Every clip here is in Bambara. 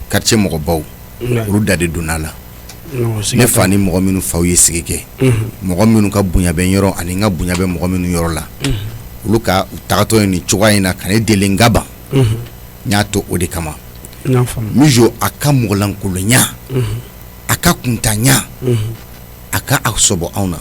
quartier mɔgɔ baw olu da de donna la ne fa ni mɔgɔ minnu faw ye sigi kɛ mɔgɔ minnu ka bonya bɛ yɔrɔ ani n ka bonya bɛ mɔgɔ minnu yɔrɔ la olu ka u tagatɔ ye nin cogoya in na ka ne deli n ka ban n y'a to o de kama Mijo a ka mɔgɔlankolonya a ka kuntanya a ka sɔbɔ anw na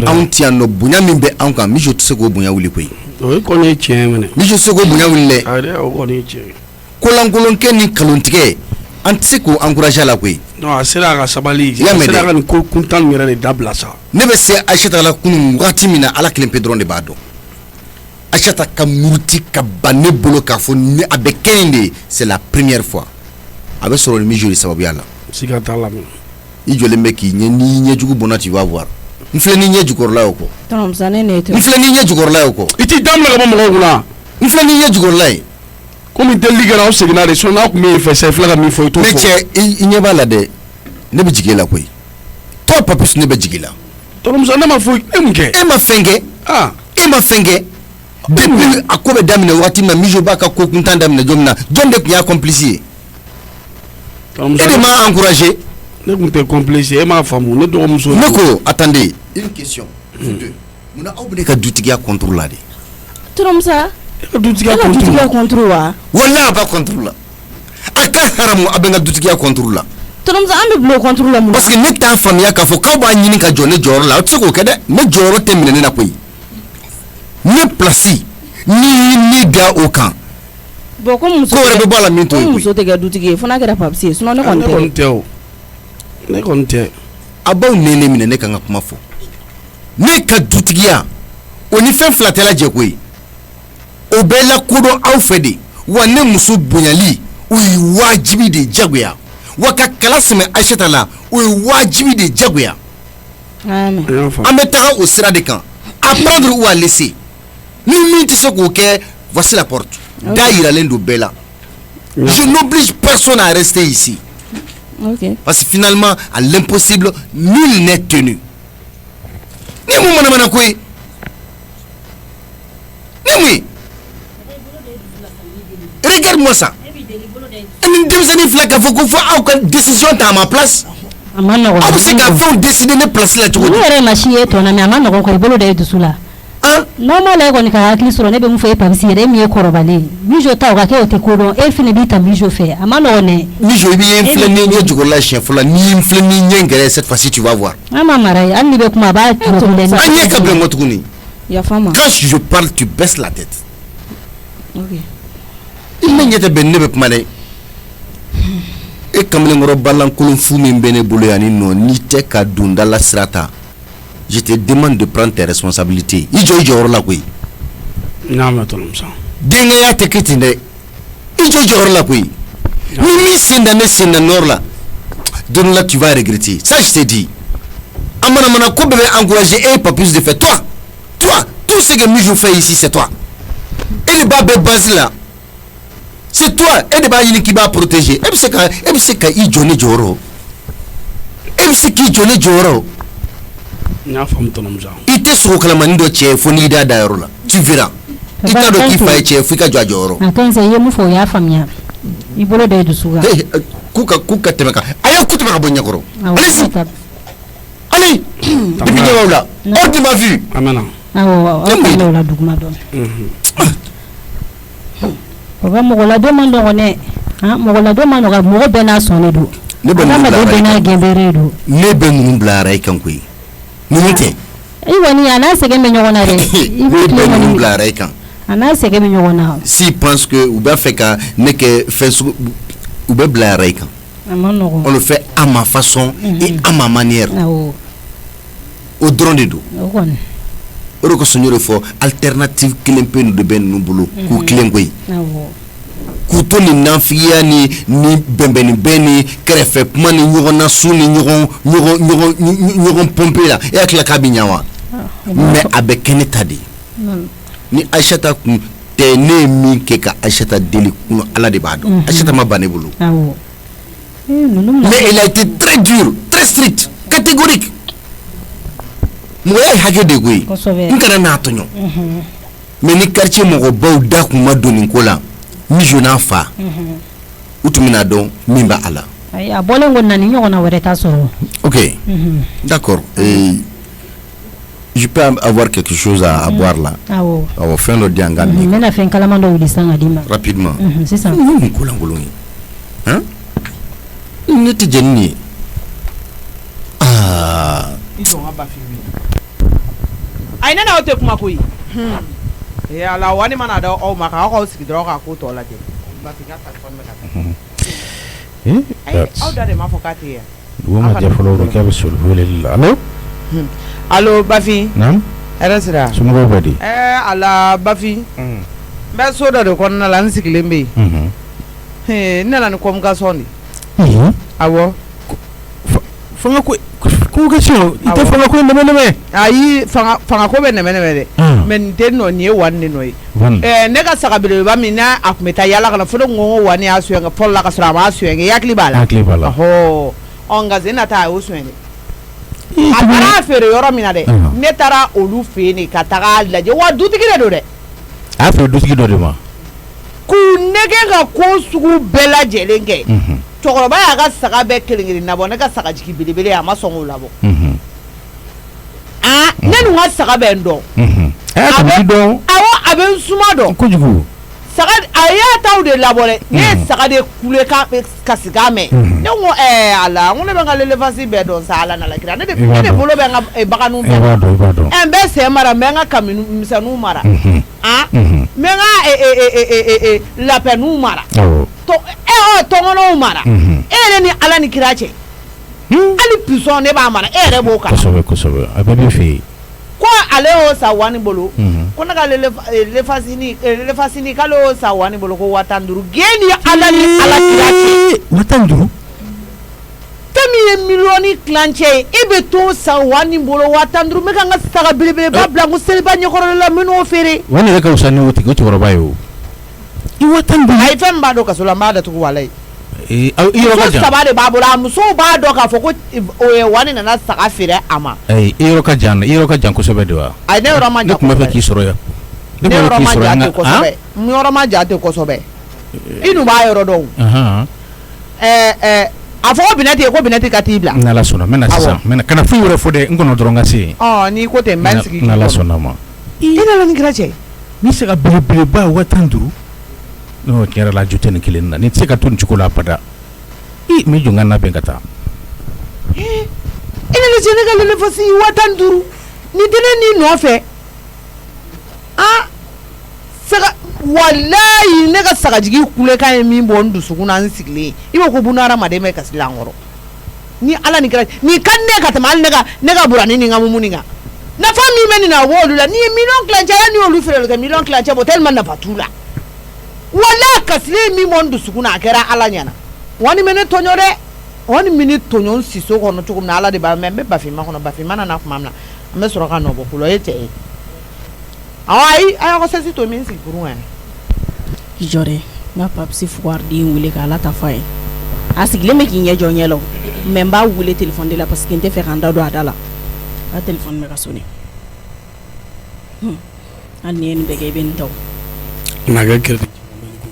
anw ti yan nɔ bonya min bɛ anw kan Mijo tɛ se k'o bonya wuli koyi o ye kɔni ye tiɲɛ minɛ Mijo tɛ se k'o bonya wuli dɛ o kɔni ye tiɲɛ kolankolonkɛ ni kalontigɛ an tɛ se k'o encourager a la koyi non a sera a ka sabali a sera a ka nin ko kuntan yɛrɛ de dabila sa ne bɛ se Aïssata la kunun wagati min na Ala kelen pe dɔrɔn de b'a dɔn Aïssata ka muruti ka ban ne bolo k'a fɔ a bɛ kɛ nin de c'est la première fois a bɛ sɔrɔ ni Mijo de sababuya la siga t'a la i jɔlen bɛ k'i ɲɛ ni ɲɛjugu bɔnna tu vas voir n filɛ ni ɲɛ jukɔrɔla ye o kɔ n filɛ ni ɲɛ jukɔrɔla ye o kɔ i t'i da minɛ ka bɔ mɔgɔw kunna n filɛ ni ɲɛ jukɔrɔla ye komi delili kɛra aw seginna de sinon n'a tun bɛ yen fɛ sa i filɛ ka min fɔ i t'o fɔ mais cɛ i ɲɛ b'a la dɛ ne bɛ jigin e la koyi toi Papis ne bɛ jigin la tɔrɔmuso ne ma foyi e mun kɛ e ma fɛn kɛ e ma fɛn kɛ depuis a ko bɛ daminɛ waati min na Mijo b'a ka ko kuntan daminɛ don min na jɔn de tun y'a complice ye e de m'a encouragé ne tun tɛ complice e m'a faamu ne dɔgɔmuso ne ko attendez une question munna aw bɛ ne ka dutigiya contre la de tɔrɔmusa e ka dutigiya contre wa wallahi a b'a contre la a ka haramu a bɛ n ka dutigiya contre la tɔrɔmusa an bɛ bila o contre la mun parce que ne t'a faamuya k'a fɔ k'aw b'a ɲini ka jɔ ne jɔyɔrɔ la aw tɛ se k'o kɛ dɛ ne jɔyɔrɔ tɛ minɛ ne na koyi ne place ni da o kan bon ko muso wɛrɛ bɛ bɔ a la min t'o ye koyi muso tɛ kɛ dutigi ye fo n'a kɛra Papis ye sinon ne kɔni tɛ o ne kɔni tɛ a b'aw nɛnɛ minɛ ne kan ka kuma fɔ ne ka dutigiya o ni fɛn fila tɛ lajɛ koyi o bɛ lakodɔn aw fɛ de wa ne muso bonyali o ye wajibi de jagoya wa ka kala sɛmɛ Aïssata la o ye wajibi de jagoya an bɛ taga o sira de kan à prendre ou à laisser ni min tɛ se k'o kɛ voici la porte da yiralen don bɛɛ la je n'oblige personne à rester ici parce que finalement à l'impossible nul n'est tenu ni mun mana koyi ni mun regarde-moi ça ni denmisɛnnin filɛ k'a fɔ ko fɔ aw ka décision ta à ma place a ma nɔgɔn aw bɛ se ka fɛnw décider ne place la cogo di ne yɛrɛ ye machine ye tɔ na mais a ma nɔgɔn quoi i bolo da i dusu la normal e kɔni ka hakili sɔrɔ ne bɛ mun fɔ e Papis yɛrɛ e min ye kɔrɔbalen Mijo ta o ka kɛ o tɛ ko dɔn e fana b'i ta Mijo fɛ a ma nɔgɔn dɛ Mijo i bɛ ye n filɛ ni ɲɛ jukɔrɔla siɲɛ fɔlɔ ni n filɛ ni ɲɛ gɛrɛ cette fois-ci tu vas voir an ma mara ye hali ni bɛ kuma a b'a turu dɛ an ɲɛ ka bila n kɔ tuguni yafa n ma quand je parle tu baisses la tête i ma ɲɛ tɛ bɛn ne bɛ kuma dɛ e kamalenkɔrɔ balankolon fu min bɛ ne bolo yan ni nɔ n'i tɛ ka don dala sira ta je te demande de prendre tes responsabilités i jɔ i jɔyɔrɔ la koyi n'a mɛn tɔrɔmusa denkɛya tɛ kɛ ten dɛ i jɔ i jɔyɔrɔ la koyi ni min sen da ne sen da nɔrɔ la don la tu vas regretter ça je t'ai dit a mana ko bɛɛ bɛ encourager e Papis de fait toi tout ce que Mijo fait ici c'est toi e de b'a bɛɛ base la c'est toi e de b'a ɲini k'i b'a protéger e bɛ se ka i jɔ ne jɔyɔrɔ e bɛ se k'i jɔ ne jɔyɔrɔ n y'a faamu tɔrɔmusa i tɛ sogo kalamani dɔ cɛ fo n'i da yɔrɔ la tu verras i t'a dɔn k'i fa ye cɛ fo i ka jɔ a jɔyɔrɔ a tɛ n sɛ i ye mun fɔ o y'a faamuya i bolo da i dusu kan k'u ka tɛmɛ kan a y'a ku tɛmɛ ka bɔ ɲɛkɔrɔ allez-y allez depuis ɲɛwaw la hors de ma vue a mɛna awɔ aw tɛmɛ o la duguma dɔn o ka mɔgɔladon man nɔgɔn dɛ mɔgɔladon man nɔgɔn mɔgɔ bɛɛ n'a sɔn de don adamaden bɛɛ n'a gɛnbɛrɛ don ne bɛ ninnu bila arayi kan koyi ninnu tɛ i kɔni a n'a sɛgɛn bɛ ɲɔgɔn na dɛ i bɛ ninnu bila arayi kan a n'a sɛgɛn bɛ ɲɔgɔn na s'ils pensent que u b'a fɛ ka ne kɛ fɛn sugu u bɛ bila arayi kan a ma nɔgɔn on le fait à ma façon et à ma manière o dɔrɔn de don o kɔni o de kosɔn n y'o de fɔ alternative kelen pe de bɛ ninnu bolo k'u tilen koyi k'u to nin nafigiya ni bɛnbɛnni bɛn ni kɛrɛfɛ kuma ni ɲɔgɔn nasu ni ɲɔgɔn pompe la e hakili la k'a bɛ ɲɛ wa mais a bɛ kɛ ne ta de ni Aïssata kun tɛ ne ye min kɛ ka Aïssata deli kun Ala de b'a dɔn Aïssata ma ban ne bolo mais il a été très dur très strict catégorique mɔgɔya ye hakɛ de koyi n kana n'a tɔɲɔ mais ni quartier mɔgɔbaw da kun ma don nin ko la Mijo n'a fa utumina don min ba ala a bolen gonna ni ɲɔgɔnna wɛrɛ ta sɔrɔ. OK. D'accord. Je peux avoir quelque chose à boire là. Awo. Awo fɛn dɔ di yan ka n bɛna fɛn kalaman dɔ wuli san ka d'i ma. Rapidement. Sisan. Mun kolonkolon ye. Hein? Ne tɛ jɛni nin ye. Ay nana o tɛ kuma koyi. Ala wani mana da aw ma ka aw sigi dɔrɔn ka ko tɔ lajɛ. Aw da de ma fɔ k'a tɛ yan. Woma jafolo ro k'a bɛ soli wele la. Allo? Allo Bafi. Naam. Hɛrɛ sira. Somɔgɔw bɛ di? Ala Bafi. N bɛ so dɔ de kɔnɔna la n sigilen bɛ yen. N nana ni communication de. Awɔ. Fanga ko communication i tɛ fanga ko nɛmɛ-nɛmɛ. Ayi fanga ko bɛ nɛmɛ-nɛmɛ dɛ. Mais nin tɛ nɔ nin ye wani de nɔ ye. Ne ka saga belebeleba min n'a a tun bɛ taa yala ka na fo ne ko wani y'a suɲɛ fɔlɔ la ka sɔrɔ a m'a suɲɛ i hakili b'a la. Hakili b'a la. Nka sen na taa a y'o suɲɛ dɛ. A taara a feere yɔrɔ min na dɛ ne taara olu fɛ yen de ka taga lajɛ wa dutigi de don dɛ. A y'a feere dutigi dɔ de ma. K'u nɛgɛ ka ko sugu bɛɛ lajɛlen kɛ. Cɛkɔrɔba y'a ka saga bɛɛ kelen-kelen labɔ ne ka saga jigi belebele a ma sɔn k'o labɔ. Ne dun ka saga bɛ n dɔn. Awɔ a bɛ n suma dɔn. Kojugu. Saga a y'a taw de labɔ dɛ ne ye saga de kule ka sigi a mɛn. Ne ko ala n ko ne bɛ n ka l'élevage bɛɛ dɔn sa ala n'ala kira ne de bolo bɛ n ka baganninw bɛɛ. I b'a dɔn. N bɛ sɛ mara n bɛ n ka kamimisɛnninw mara. N bɛ n ka lapɛnninw mara. Tɔngɔnɔw mara. E yɛrɛ ni ala ni kira cɛ. Hali pison ne b'a mara e yɛrɛ b'o kan. Kosɛbɛ a bɛ ne fɛ yen. Ko ale y'o sa wani bolo. Ko ne ka l'élevage k'ale y'o sa wani bolo ko 5000. Gɛn ni ala ni ala kira cɛ. 5000. Fɛn min ye miliyɔni kilancɛ ye e bɛ t'o sa wani bolo 5000 n bɛ ka n ka saga belebeleba bila n ko seliba ɲɛkɔrɔ la n bɛ n'o feere. Wani yɛrɛ ka wusa ni o tigi o cɛkɔrɔba ye o. I 5000. Ayi fɛn min b'a dɔn kaso la n b'a datugu walayi. Yɔrɔ ka jan. Saba de b'a bolo a musow b'a dɔn k'a fɔ ko wani nana saga feere a ma. Yɔrɔ ka jan kosɛbɛ de wa. Ayi ne yɔrɔ ma jan. Ne tun bɛ fɛ k'i sɔrɔ yan. Ne yɔrɔ ma jan ten kosɛbɛ. N yɔrɔ ma jan ten kosɛbɛ. I dun b'a yɔrɔ dɔn. A fɔ ko Binɛti ko Binɛti ka t'i bila. N'Ala sɔnna n bɛ na sisan kana foyi wɛrɛ fɔ dɛ n kɔnɔ dɔrɔn ka se yen. N'i ko ten n bɛ n sigi. N'Ala sɔnna ma. I nana ni kira cɛ. N'i se ka belebeleba 5000. N'o tiɲɛ yɛrɛ la ju tɛ nin kelen na ni tɛ se ka to nin cogo la abada. N bɛ jɔ n ka labɛn ka taa. I nana cɛ ne ka l'élevage 5000 nin tɛ ne n'i nɔfɛ. Saga walayi ne ka sagajigi kulekan ye min bɔ n dusukun na n sigilen i b'a ko buna hadamaden bɛ kasi la n kɔrɔ ni ala ni kira nin ka ne ka tɛmɛ hali ne ka burani ni n ka mumuni kan nafa min bɛ nin na o b'olu la ni ye miliyɔn kilancɛ ya ni olu feere kɛ miliyɔn kilancɛ bɔ tellement nafa t'u la walayi kasilen min bɔ n dusukun na a kɛra ala ɲɛna wani bɛ ne tɔɲɔ dɛ wani bɛ ne tɔɲɔ siso kɔnɔ cogo min na ala de b'a mɛ n bɛ Bafima kɔnɔ Bafima nana kuma min na an bɛ sɔrɔ ka nɔ bɔ kolo ye cɛ ye ayi a y'aw ka sɛsi to min sigi kurun yan. I jɔre n ka papisi fugariden wele k'ala ta f'a ye a sigilen bɛ k'i ɲɛ jɔ ɲɛ la mais n b'a wele téléphone de la parce que n tɛ fɛ k'an da don a da la a téléphone bɛ ka sonné hali ni ye nin bɛɛ kɛ i bɛ nin ta o. n'a kɛ crédit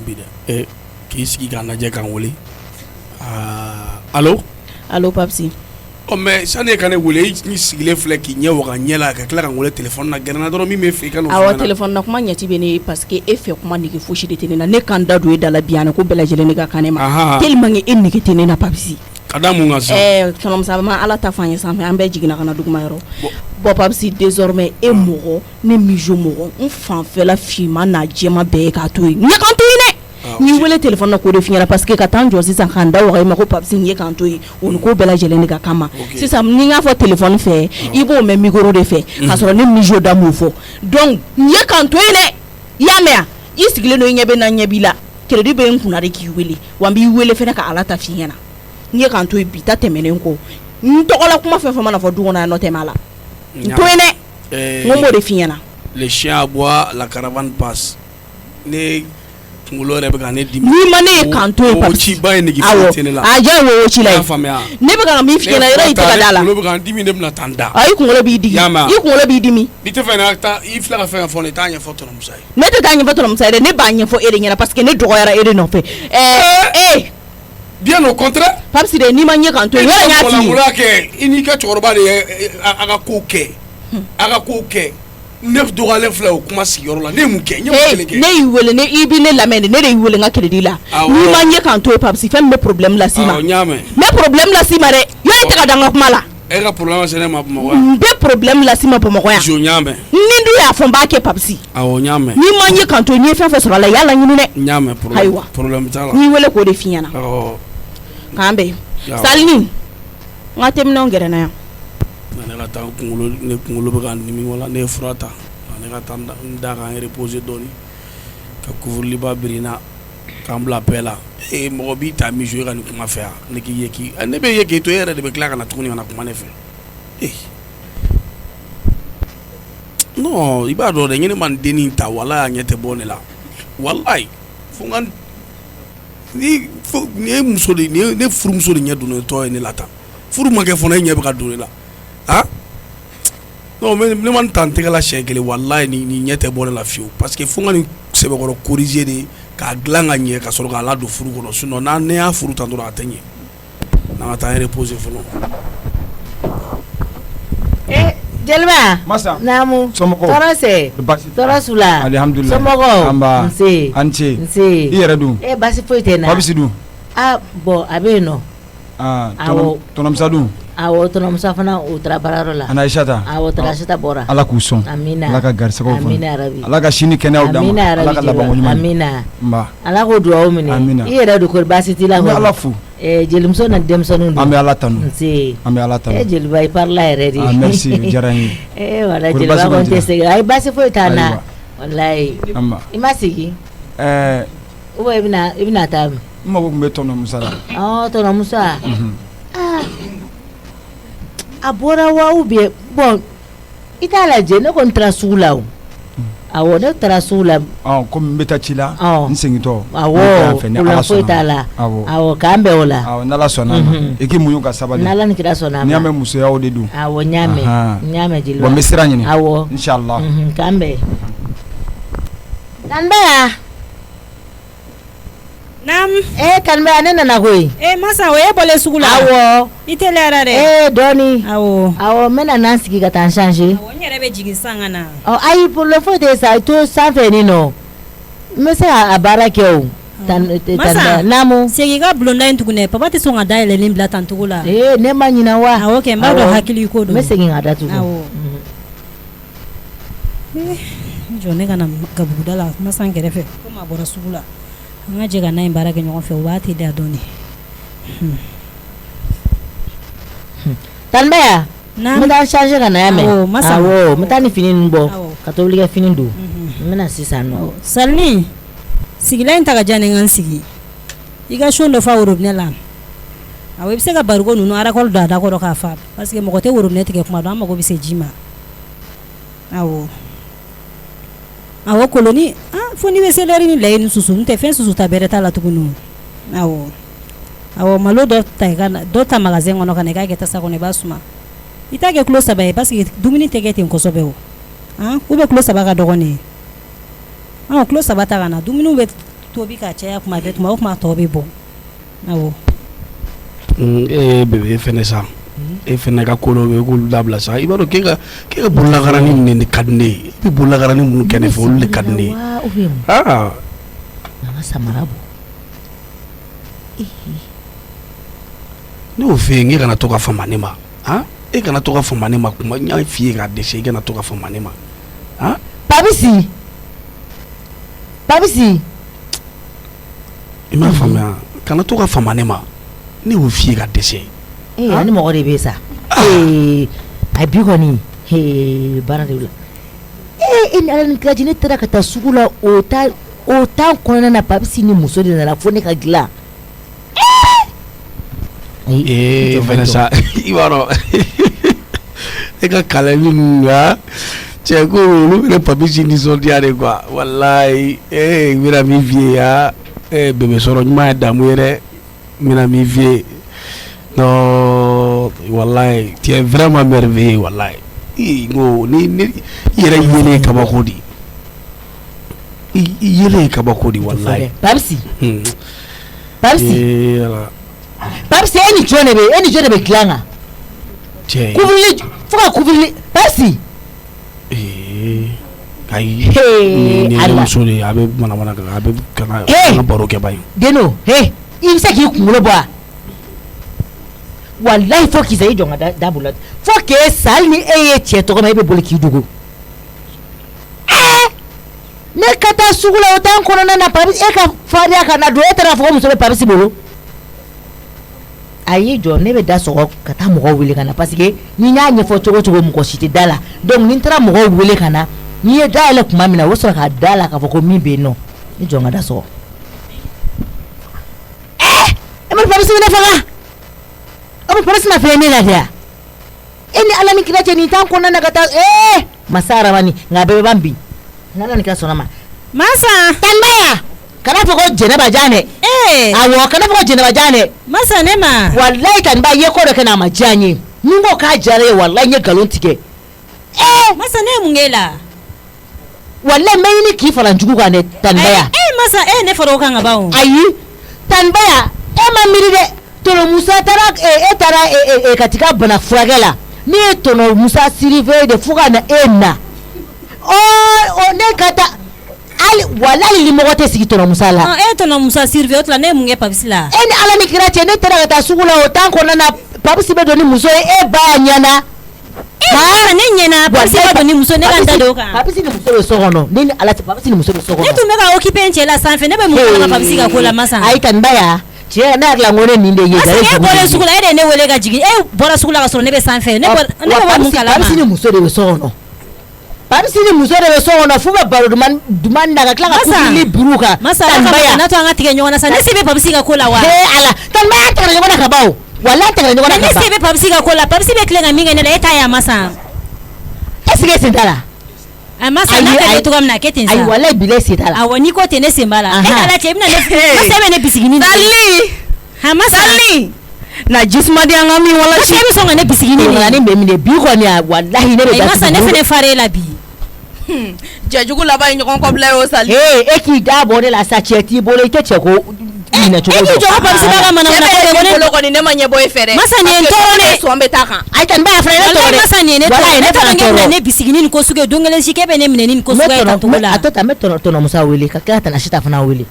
bi dɛ k'i sigi k'a lajɛ k'an wele allo. allo papisi. mais sani e ka ne wele i sigilen filɛ k'i ɲɛ waga ɲɛ la ka tila ka n wele téléphone na gɛrɛna dɔrɔn min bɛ fɛ i ka n'o fɔ n ɲɛna. awɔ téléphone na kuma ɲɛci bɛ ne parce que e fɛ kuma nege fosi de tɛ ne na ne kan da don e da la bi yan ko bɛɛ lajɛlen ne ka kan ne ma tellement que e nege tɛ ne na papisi. ka da mun kan sisan. tɔnɔmusa ma ala ta fan ye sanfɛ an bɛɛ jiginna ka na duguma yɔrɔ bon papisi désormais e mɔgɔ ne mijo mɔgɔ n fanfɛla finman n'a jɛman bɛɛ ye k'a to yen ɲɛ kan to yen dɛ. Ni wele téléphone na ko de fiɲɛna parce que ka taa n jɔ sisan k'an da waga i ma ko papisi nin ye k'an to yen o ni ko bɛɛ lajɛlen de ka kama sisan ni n y'a fɔ téléphone fɛ i b'o mɛn micro de fɛ k'a sɔrɔ ne mijo da m'o fɔ donc nin ye k'an to yen dɛ i y'a mɛn i sigilen don i ɲɛ bɛ na ɲɛ b'i la crédit bɛ n kunna de k'i wele wa n b'i wele fɛnɛ ka ala ta f'i ɲɛna n ye k'an to yen bi ta tɛmɛnen kɔ n tɔgɔla kuma fɛn fɛn mana fɔ du kɔnɔ yan nɔ tɛmɛ a la n to yen dɛ n ko n b'o de f'i ɲɛna. le chien aboie la caravane passe ne kunkolo yɛrɛ bɛ ka ne dimi. n'i ma ne ye k'an to yen papisi o ci ba ye nege fɛn tɛ ne la a jaa ye wo ci la ye i y'a faamuya ne bɛ ka min f'i ɲɛna yɔrɔ i tɛ ka da la kunkolo bɛ ka n dimi ne bɛna taa n da. i kunkolo b'i digi i kunkolo b'i dimi. n'i tɛ fɛ na taa i filɛ ka fɛn fɔ ne t'a ɲɛfɔ tɔnɔmusa ye. ne tɛ taa ɲɛfɔ tɔnɔmusa ye dɛ ne b'a ɲɛfɔ e de ɲɛna parce que ne dɔgɔyara e de nɔfɛ bien au contraire. Papsi de ni ma ɲɛ kan to yen yɔrɔ y'a f'i ye. Kɛ i n'i ka cɛkɔrɔba de ye a ka ko kɛ a ka ko kɛ ne dɔgɔyalen filɛ o kuma sigiyɔrɔ la ne ye mun kɛ n ye mun kelen kɛ. Ne y'i wele ne i bi ne lamɛn de ne de y'i wele n ka crédit la n'i ma ɲɛ kan to yen Papsi fɛn min bɛ problème las'i ma. Awɔ n y'a mɛn. n bɛ problème las'i ma dɛ yɔrɔ i tɛ ka da n ka kuma la. E ka problème lase ne ma Bamakɔ yan. n bɛ problème las'i ma Bamakɔ yan. n y'a mɛn. ni dun y'a fɔ n b'a kɛ Papsi. Awɔ n y'a mɛn. n'i ma ɲɛ kan to yen n'i ye fɛn fɛn sɔrɔ a la i y'a laɲini dɛ. n y'a mɛn ayiwa problème t'a la. n'i wele k'o de f'i ɲɛna. Awɔ. k'an bɛn Salini n ka teminɛnw gɛrɛ n na yan. ne ka taa ne kunkolo bɛ ka dimi wala ne ye fura ta ne ka taa n da kan reposer dɔɔni ka couvre-liba biri n na k'an bila paix la mɔgɔ b'i ta mi jouer ka nin kuma fɛ yan ne k'i ye k'i ne bɛ ye k'i to e yɛrɛ de bɛ tila ka na tuguni ka na kuma ne fɛ non i b'a dɔn dɛ ɲini ma n dennin ta wala y'a ɲɛ tɛ bɔ ne la walayi fo n ka ni ye muso de ne furumuso de ɲɛ don ne tɔ ye ne la tan furu ma kɛ fana e ɲɛ bɛ ka don ne la ah non ne ma n ta n tɛgɛ la siɲɛ kelen walayi nin ɲɛ tɛ bɔ ne la fiyewu parce que fo n ka nin sɛbɛkɔrɔ corriger de k'a dilan ka ɲɛ ka sɔrɔ k'a ladon furu kɔnɔ sinon ne y'a furu tan dɔrɔn a tɛ ɲɛ n'an ka taa reposer fɔlɔ. Jeliba Masa Namu Somɔgɔw tɔɔrɔ se tɔɔrɔ su la Alhamdulillah Somɔgɔw Anba nse an ce nse i yɛrɛ dun basi foyi tɛ n na Babisi dun bon a bɛ yen nɔ awɔ tɔnɔmusa dun awɔ tɔnɔmusa fana o taara baarayɔrɔ la ana Aisata awɔ taara Aisata bɔra Ala k'u sɔn amina Ala ka garisɛgɛw fɔ amina yarabi Ala ka sini kɛnɛyaw d'a ma Ala ka labanko ɲuman amina nba Ala k'o dugawu minɛ amina i yɛrɛ de ko baasi t'i la n bɛ Ala fo jelimuso na denmisɛnninw an bɛ Ala tanu nse an bɛ Ala tanu jeliba i parla yɛrɛ de merci o diyara n ye wala jeliba kɔni tɛ segin ayi baasi foyi t'an na walayi anba i ma segin ou bien i bɛna taa min n mago tun bɛ tɔnɔmusa la tɔnɔmusa a bɔra wa ou bien bon i t'a lajɛ ne kɔni taara sugu la o awɔ ne taara sugu la komi n bɛ taa ci la n segintɔ awɔ problème foyi t'a la awɔ k'an bɛn o la awɔ n'Ala sɔnna a ma i k'i muɲu ka sabali n'Ala ni kira sɔnna a ma n'i y'a mɛn musoya o de don awɔ n y'a mɛn jeliba bon n bɛ sira ɲini awɔ inshallah k'an bɛn Kanbaya Naam. Kanbaya ne nana koyi. Masa o ye bɔlen sugu la. Awɔ. I teliyara dɛ. Dɔɔni. Awɔ. Awɔ n bɛna n'an sigi ka taa n changer. Awɔ n yɛrɛ bɛ jigin san ka na. Ayi problème foyi tɛ sa i to sanfɛ nin nɔ. N bɛ se a baara kɛ o. Masa naamu. Segin i ka bulonda in tuguni papa tɛ sɔn ka dayɛlɛlen bila tan cogo la. Ne ma ɲina wa. Awɔ kɛ n b'a dɔn hakili ko don. N bɛ segin ka datugu. Awɔ. Jɔ ne ka na gabuguda la masa kɛrɛfɛ komi a bɔra sugu la. An ka jɛ ka n'a ye baara kɛ ɲɔgɔn fɛ o b'a teliya dɔɔni. Tanbaya n bɛ taa changer ka na yan mɛn. Awɔ n bɛ taa ni fini ninnu bɔ ka tobilikɛ fini don n bɛna sisan nɔ. Salini sigilan in ta ka diya ni n ka n sigi i ka son dɔ fa worobinɛ la awɔ i bɛ se ka barigo ninnu arakɔli don a da kɔrɔ k'a fa parce que mɔgɔ tɛ worobinɛ tigɛ kuma dɔn an mago bɛ se ji ma awɔ. Awɔ koloni fo ni bɛ seleri ni layi ni susu n tɛ fɛn susu ta bɛrɛ t'a la tuguni awɔ awɔ malo dɔ ta i ka dɔ ta magasin kɔnɔ ka na i k'a kɛ tasa kɔnɔ i b'a suma i t'a kɛ kilo 3 ye parce que dumuni tɛ kɛ ten kosɛbɛ o ou bien kilo 3 ka dɔgɔ ne ye kilo 3 ta ka na dumuniw bɛ tobi ka caya kuma bɛɛ tuma o tuma tɔ bɛ bɔ awɔ. Bébé fɛnɛ sa e fɛnɛ ka ko dɔ bɛ k'olu dabila sa i b'a dɔn k'e ka bololagarani minnu de ka di ne ye i bɛ bololagarani minnu kɛ ne fɛ olu de ka di ne ye samara bɔ ne y'o fɛ yen k'e kana to ka fama ne ma e kana to ka fama ne ma kuma n y'a f'i ye k'a dɛsɛ i kana to ka fama ne ma Babisi i m'a faamuya kana to ka fama ne ma ne y'o f'i ye ka dɛsɛ ani mɔgɔ de bɛ sa a bi kɔni baara de la ni ala ni kiraji ne taara ka taa sugu la o temps kɔnɔna na Babisi ni muso de nana fo ne ka dilan fɛnɛ sa i b'a dɔn e ka kalanni ninnu cɛ ko olu bɛ Babisi nisɔndiya de quoi walayi n bɛna min f'i ye bébé sɔrɔ ɲuman ye damu ye dɛ n bɛna min f'i ye non wallahi tu es vraiment merveilleux wallahi ngo ni yɛrɛ yele kabako di yele kabako di wallahi Babisi Papsi eni jone be klanga. Couvrir faut couvrir Papsi. Kai. Ni musole abe mana abe kana baro ke bayi. Deno, il sait qu'il kulo ba. Wallahi faut qu'ils aillent jonga dabula. Faut que salni eye tieto ma be boliki dugo. Ne kata sugula otan kono na Papsi e ka fari aka na do etara fo musole Papsi bolo. Ayi jo ne be da so kata mo wele kana parce que ni nya nye fo chogo mo ko siti dala donc ni tra mo wele kana ni e da ele kuma mina wo so ka dala ka fo ko mi be no ni jo ngada so e mo Papsi ne fanga o mo Papsi na fe ni la dia eni ala ni kira ni tan kono na kata masara bani ngabe bambi nana ni ka so na ma masa tambaya kana fo ko jenaba jane awo kana fo ko jenaba jane masa ne ma wallahi tan ba ye ko da kana ma janye ni ngo ka jare wallahi nye galon tike masa ne mungela wallahi mai ni ki faran jugu ga ne tanbaya masa ne faro kan abawo ayi tanbaya ma miride tolo musa tara tara katika bana furagela ni tolo musa sirive de fuga na enna ne kata ali wallahi limogo te sigi tolo musa la tolo musa sirive otla ne munge Papsi la eni ala ni kira ne tara ta sugula o tan ko na Papsi be doni muso ba nyana ne nyana Papsi be doni muso ne kan dado ka Papsi ni muso be sogono ni ala Papsi ni muso be sogono ne tumbe ka occupé nchela sanfe ne be muso na Papsi ka kola masa ai tanbaya je na la ngone ni de yeza ne bole sugula ne wele ga jigi bora sugula ka so ne be sanfe ne ba mun kala Papsi ni muso de sogono Papsi ni muso de sogono fuba baro duman daga klaka kuli buruka tanbaya na to anga tige nyona sa ne sibe Papsi ka kola wa ala tanbaya tara nyona ka bawo wala tara nyona ka ne sibe Papsi ka kola Papsi be klenga minga ne eta ya masa esige sindala masa na ka to gamna ketin sa ai wala bile sindala awoni ko tene sembala ala chebna ne masa be ne bisigini Salli masa Salli na jisma di angami wala shebi songa ne bisigini ni be mi ne bi ko ni wallahi ne be masa ne fene fare la bi jajugu laba nyokon ko bla o Salli eki da bo de la sacheti bo le ke cheko ina choko eki jo Papsi ba mana ko ko ni ne manye boy fere masa ne ntoro ne so ambe taka ai tan ba frère ntoro masa ne ntoro ne bisigini ko suge dongele shikebe ne mine ni ko suge ta tola atota metoro tono musa wele ka ka tan ashita fana wele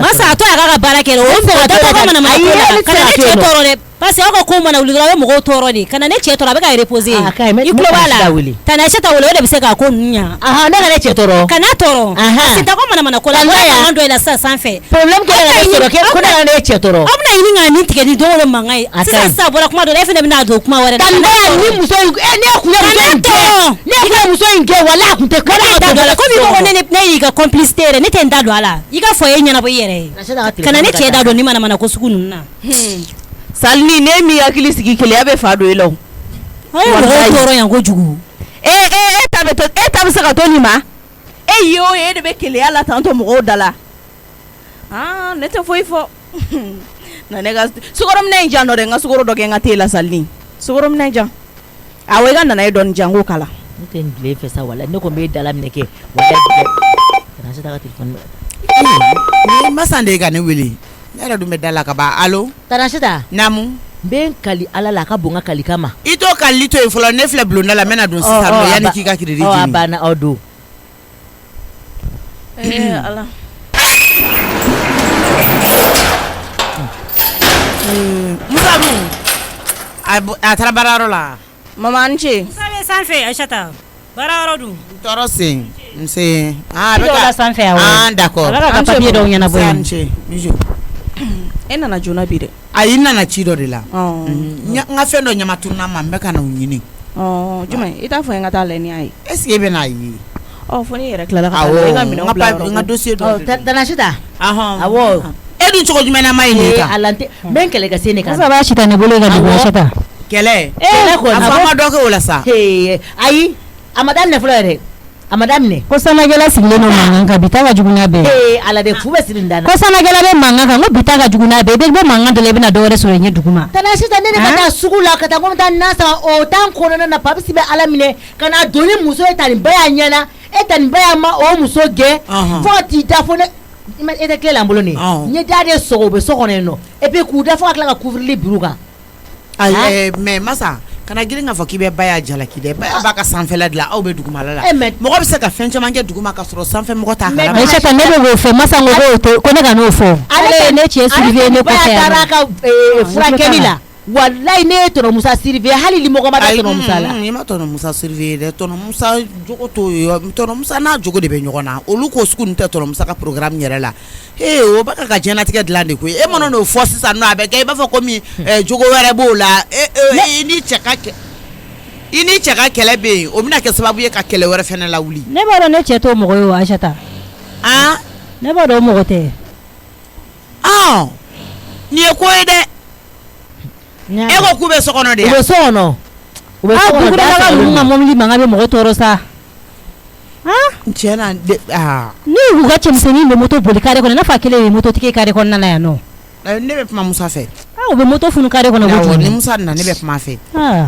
masa ato aga barakero o ko mana mana kana ne chetoro ne pasi ako ko mana ulira mo go toro ne kana ne chetoro be ka reposer ikulo wala tana cheta wele de biseka ko nya ne chetoro kana toro sita ko mana ko la ndo ila sa sanfe problem ke na chetoro ke ko na ne chetoro amna yini ngani tike ni do mangai sasa bora kuma do efene bina do kuma wala tanda ni muso ne kuya muso inge wala kunte ko ko bi ko ne yiga complicité ne tenda do ala yiga foye nyana bo yere kana ne cheda do ni mana ko sukunu na Salli ne mi akili sigi kele abe fado elo ayo toro yango jugu tabe saka to ni ma yo de be kele ala tanto mo dala ne te foi fo na nega sugorom ne njano de nga sugoro doge nga tela Salli sugorom ne njan awe ga na don jango kala nten ble fesa wala ne ko be dala mneke wala na sa ta telefon ni masande ga ne wili nera dume dala ka ba allo tanashita namu ben kali ala la ka bonga kali kama ito kali to ifolo ne fle blonda la mena don sisa no yani kika kiriri jini abana odo ala musamu atara bararo la mama anche sabe sanfe ashata bararo du toro sing nse beka sanfe d'accord ka papier do nyana boy anche bijo ena na jona bire ayina na chido de la nga fendo nyama tunna mambe kana unyini jume ita fo nga tale ni ai eske be na yi foni yere kala ka nga mi no bla nga dossier do tanashita awo edu choko jume na mai ni ta alante ben kele ga sene kan sa ba shita ne bole ga dubo shata kele ko na afama do ko wala sa ayi amadan ne flore amadam ne ko sana gela sigle no manga ka bitaka juguna be ala de fube sirindana ko sana gela be manga ka ngo bitaka juguna be manga de lebina dore so yenye duguma tanashita ne kata sugula kata ngom tan nasa o tan kono na Papsi be alamine kana doni muso etani baya nyana etani baya ma o muso ge fo ti ta fo ne e tɛ tile bolo ni ɲɛ da de sogo bɛ so kɔnɔ no et puis k'u da fɔ ka tila ka couvrir bureau kan mais masa kana girin ka fɔ k'i bɛ baya jalaki dɛ baya b'a ka sanfɛla dilan aw bɛ dugumala la mɔgɔ bɛ se ka fɛn caman kɛ duguma ka sɔrɔ sanfɛ mɔgɔ t'a kalama mais Aïssata ne bɛ k'o fɔ masa ko ne ka n'o fɔ ale ye ne cɛ surveiller ne kɔfɛ yan taara ka furakɛli la wallahi ne ye tɔnɔ Musa surveiller hali ni mɔgɔ ma da tɔnɔ Musa la i ma tɔnɔ Musa surveiller dɛ tɔnɔ Musa jogo to tɔnɔ Musa n'a jogo de bɛ ɲɔgɔn na olu ko sugu ninnu tɛ tɔnɔ Musa ka programme yɛrɛ la o b'a ka diɲɛlatigɛ dilan de koyi e mana n'o fɔ sisan nɔ a bɛ kɛ i b'a fɔ ko min jogo wɛrɛ b'o la i ni cɛ ka kɛlɛ bɛ yen o bɛna kɛ sababu ye ka kɛlɛ wɛrɛ fɛnɛ lawuli ne b'a dɔn ne cɛ t'o mɔgɔ ye o Aïssata ne b'a dɔn o mɔgɔ tɛ nin ye ko ye dɛ e ko k'u bɛ so kɔnɔ de u bɛ so kɔnɔ u bɛ so kɔnɔ da ka ninnu ka mobili mankan bɛ mɔgɔ tɔɔrɔ sa tiɲɛna ni u ka cɛmisɛnnin bɛ moto boli kare kɔnɔ n'a fɔ a kelen ye mototigi kare kɔnɔna la yan nɔ ne bɛ kuma Musa fɛ u bɛ moto funu kare kɔnɔ kojugu ni Musa nana ne bɛ kuma fɛ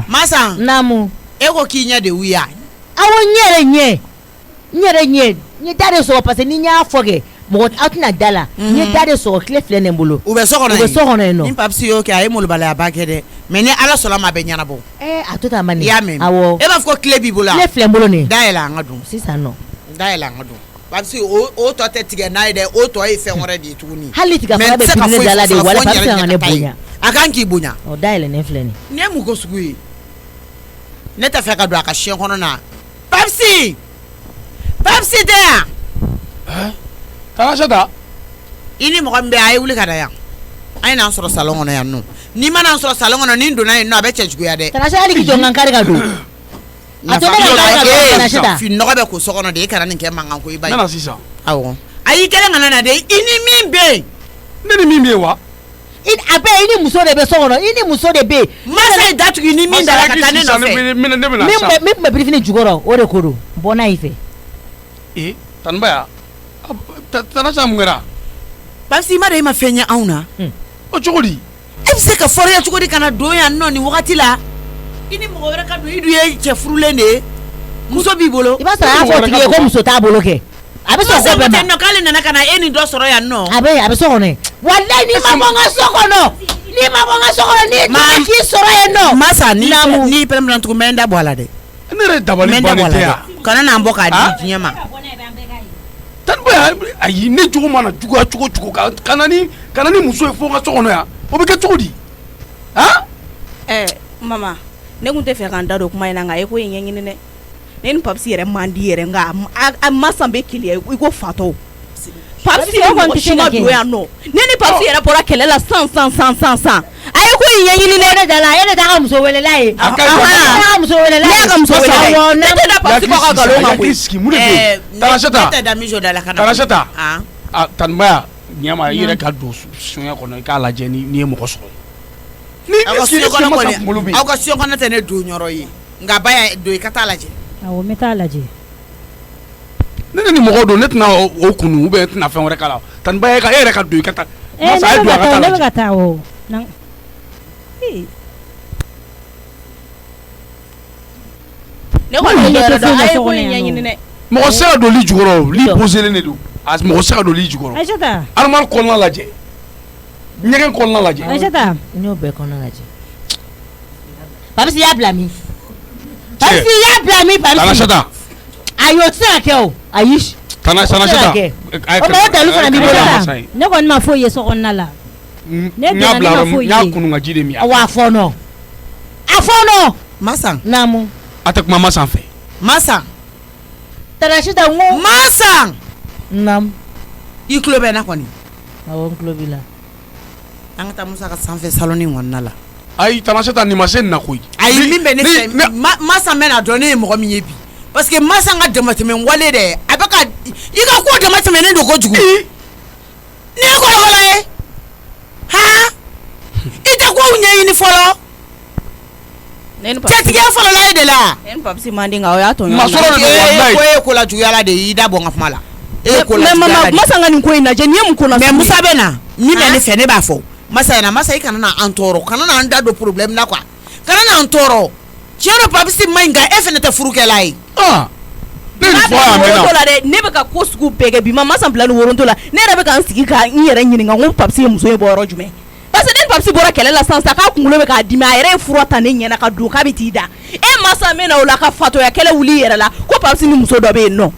masa naamu e ko k'i ɲɛ de wuya awɔ n yɛrɛ da de sɔrɔ parce que ni n y'a fɔ kɛ mɔgɔ aw tɛna da la n ye da de sɔrɔ tile filɛ ne bolo u bɛ so kɔnɔ yen ni papisi y'o kɛ a ye molobaliya ba kɛ dɛ mais ni Ala sɔnna ma a bɛ ɲɛnabɔ a to ta man i y'a mɛn awɔ e b'a fɔ ko tile b'i bolo tile filɛ n bolo nin dayɛlɛ an ka dun sisan nɔ dayɛlɛ an ka dun papisi o tɔ tɛ tigɛ n'a ye dɛ o tɔ ye fɛn wɛrɛ de ye tuguni hali tigɛ fana bɛ pini ne da la de wala papisi ka ne bonya a kan k'i bonya dayɛlɛ ne filɛ nin ne mun ko sugu ye ne tɛ fɛ ka don a ka siɲɛ kɔnɔ na papisi tɛ yan Aïssata i ni mɔgɔ min bɛ a ye wuli ka da yan an ye n'an sɔrɔ salon kɔnɔ yan nɔ n'i ma n'an sɔrɔ salon kɔnɔ ni n donna yen nɔ a bɛ cɛ juguya dɛ hali k'i jɔ n ka kari ka don a to ne ka kari ka don Aïssata fi nɔgɔ bɛ k'o so kɔnɔ de e kana nin kɛ mankan ko i ba ye nana sisan awɔ a y'i kɛlen kana na de i ni min bɛ yen ne ni min bɛ yen wa a bɛ i ni muso de bɛ so kɔnɔ i ni muso de bɛ yen masa ye datugu ni min dara ka taa ne nɔfɛ min tun bɛ birifini jukɔrɔ o de ko don bɔ n'a ye fɛ Tanbaya tana sa mun kɛra parce que i ma dɔn e ma fɛn ɲɛ anw na o cogo di e bɛ se ka fɔriya cogo di kana don yan nɔ nin wagati la i ni mɔgɔ wɛrɛ ka don i dun ye cɛ furulen de ye muso b'i bolo i b'a sɔrɔ a y'a fɔ tigi ye ko muso t'a bolo kɛ a bɛ sɔn ko bɛɛ ma k'ale nana ka na e ni dɔ sɔrɔ yan nɔ a bɛ so kɔnɔ walayi n'i ma bɔ n ka so kɔnɔ n'i k'i sɔrɔ yen nɔ masa n'i pɛrɛn tugun mɛ n da bɔ a la dɛ ne yɛrɛ dabali bannen tɛ yan kana n'an bɔ k'a di diɲɛ ma Tanbaya ayi ne jogo mana juguya cogo kana ni muso ye fo n ka so kɔnɔ yan o bɛ kɛ cogo di mama ne kun tɛ fɛ k'an da don kuma in na nka e ko in ɲɛɲini dɛ ne ni papisi yɛrɛ man di yɛrɛ nka a masan bɛ keleya i ko fatɔw papisi yɛrɛ mɔgɔ si ma don yan nɔ ne ni papisi yɛrɛ bɔra kɛlɛ la san a ye ko in ɲɛɲini dɛ e de t'a ka muso welela ye ne y'a ka muso welela ne tɛ da papisi bɔ ka nkalon kan koyi Tanasata Tanbaya ɲɛma i yɛrɛ ka don soɲɛ kɔnɔ i k'a lajɛ ni ye mɔgɔ sɔrɔ aw ka siɲɛ kɔnɔ tɛ ne don yɔrɔ ye nka ba ya don i ka taa lajɛ awɔ n bɛ taa lajɛ ne ni mɔgɔ don ne tɛna o kunu ou bien tɛna fɛn wɛrɛ k'a la Tanbaya e yɛrɛ ka don i ka taa masa a ye don a ka taa lajɛ ne bɛ ka taa o ne kɔni yɛrɛ dɔn a ye ko in ɲɛɲini dɛ mɔgɔ se ka don li jukɔrɔ li poselen de don mɔgɔ se ka don li jukɔrɔ Aïssata armoire kɔnɔna lajɛ ɲɛgɛn kɔnɔna lajɛ Aïssata n y'o bɛɛ kɔnɔna lajɛ papisi y'a bila min papisi Tanasata ayi o tɛ se ka kɛ o ayi Tanasata o mɔgɔ dalu fana b'i bolo ne kɔni ma foyi ye so kɔnɔna la ne donna ne ma foyi ye n y'a kunu ka ji de min awɔ a fɔ nɔ Masan naamu a tɛ kuma Masan fɛ Masan Tanasita n ko Masan naamu i tulo bɛ na kɔni awɔ n tulo b'i la an ka taa Musa ka sanfɛ salon kɔnɔna la ayi Tanasata nin ma se nin na koyi ayi min bɛ ne fɛ Masan bɛna dɔn ne ye mɔgɔ min ye bi parce que Masan ka damatɛmɛ wale dɛ a bɛ ka i ka ko damatɛmɛnen don kojugu ni ye kɔrɔkɔrɔ ye i tɛ kow ɲɛɲini fɔlɔ cɛtigiya fɔlɔ la e de la ne ni papisi man di nka o y'a tɔ ko e ko la juguyala de y'i da bɔ n ka kuma la mais mama Masan ka nin ko in lajɛ nin ye mun ko la mais Musa bɛ na min bɛ ne fɛ ne b'a fɔ Masa i kana na an tɔɔrɔ kana na an da don problème na quoi kana na an tɔɔrɔ tiɲɛ don papisi ma ɲi nka e fɛnɛ tɛ furukɛla ye ne bɛ ka ko sugu bɛɛ kɛ bi ma san bila ni woronto la ne yɛrɛ bɛ ka n sigi ka n yɛrɛ ɲininka n ko papisi ye muso ye bɔ yɔrɔ jumɛn parce que ne papisi bɔra kɛlɛ la sisan k'a kunkolo bɛ k'a dimi a yɛrɛ ye fura ta ne ɲɛna ka don k'a bɛ t'i da e masa mɛn na o la ka fatoya kɛlɛ wuli yɛrɛ la ko papisi ni muso dɔ bɛ yen nɔ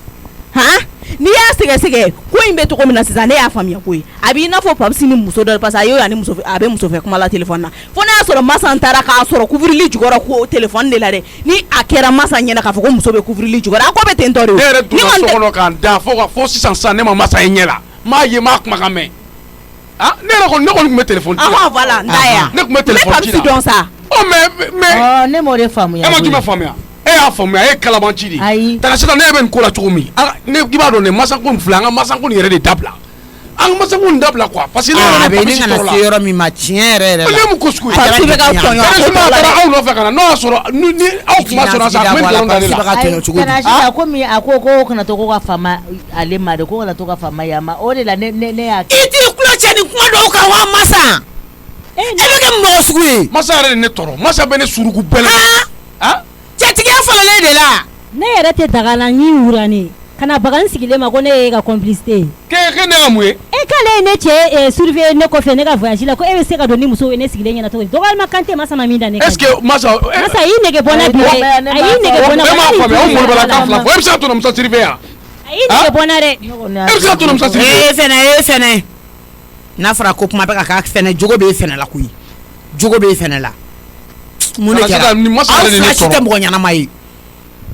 han n'i y'a sɛgɛsɛgɛ ko in bɛ cogo min na sisan ne y'a faamuya ko ye a b'i n'a fɔ papisi ni muso dɔ parce que a y'o ni muso a bɛ muso fɛ kuma la téléphone na fo n'a y'a sɔrɔ masa taara k'a sɔrɔ couvrili jugɔra ko téléphone de la dɛ ni a kɛra masa ɲɛna k'a fɔ ko muso bɛ couvrili jugɔra a ko bɛ ten tɔ de o. ne yɛrɛ donna so kɔnɔ k'an da fo sisan ne ma masa ye ɲɛ la m'a ye m'a kumakan mɛn ne kɔni tun bɛ téléphone ci la. ahɔn voilà n da yan ne tun bɛ téléphone ci la ne papisi dɔn sa. mais ne m'o de faamuya. e ma jumɛn faamuya. e y'a faamuya e ye kalabanci de ye daga sisan ne bɛ nin ko la cogo min i b'a dɔn ne masako nin filɛ an ka masako nin yɛrɛ de dabila an ka masako nin dabila quoi parce que ne yɛrɛ ni papisi tɔgɔ la se yɔrɔ min ma tiɲɛ yɛrɛ yɛrɛ la ne mun ko sugu ye papisi bɛ ka tɔɲɔ a taara aw nɔfɛ ka na n'o y'a sɔrɔ ni aw tun ma sɔrɔ sa a tun bɛ dɔrɔn da ne la a komi a ko kana to ko ka faama ale ma de ko kana to ka faama ya ma o de la ne y'a i t'i kulo cɛ ni kuma dɔw kan wa masa e bɛ kɛ mɔgɔ sugu ye masa yɛrɛ de ne tɔɔrɔ masa bɛ ne suruku bɛɛ la cɛtigiya fɔlɔlen de la ne yɛrɛ tɛ daga la ɲi wura ne kana bagan sigilen ma ko ne ye ka complicité ye ke ne ka mun ye e k'ale ye ne cɛ surveiller ne kɔfɛ ne ka voyage la ko e bɛ se ka don ni muso ye ne sigilen ɲɛna cogo di dɔgɔyalima kan tɛ masa ma min da ne kan est ce que masa a y'i nege bɔ n na bi dɛ a y'i nege bɔ n na e m'a faamuya o mɔlibala kan fila fɔ e bɛ se ka tɔnɔ musa surveiller yan a y'i nege bɔ n na dɛ e bɛ se ka tɔnɔ musa surveiller e fɛnɛ n'a fɔra ko kuma bɛ ka k'a fɛnɛ jogo b'e fɛnɛ la koyi jogo b'e fɛnɛ la mun de kɛra aw fila si tɛ mɔgɔ ɲɛnama ye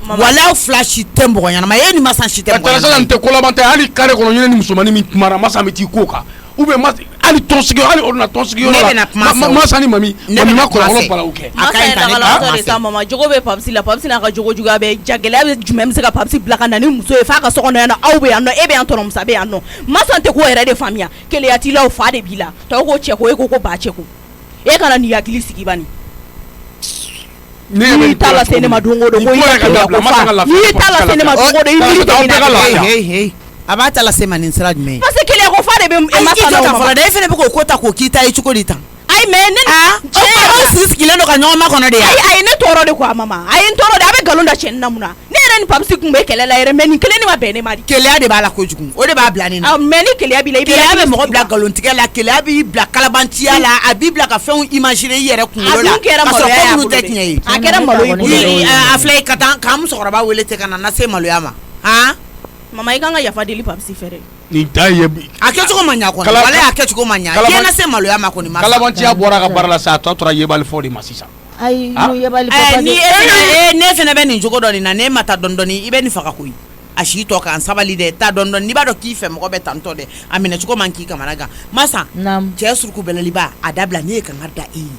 wala aw fila si tɛ mɔgɔ ɲɛnama ye e ni masa si tɛ mɔgɔ ɲɛnama ye nin tɛ ko laban tɛ hali kare kɔnɔ ɲinɛ ni musomanin min kumara masa bɛ t'i ko kan ou bien hali tɔnsigi hali o na tɔnsigi yɔrɔ la masa ni mami ma kɔlɔlɔ bala o kɛ masa yɛrɛ ka la de sa mama jogo bɛ papisi la papisi n'a ka jogo juguya bɛ ja gɛlɛya bɛ jumɛn bɛ se ka papisi bila ka na ni muso ye f'a ka so kɔnɔ yan nɔ aw bɛ yan nɔ e bɛ yan tɔnɔmusa bɛ yan nɔ masa tɛ ko yɛrɛ de faamuya keleya t'i la o fa de b'i la tɔw ko cɛ ko e ko ba cɛ ko e kana n'i hakili sigi bani n'i t'a la se ne ma don o don ko i ka keleya ko fa n'i t'a la se ne ma don o don i miiri tɛ ɲinɛ a b'a ta la se ma nin sira jumɛn parce que keleya ko fa de bɛ masa na o ma e fana bɛ k'o ko ta k'o k'i ta ye cogo di tan ayi mais ne aw sigilen don ka ɲɔgɔn makɔnɔ de yan ayi ne tɔɔrɔ de quoi mama a ye n tɔɔrɔ de a bɛ nkalon da cɛnin na mun na ne yɛrɛ ni papisi tun bɛ kɛlɛ la yɛrɛ mais nin kelen de ma bɛn ne ma di keleya de b'a la kojugu o de b'a bila ne na mais ni keleya b'i la i bɛ mɔgɔ bila nkalontigɛ la keleya b'i bila kalabanciya la a b'i bila ka fɛnw imaginer i yɛrɛ kunkolo la ka sɔrɔ ko minnu tɛ tiɲɛ ye a kɛra malo ye a filɛ ka taa k'an musokɔrɔba wele ten ka na na se maloya ma han mama i kan ka yafa deli papisi fɛ dɛ nin ta ye a kɛcogo ma ɲa kɔni wala y'a kɛcogo ma ɲa diɲɛ na se maloya ma kɔni ma kalabanciya bɔra ka baara la sa a tɔ tora yebali fɔ de ma sisan ayi yebali papa ni ne fɛnɛ bɛ nin jogo dɔ nin na ne ma taa dɔɔni i bɛ nin faga koyi a si tɔ kan sabali dɛ taa dɔɔni n'i b'a dɔn k'i fɛ mɔgɔ bɛ tantɔ dɛ a minɛ cogo man k'i kamana gan masa cɛ suruku bɛlɛliba a dabila ne ye kan ka da e ye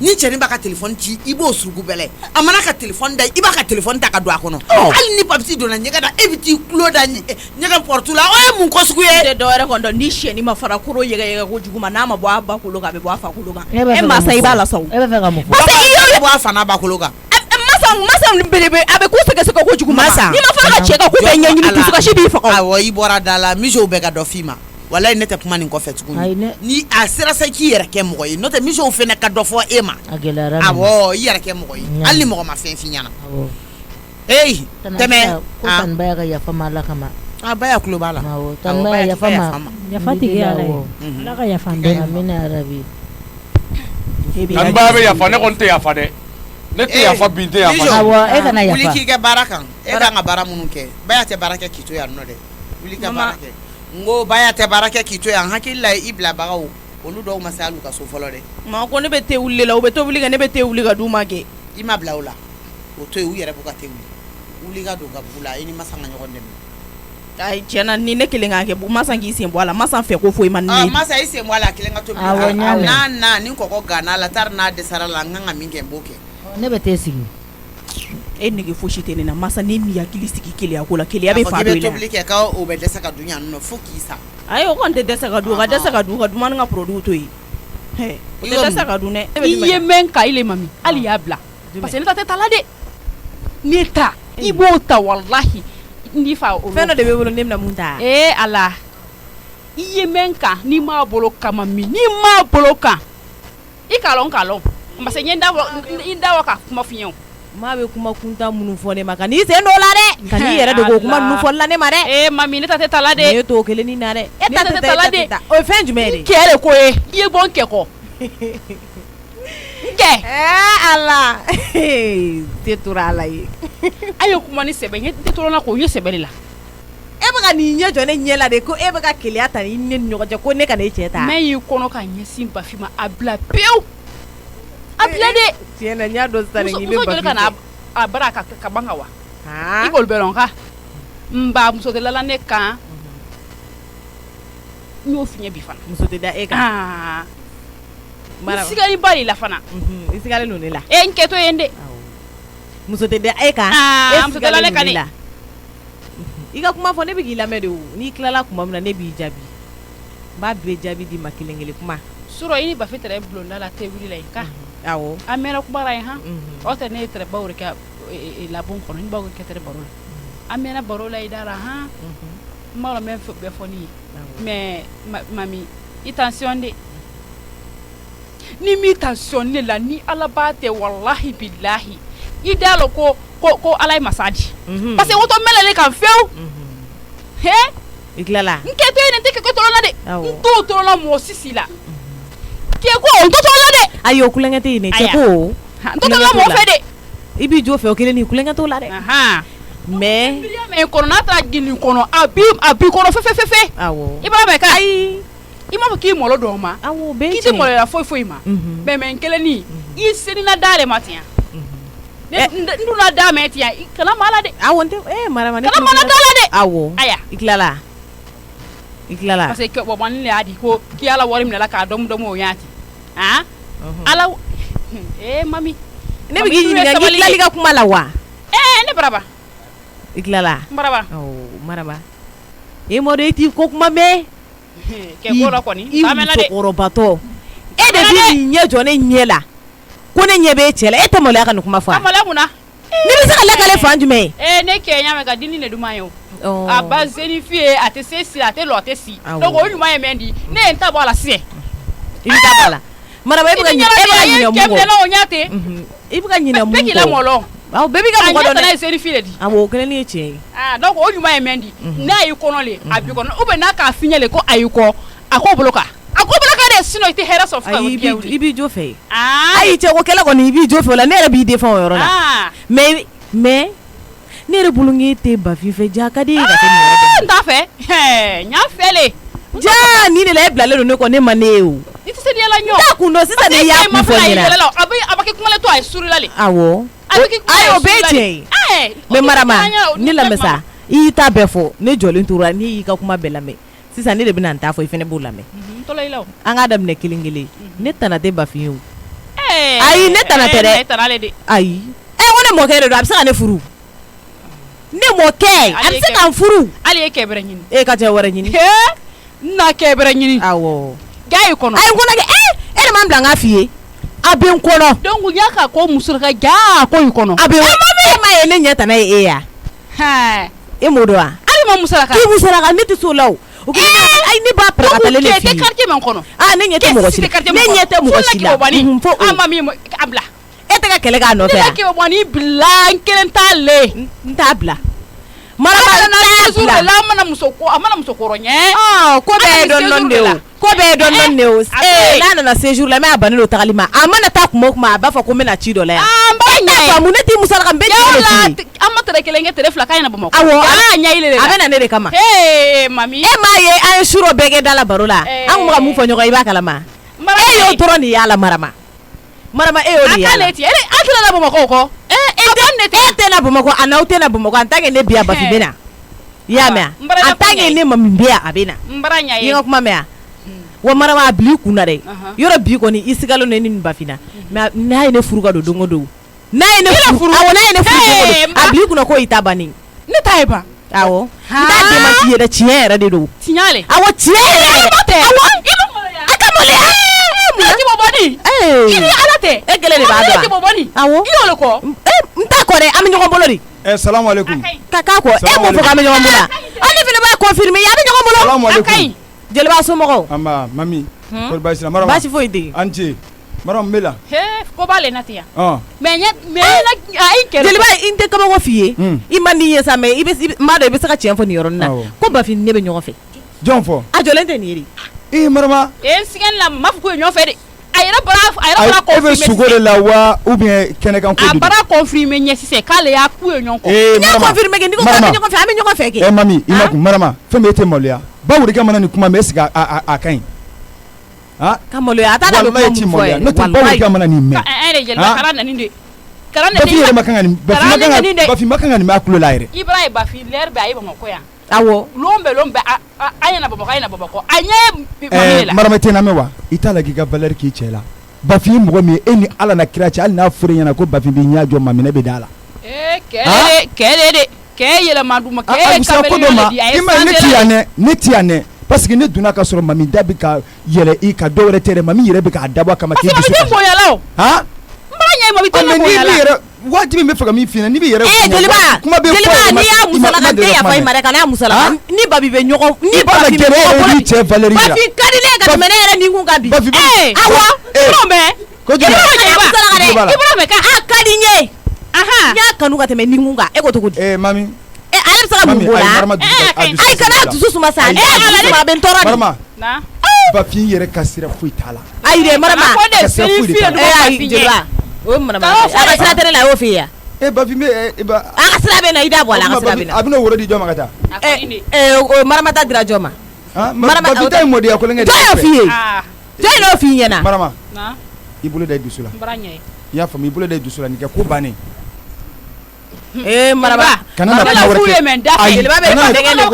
ni cɛnin b'a ka téléphone ci i b'o suruku bɛlɛ a mana ka téléphone da i b'a ka téléphone ta ka don a kɔnɔ hali ni papisi donna ɲɛgɛn na e bɛ t'i tulo da ɲɛgɛn porte la o ye mun ko sugu ye. tɛ dɔwɛrɛ kɔni dɔn ni siyɛni ma fara koro yɛgɛyɛgɛ kojugu ma n'a ma bɔ a ba kolo kan a bɛ bɔ a fa kolo kan e masa i b'a la sa o. e bɛ fɛ ka mun fɔ. parce que i y'o bɔ a fa n'a ba kolo kan. masa belebe a bɛ ku sɛgɛsɛgɛ kojugu masa n'i ma fara ka cɛ ka ku bɛɛ ɲɛɲini dusukasi b'i faga. awɔ i bɔra da la misiw bɛ ka dɔ f'i ma walayi ne tɛ kuma nin kɔfɛ tuguni ni a sera sa k'i yɛrɛ kɛ mɔgɔ ye n'o tɛ misiw fɛnɛ ka dɔ fɔ e ma awɔ i yɛrɛ kɛ mɔgɔ ye hali ni mɔgɔ ma fɛn f'i ɲɛna eyi tɛmɛ ko tanbaya ka yafa ma ala kama a ba ya kulo b'a la tanbaya yafa ma yafa tigi ala ye ala ka yafa n bɛɛ amina arabi tanbaya bɛ yafa ne kɔni tɛ yafa dɛ ne tɛ yafa bi n tɛ yafa awɔ e kana yafa wuli k'i kɛ baara kan e kan ka baara minnu kɛ baya tɛ baara kɛ k'i to yan nɔ dɛ wuli ka baara kɛ n ko baya tɛ baara kɛ k'i to yan hakili la i bilabagaw olu dɔw ma se hali u ka so fɔlɔ dɛ maa ko ne bɛ te wuli la u bɛ tobili kɛ ne bɛ te wuli ka d'u ma kɛ i ma bila o la o to yen u yɛrɛ b'u ka te wuli ka don ka bugu la i ni masa ka ɲɔgɔn dɛmɛ ayi tiɲɛna ni ne kelen k'a kɛ masa k'i sen bɔ a la masa fɛ ko foyi ma ne ye masa i sen bɔ a la a kelen ka tobili la n'a ni kɔgɔ ganna la tari n'a dɛsɛra la n kan ka min kɛ n b'o kɛ ne bɛ t'e sigi e nege fosi tɛ ne na masa ne mi hakili sigi keleya ko la keleya bɛ fa dɔ i la tobili kɛ k'o bɛ dɛsɛ ka dun yan nɔ fo k'i sa ayi o kɔni tɛ dɛsɛ ka dun ka dɛsɛ ka dun ka dumuni ka produit to yen o tɛ dɛsɛ ka dun dɛ i ye mɛn ka ile mami hali y'a bila parce que ne ta tɛ ta la dɛ ne ta i b'o ta walahi n'i fa o fɛn dɔ de bɛ bolo ne bɛna mun ta ala i ye mɛn kan n'i m'a bolo kama min n'i m'a bolo kan i kalɔn parce que n da wa ka kuma f'i ye maa bɛ kuma kuntan minnu fɔ ne ma ka n'i sen dɔ la dɛ ka n'i yɛrɛ dogo kuma ninnu fɔli la ne ma dɛ mami ne ta tɛ tala dɛ ne t'o kelen ni na dɛ e ta tɛ tala dɛ o ye fɛn jumɛn ye de kɛ de ko ye i ye bɔ n kɛ kɔ n kɛ ala te tora ala ye a ye kuma ni sɛbɛ n te tora la k'o ye sɛbɛ de la e bɛ ka nin ɲɛ jɔ ne ɲɛ la de ko e bɛ ka keleya ta ni ne ni ɲɔgɔn cɛ ko ne ka ne cɛ ta mɛ y'i kɔnɔ ka ɲɛsin Bafi ma a bila pewu a bila de tiɲɛ na n y'a dɔn sisan muso joli ka na a bara ka ban ka wa i k'olu bɛɛ dɔn ka n ba muso tɛ lala ne kan n y'o fiɲɛ bi fana muso tɛ da e kan i sigalen ba de la fana i sigalen don ne la n kɛtɔ ye n de muso tɛ da e kan e muso tɛ la ne kan de i ka kuma fɔ ne bɛ k'i lamɛn de o n'i tilala kuma min na ne b'i jaabi n b'a bɛɛ jaabi di ma kelen kelen kuma sɔrɔ i ni Bafi tɛrɛ bulonda la tɛ wuli la yen ka awɔ an mɛnna kumara yen han o tɛ ne ye tɛrɛ baw de kɛ labon kɔnɔ ni baw kɛ tɛrɛ baro la an mɛnna baro la i dara han n b'a dɔn n bɛ bɛɛ fɔ ni ye mais mami i tension de ni mi tension ne la ni ala b'a tɛ wallahi billahi i da la ko ala ye masa di parce que woto mɛlɛ kan fewu he i tilala n kɛ to yen n tɛ kɛ tɔrɔ la dɛ n t'o tɔrɔ la mɔgɔ sisi la kɛ ko n t'o tɔrɔ la dɛ ayi o kulonkɛ tɛ yen dɛ cɛ ko n t'o tɔrɔ la mɔgɔ fɛ dɛ i b'i jɔ fɛ o kelen ni kulonkɛ t'o la dɛ mais kɔnɔ n'a taara gini kɔnɔ a bi kɔnɔ fɛfɛfɛfɛ awɔ i b'a mɛn ka ayi i m'a fɔ k'i malo dɔn ma awɔ bɛɛ k'i tɛ maloya foyi foyi ma mais n kelen ni i senina da de ma tiɲɛ n donna da mɛ tiɲɛ i kana ma la dɛ awɔ n tɛ marama ne kana ma la da la dɛ awɔ aya i tilala parce que bɔbɔni de y'a di ko k'i ala wari minɛ la k'a dɔmu o y'a ti han ala mami ne bɛ k'i ɲininka k'i tilali ka kuma la wa ne baraba i tilala n baraba maraba e mɔdɔ e t'i ko kuma mɛn kɛ ko la kɔni i musokɔrɔbatɔ e de b'i ɲɛ jɔ ne ɲɛ la ko ne ɲɛ bɛ e cɛ la e tɛ maloya ka nin kuma fɔ a maloya mun na ne bɛ se ka lakale fan jumɛn ye ne kɛ ɲa mɛn ka dini de duman ye o a ba zeni fi ye a tɛ se si a tɛ lɔ a tɛ si donc o ɲuman ye mɛn di ne ye n ta bɔ a la siɲɛ i bɛ ta bɔ a la maraba e bɛ ka ɲinɛ mun kɔ o ɲa tɛ i bɛ ka ɲinɛ mun kɔ bɛɛ k'i la mɔlɔ awɔ bɛɛ b'i ka mɔgɔ dɔn dɛ a ɲɛ tana ye zeni fi de di awɔ o kelen ni ye tiɲɛ ye donc o ɲuman ye mɛn di n'a y'i kɔnɔ le a b'i kɔnɔ ou bien n'a k'a fiɲɛ le ko a y'i kɔ a k'o bolo kan a ko bolo kan dɛ sinon i tɛ hɛrɛ sɔrɔ fo ka i b'i jo fɛ ayi cɛ ko kɛlɛ kɔni i b'i jo fɛ o la ne yɛrɛ b'i défend o yɔrɔ la mais ne yɛrɛ bolo ŋ'e tɛ Bafi fɛ ja ka di e ka kɛ nin yɔrɔ dɛ n t'a fɛ n y'a fɛ le ja nin de la e bilalen don ne kɔ ne ma ne ye o i tɛ se di yɛlɛ ɲɔ n t'a kun dɔn sisan ne y'a kun fɔ ɲɛna a bɛ kɛ kuma le to a ye surula le awɔ ayi o bɛɛ ye tiɲɛ ye mais marama ne lamɛn sa i y'i ta bɛɛ fɔ ne jɔlen tora ne y'i ka kuma bɛɛ lamɛn sisan ne de bɛna n ta fɔ i fɛnɛ b'o lamɛn an k'a daminɛ kelen kelen ne tana tɛ Bafi ye o ayi ne tana tɛ dɛ ayi ko ne mɔkɛ de don a bɛ se ka ne furu ne mɔkɛ a bɛ se ka n furu hali e kɛ bɛrɛ ɲini e ka cɛ wɛrɛ ɲini n na kɛ bɛrɛ ɲini awɔ ga y'i kɔnɔ a ye n kɔnɔ kɛ e de ma n bila n k'a f'i ye a bɛ n kɔnɔ donc n y'a ka ko muso ka ja ko y'i kɔnɔ a bɛ e ma ye ne ɲɛ tana ye e ya e m'o dɔn wa hali ma musalaka k'i musalaka ne tɛ s'o la o ayi ne b'a paratalen de f'i ye quartier min kɔnɔ ne ɲɛ tɛ mɔgɔ si la ne ɲɛ tɛ mɔgɔ si la fo an ma min a bila e tɛ ka kɛlɛ k'a nɔfɛ wa ne k'o bɔ ni bila n kelen t'a le n t'a bila marama t'a bila a mana muso kɔrɔ ɲɛ ko bɛɛ ye dɔɔnin de o ko bɛɛ ye dɔɔnin de o n'a nana séjour la mɛ a bannen don tagali ma a mana taa kuma o kuma a b'a fɔ ko n bɛna ci dɔ la yan n b'a ɲɛ faamu ne t'i musalaka n bɛ ci de f'i ye an ma tɛrɛ kelen kɛ tɛrɛ fila k'a ɲɛna Bamakɔ awɔ a b'a ɲɛ yɛlɛ a bɛ na ne de kama mami e m'a ye an ye suro bɛɛ kɛ da la baro la an kun bɛ ka mun fɔ ɲɔgɔn ye i b'a kalama e y'o dɔrɔn de y'a la marama e y'o de y'a la an tɛna na Bamakɔ kɔ e tɛ na Bamakɔ a n'aw tɛ na Bamakɔ en tant que ne bi yan Bafi bɛ na i y'a mɛn en tant que ne Mami bɛ yan a bɛ na i ye n ka kuma mɛn wa marama a bila i kun na dɛ yɔrɔ bi kɔni i sigalen don ne ni Bafi na mais n'a ye ne furu ka don don o don n'a ye ne furu awɔ n'a ye ne furu don o don a bila i kunna ko i ta bannen ne ta ye ban awɔ n t'a démenti yɛrɛ tiɲɛ yɛrɛ de don tiɲɛ le awɔ tiɲɛ yɛrɛ awɔ a ka maloya mun na k'i bɔ bɔnni i ni ala tɛ e kelen de b'a dɔn k'i bɔ bɔnni awɔ i y'olu kɔ n t'a kɔ dɛ an bɛ ɲɔgɔn bolo de salamu alaikum k'a kɔ e m'o fɔ k'an bɛ ɲɔgɔn bolo wa ale fana b'a confirmer a bɛ ɲɔgɔn bolo salamu alaikum jeliba somɔgɔw anba mami kɔri baasi la marama baasi foyi tɛ yen an ce Maram Mela. Ko b'ale na ten yan. mais ayi kɛlɛ. Jeliba i tɛ kabako f'i ye. I man di ye sa mais i m'a dɔn i bɛ se ka tiɲɛ fɔ nin yɔrɔnin na. ko Bafin ne bɛ ɲɔgɔn fɛ. Jɔn fɔ. A jɔlen tɛ nin ye de. Marama. n sigɛn la m'a fɔ ko ye ɲɔgɔn fɛ de. a yɛrɛ bara confirmer. E bɛ sugo de la wa ou bien kɛnɛkan ko de. A bara confirmer ɲɛ sisan k'ale y'a k'u ye ɲɔgɔn kɔ. N y'a confirmer kɛ ni ko k'an bɛ ɲɔgɔn fɛ an bɛ ɲɔgɔn fɛ kɛ. Mami i ma kun Marama fɛn bɛ e tɛ maloya. Bawo de ka mana nin kuma mais est-ce que a ka ɲi. Ka maloya a t'a da bɛ kuma mun fɔ yɛrɛ. N'o tɛ bawo de ka mana nin mɛn. Jeliba kala nani de. Bafin yɛrɛ ma kan ka nin Bafin ma kan ka nin mɛn a tulo la yɛrɛ. Ibra ye Bafin l'air bɛ a ye Bamakɔ yan. Awɔ. Lon bɛ a ɲɛna Bamakɔ a ɲɛ la. Marama tɛ na mɛn wa i t'a la k'i ka valeur k'i cɛ la. Bafin ye mɔgɔ min ye e ni Ala na kira cɛ hali n'a fɔra ɲɛna ko Bafin b'i ɲɛ jɔ maminɛ bɛ da la. Kɛ de yɛlɛma d'u ma kɛ kamalen de i ma ne ti yan dɛ parce que ne donna ka sɔrɔ mami da bɛ ka yɛlɛ i ka dɔ wɛrɛ tɛ dɛ mami yɛrɛ bɛ k'a dabɔ a kama k'i dusu kasi. Wajibi bɛ fɛ ka min f'i ɲɛna n'i bɛ yɛrɛ Jeliba n'i y'a musala den yafa i ma dɛ kana y'a musala ni Babi bɛ ɲɔgɔn ni Babi bɛ ɲɔgɔn ni cɛ valeur yira Bafi ka di ne ye ka tɛmɛ ne yɛrɛ ni kun ka bi awɔ n'o mɛn Jeliba a ka di n ye n y'a kanu ka tɛmɛ ni kun kan e ko cogo di mami ale bɛ se ka mun k'o la ayi kana dusu suma sa a bɛ n tɔɔrɔ de Bafin yɛrɛ ka sira foyi t'a la ayi dɛ Marama Jeliba o Marama a ka sira tɛ ne la a y'o f'i ye yan Bafin bɛ a ka sira bɛ na i da bɔ a la a ka sira bɛ na a bɛna woro di jɔn ma ka taa Marama ta dira jɔn ma Bafin ta ye mɔdiya kolonkɛ jɔn y'o f'i ye jɔn y'o f'i ɲɛna Marama i bolo da i dusu la i y'a faamu i bolo da i dusu la nin kɛ ko bannen Marama kana na kuma wɛrɛ kɛ Jeliba bɛ ka dɛgɛ de a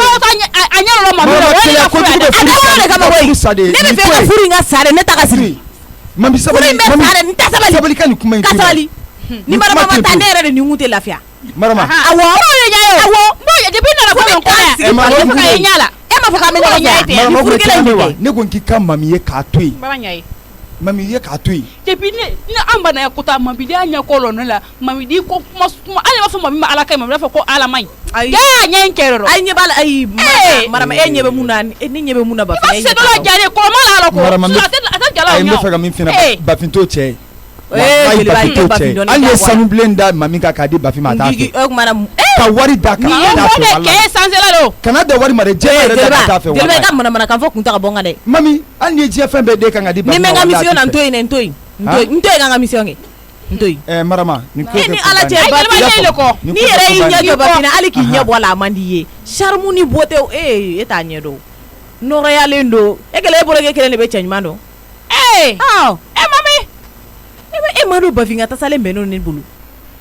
ɲɛ yɔrɔ ma ne bɛ fɛ ka furu in ka sa dɛ ne ta ka siri mami sabali n tɛ sabali ka nin kuma in ka sabali ni Marama ma taa ne yɛrɛ de ni kun tɛ lafiya Marama awɔ depuis nana ko nin kɔnɔ e ma fɔ k'an bɛ ɲɔgɔn fɛ ni furu kelen in de ne ko k'i ka mami ye k'a to yen mami ye k'a to yen depuis ne an banaya ko ta mami y'a ɲɛ kɔlɔn ne la mami di ko kuma hali b'a fɔ mami ma Ala ka ɲi mami b'a fɔ ko Ala ma ɲi y'a ɲɛ in kɛ yɔrɔ ayi ɲɛ b'a la ayi Marama e ɲɛ bɛ mun na ne ɲɛ bɛ mun na Bafin e ɲɛ b'a la jalen kɔrɔma la ala ko a tɛ jala o ɲɛ n bɛ fɛ ka min f'i ɲɛna Bafin t'o cɛ ye hali ye sanu bilen da mami kan k'a di Bafin ma a t'a fɛ ka wari da kan a t'a fɛ kɛ sansela do kana da wari ma dɛ diɲɛ yɛrɛ da t'a fɛ Jeliba i ka manamana kan fɔ kun ta ka bɔ n kan dɛ mami hali ni ye diɲɛ fɛn bɛɛ den kan ka di Bafin ma ni mɛ n ka mission na n to yen dɛ n to yen ka n ka mission kɛ n to yen Marama ni Ala cɛ ni yɛrɛ y'i ɲɛ jɔ Bafin na hali k'i ɲɛ bɔ a la a man di i ye charme ni beauté e t'a ɲɛ dɔn nɔgɔyalen don e kɛlen e bolo kɛ kelen de bɛ cɛ ɲuman dɔn mami e ma don Bafin ka tasalen bɛ n'o ne bolo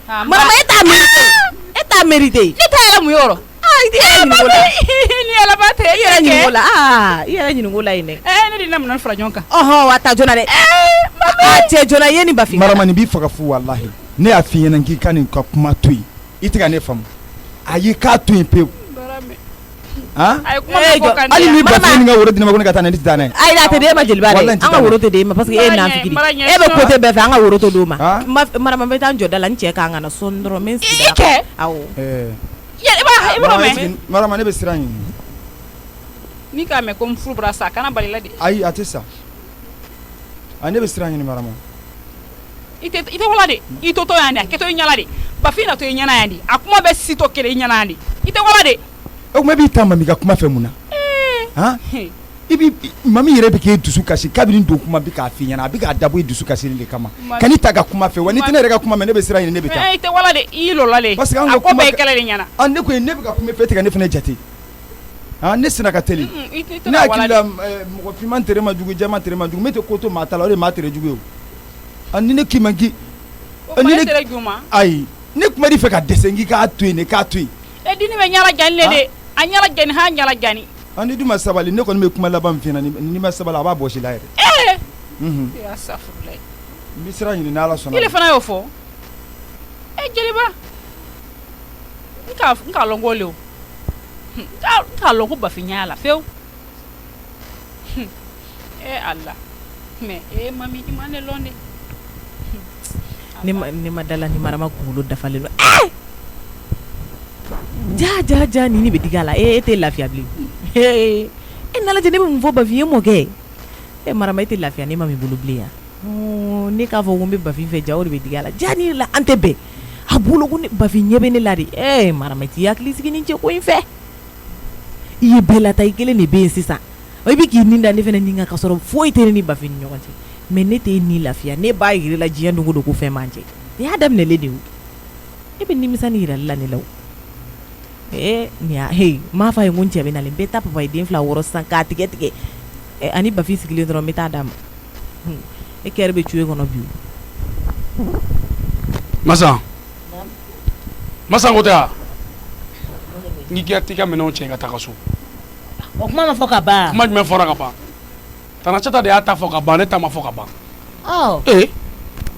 Marama e t'a mérité ne t'a yɛrɛ mun yɔrɔ i yɛrɛ ɲininko la ni yɛlɛba tɛ i yɛrɛ ɲininko la i yɛrɛ ɲininko la yen dɛ ne de na minɛn fara ɲɔgɔn kan a ta joona dɛ a cɛ joona i ye ni Bafin Marama nin b'i faga fu walahi ne y'a f'i ɲɛna k'i ka nin ka kuma to yen i tɛ ka ne faamu ayi k'a to yen pewu hali ni Bafin nin ka woro di ne ma ko ne ka taa ne tɛ taa n'a ye ayi a tɛ d'e ma Jeliba dɛ an ka woro tɛ d'e ma parce que e ye nanfigi e bɛ côté bɛɛ fɛ an ka woro to d'o ma Marama n bɛ taa n jɔ da la n cɛ k'an ka na sɔn dɔrɔn n bɛ n sigi da la awɔ Marama ne bɛ siran ɲini ni k'a mɛn ko n furu bara sa kana bali la de ayi a tɛ sa ne bɛ siran ɲini Marama i tɛ wala de i to yan de a kɛ to i ɲɛna de Bafin na to i ɲɛna yan de a kuma bɛ si to kelen i ɲɛna yan de i tɛ wala de o kuma b'i ta mami ka kuma fɛ mun na i bi mami yɛrɛ bɛ k'e dusu kasi kabini don kuma bɛ k'a f'i ɲɛna a bɛ k'a dabɔ i dusu kasili de kama ka n'i ta ka kuma fɛ wa ni tɛ ne yɛrɛ ka kuma mɛ ne bɛ siran ɲini ne bɛ taa i tɛ wala de i lola de parce que a ko bɛɛ ye kɛlɛ de ɲɛna ne ko ne bɛ ka kuma fɛ tigɛ ne fana jate ne sina ka teli ne hakili la mɔgɔ finman tere ma jugu jɛman tere ma jugu ne tɛ ko to maa ta la o de maa tere jugu ye ni ne k'i ma k'i ayi ne kuma di fɛ ka dɛsɛ n k'i k'a to yen k'a to yen dini bɛ ɲala jani le de a ɲala jani ha ɲala jani ni dun ma sabali ne kɔni bɛ kuma laban min f'i ɲɛna ni ma sabali a b'a bɔsi la yɛrɛ ya safurulayi n bɛ sira ɲini n'Ala sɔnna ile fana y'o fɔ Jeliba n k'a lɔn ko le o n k'a lɔn ko Bafin y'a la fewu Allah mais mami i ma ne lɔn de ne ma dala ni Marama kunkolo dafalen don ja ni bɛ digi a la e tɛ lafiya bilen n'Ala cɛ ne bɛ mun fɔ Bafin ye mɔkɛ Marama e tɛ lafiya ne ma min bolo bilen yan ne k'a fɔ ko n bɛ Bafin fɛ ja o de bɛ digi a la ja ni la an tɛ bɛn a bolo ko Bafin ɲɛ bɛ ne la de Marama i t'i hakili sigi nin cɛ ko in fɛ i ye bɛɛ lata i kelen de bɛ yen sisan i bɛ k'i nin da ne fana nin kan ka sɔrɔ foyi tɛ ne ni Bafin ni ɲɔgɔn cɛ mais ne tɛ ni lafiya ne b'a yir'i la diɲɛ dogo dogo fɛn man cɛ ni y'a daminɛlen de o e bɛ nimisa ni yirali la ne la o m'a fɔ a ye ko n cɛ bɛ nalen n bɛ taa papa ye den 2 wɔrɔ sisan k'a tigɛ tigɛ ani Bafin sigilen dɔrɔn n bɛ taa d'a ma e kɛrɛ bɛ tuye kɔnɔ bi Masa ko tɛ wa n'i kɛ t'i ka minɛnw cɛ ka taa ka so o kuma ma fɔ ka ban kuma jumɛn fɔra ka ban Tana Chata de y'a ta fɔ ka ban ne ta ma fɔ ka ban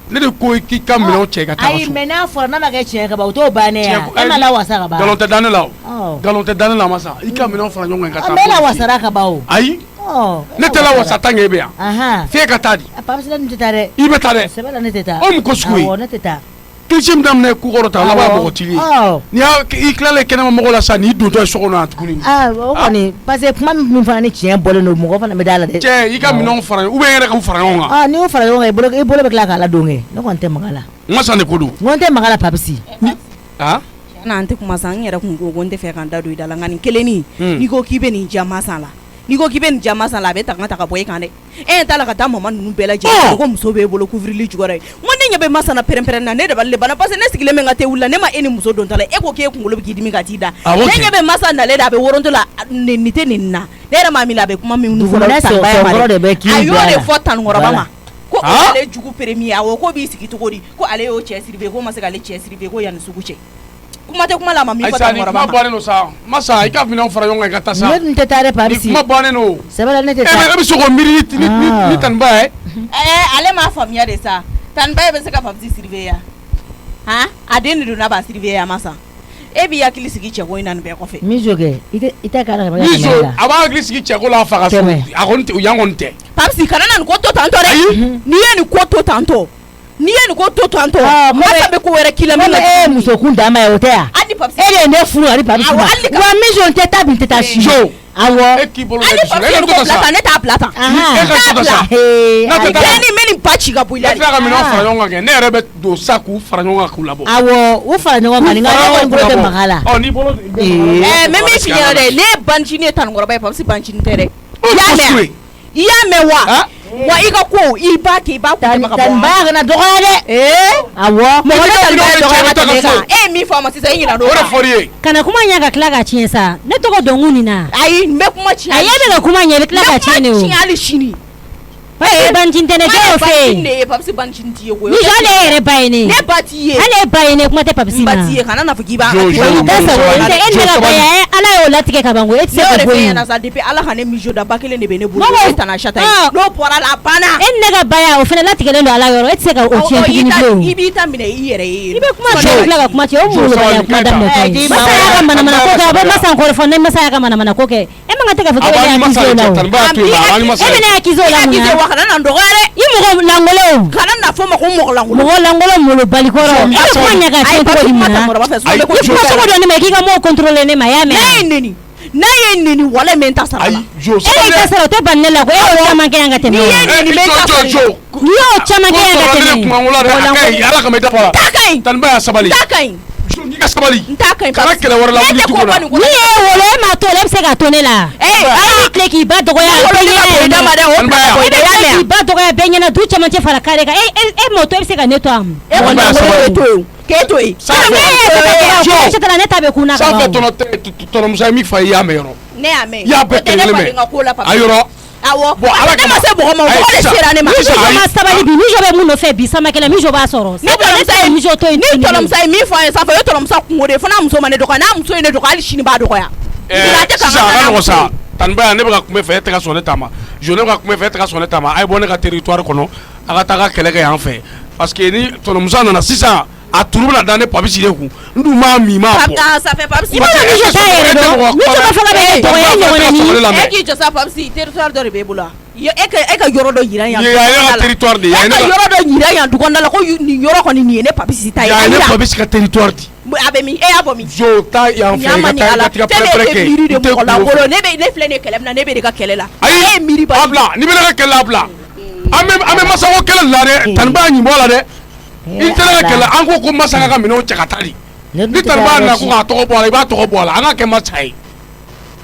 ne de ko k'i ka minɛnw cɛ ka taa ka so ayi mais n'a fɔra n'a ma kɛ tiɲɛ ka ban o t'o bannen ye e ma lawasa ka ban nkalon tɛ da ne la o nkalon tɛ da ne la Masa i ka minɛnw fara ɲɔgɔn kan ka taa n bɛ lawasara ka ban o ayi ne tɛ lawasa tant que e bɛ yan f'e ka taa di Papis ne tɛ taa dɛ i bɛ taa dɛ sɛbɛ la ne tɛ taa o mun ko sugu ye awɔ ne tɛ taa cliché min daminɛ ku kɔrɔ ta laban mɔgɔtigi ye n'i i tilalen kɛnɛma mɔgɔ la sisan n'i dontɔ ye so kɔnɔ yan tuguni o kɔni parce que kuma min fana ni tiɲɛ bɔlen don mɔgɔ fana bɛ da la dɛ cɛ i ka minɛnw fara ou bien i yɛrɛ k'u fara ɲɔgɔn kan n'i y'o fara ɲɔgɔn kan i bolo bɛ tila k'a ladon kɛ ne kɔni tɛ maga la Masa de ko don n ko n tɛ maga la Papis n'an tɛ kuma sa n yɛrɛ kun ko n tɛ fɛ ka n da don i da la nka nin kelennin n'i ko k'i bɛ nin jama san la n'i ko k'i bɛ nin jama san la a bɛ ta ka bɔ e kan dɛ e t'a la ka taa mama ninnu bɛɛ lajɛlen ko muso b'e bolo couvrili jugɔrɔ ye n ko ne ɲɛ bɛ Masa na pɛrɛn-pɛrɛn na ne dabali de banna parce que ne sigilen bɛ n ka thé wuli la ne ma e ni muso don ta la e ko k'e kunkolo bɛ k'i dimi ka t'i da ne ɲɛ bɛ Masa nalen de a bɛ woronto la nin tɛ nin na ne yɛrɛ m'a min a bɛ kuma min fɔ a y'o de fɔ Tanikɔrɔba ma ko ale jugu premier awɔ ko b'i sigi cogo di ko ale y'o cɛ siribe ko ma se k'ale cɛ siribe ko yanni sugu cɛ kuma tɛ kuma la ma min fɔ Tanikɔrɔba ma kuma bannen don sa Masa i ka minɛnw fara ɲɔgɔn kan i ka taa sa ne tɛ taa dɛ Papis kuma bannen don sɛbɛ la ne tɛ taa e bɛ se k'o miiri ni Taniba ye ale m'a faamuya de sa Taniba ye bɛ se ka Papis siribe ya a den de don n'a b'a siribe ya Masa e b'i hakili sigi cɛko in na nin bɛɛ kɔfɛ Mijo kɛ i tɛ k'a la Mijo a b'a hakili sigi cɛko la a fa ka so a kɔni tɛ yan kɔni tɛ Papis kana na nin ko to tantɔ dɛ n'i ye nin ko to tantɔ Masa bɛ ko wɛrɛ k'i la min ka e muso kun dama ye o tɛ yan e de ye ne furu ani Papis ma wa Mijo n tɛ taa bi n tɛ taa si awɔ e k'i bolo da dusu la e ka to ta sa ne t'a bila tan e ka to ta sa ni mɛ nin ba ci ka bɔ i la e tila ka minɛnw fara ɲɔgɔn kan kɛ ne yɛrɛ bɛ don sa k'u fara ɲɔgɔn kan k'u labɔ awɔ u fara ɲɔgɔn kan nin ka ɲɔgɔn bolo tɛ maga la n'i bolo mɛ min f'i ɲɛna dɛ ne ye bancinin ye Tanikɔrɔba ye Papis bancinin tɛ dɛ i y'a mɛn wa i ka ko i b'a kɛ i b'a kun tɛmɛ ka bɔ Taniba kana dɔgɔya dɛ awɔ mɔgɔ tɛ Taniba dɔgɔya ka tɛmɛ kan e ye min fɔ a ma sisan i ɲinɛ o kan kana kuma ɲɛ ka tila ka tiɲɛ sa ne tɔgɔ dɔnkun nin na ayi n bɛ kuma tiɲɛ a ye bɛ ka kuma ɲɛ i bɛ tila ka tiɲɛ ne o ne kuma tiɲɛ hali sini bancin tɛ ne kɛ o fɛ yen ne ye Papis bancinin t'i ye koyi Mijo ale yɛrɛ ba ye ne ne ba t'i ye ale ba ye ne kuma tɛ Papis ma n ba t'i ye kana na fɔ k'i b'a e ne ka ba ye ala y'o latigɛ ka ban ko e tɛ se ka bɔ yen sa depuis ala ka ne Mijo da ba kelen de bɛ ne bolo e Tana Chata ye n'o bɔra la a banna e ne ka ba ye o fana latigɛlen don ala yɔrɔ e tɛ se ka o tiɲɛ tuguni bilen i b'i ta minɛ i yɛrɛ ye i bɛ kuma cɛ tila ka kuma cɛ o mɔgɔbaliya kuma daminɛ tɔ ye Masa y'a ka manamana ko kɛ a bɛ Masa kɔrɔ fɔ ne Masa y'a ka manamana ko kɛ e man kan tɛ ka fɔ k'e bɛ ne accusé o la o e bɛ ne accusé o la mun na wa kana na n dɔgɔya dɛ i mɔgɔ lankolon kana na fɔ ma ko mɔgɔ lankolon malo balikɔrɔ e bɛ kuma ɲɛ ka tiɲɛ cogo di mun na i kuma cogo dɔ ne ma k'i ka mɔgɔw contrôler ne ma i y'a mɛn n'a ye neni wala mɛ n ta sara la e y'i ta sara o tɛ ban ne la ko e y'o caman kɛ yan ka tɛmɛ n'i ye neni mɛ n ta sara n'i y'o caman kɛ yan ka tɛmɛ ala ka mɛ dafa la taa ka ɲi Taniba y'a sabali taa ka ɲi i ka sabali n t'a ka ɲi kana kɛlɛ wɛrɛ la wuli tugun na n'i ye wolo e m'a to la e bɛ se k'a to ne la e bɛ tile k'i ba dɔgɔya bɛɛ ɲɛna k'i ba dɔgɔya bɛɛ ɲɛna du cɛmancɛ fara kare kan e m'o to e bɛ se ka ne to a ma e kɔni b'a to yen k'e to yen ne ta bɛ kun na ka ban sanfɛ tɔnɔmuso ye min fa i y'a mɛn yɔrɔ ne y'a mɛn i y'a bɛɛ kelen mɛn a yɔrɔ awɔ ne ma se mɔgɔ ma mɔgɔ de sera ne ma Mijo ma sabali bi Mijo bɛ mun nɔfɛ bi Samakɛlɛ Mijo b'a sɔrɔ ni Mijo to yen ni tɔnɔmuso ye min fɔ an ye sanfɛ o ye tɔnɔmuso kungo de ye fo n'a muso ma ne dɔgɔya n'a muso ye ne dɔgɔya hali sini b'a dɔgɔya sisan a ka nɔgɔn sa Taniba yan ne bɛ ka kun bɛ fɛ e tɛ ka sɔn ne ta ma jo ne bɛ ka kun bɛ fɛ e tɛ ka sɔn ne ta ma a ye bɔ ne ka territoire kɔnɔ a ka taa ka kɛlɛ kɛ yan fɛ parce que ni tɔnɔmuso nana sisan a turu bɛna da ne Papis de kun n dun m'a min m'a bɔ i ma Mijo ta yɛrɛ dɔn Mijo ka fɔlɔ bɛ kɛ dɔgɔya ɲɔgɔnna ni e k'i jɔ sa Papis territoire dɔ de b'e bolo e ka yɔrɔ dɔ yira yan e ka territoire de ye e ka yɔrɔ dɔ yira yan du kɔnɔna la ko nin yɔrɔ kɔni nin ye ne Papis ta ye a ye ne Papis ka territoire di a bɛ min e y'a bɔ min jo ta yan fɛ ka taa i ka pɛrɛ kɛ miiri de mɔgɔ la bolo ne filɛ ne kɛlɛ min na ne bɛ de ka kɛlɛ la ayi a bila ni bɛ ne ka kɛlɛ la a bila ame masa ko kala la de tanba ni bola de itala kala an ko masa ka mino chakatali ni tanba na ko to bola ba to bola an ka masai